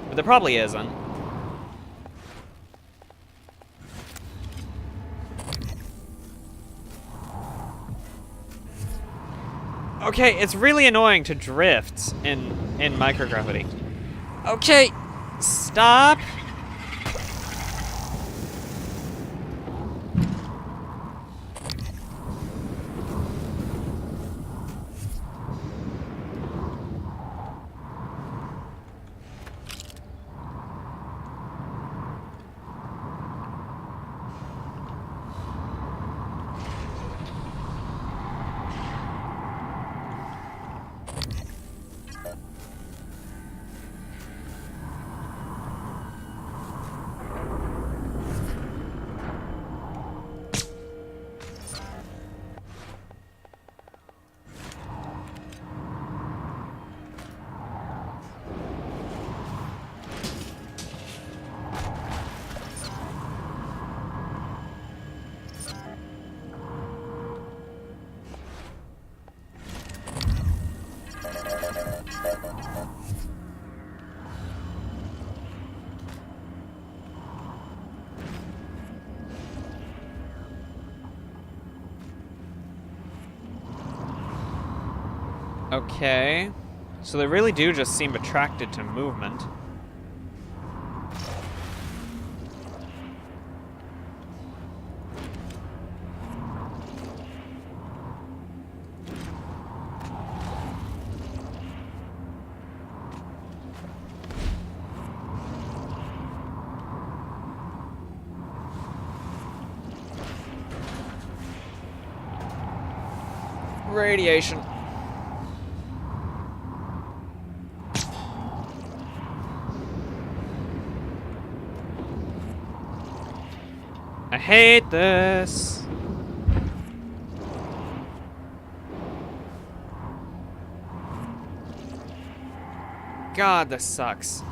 but there probably isn't. Okay, it's really annoying to drift in microgravity. Okay, stop. Okay. So they really do just seem attracted to movement. Radiation. I hate this. God, this sucks.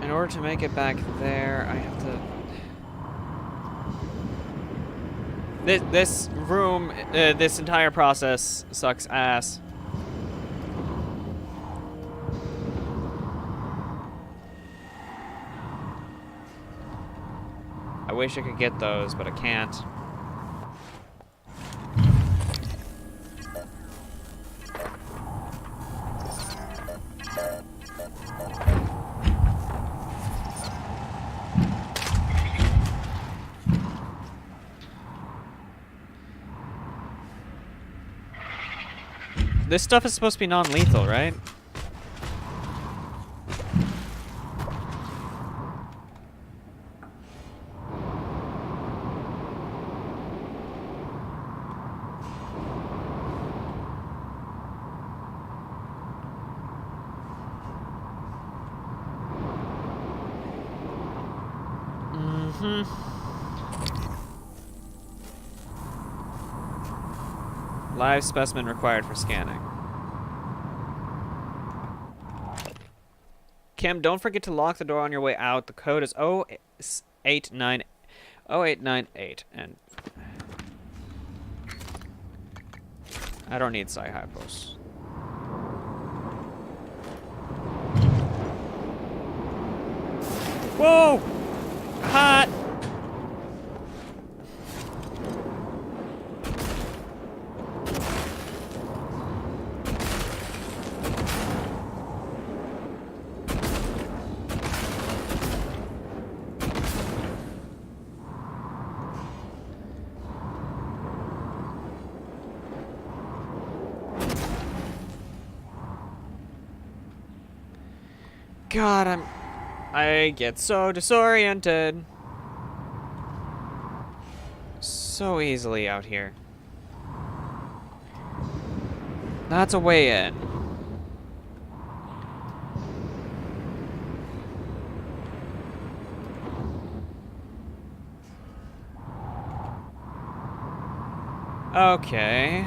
In order to make it back there, I have to... This room, this entire process sucks ass. I wish I could get those, but I can't. This stuff is supposed to be non-lethal, right? Live specimen required for scanning. Kim, don't forget to lock the door on your way out. The code is 0898. And I don't need Psi-Hypos. Whoa! Hot! God, I get so disoriented. So easily out here. That's a way in. Okay.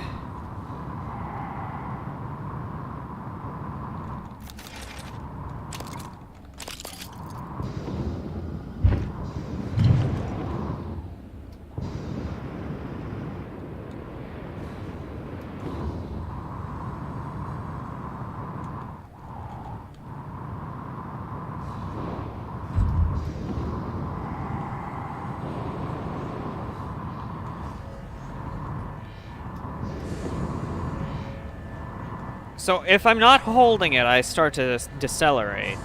So if I'm not holding it, I start to decelerate.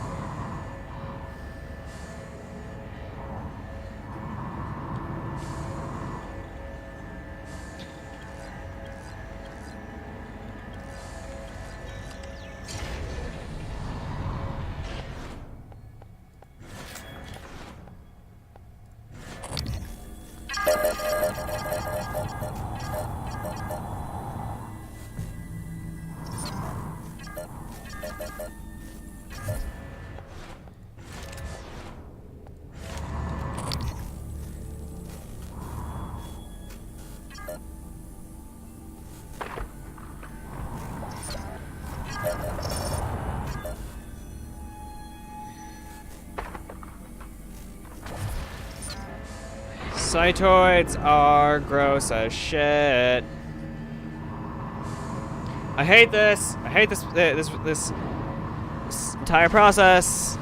Cytoids are gross as shit. I hate this. I hate this entire process.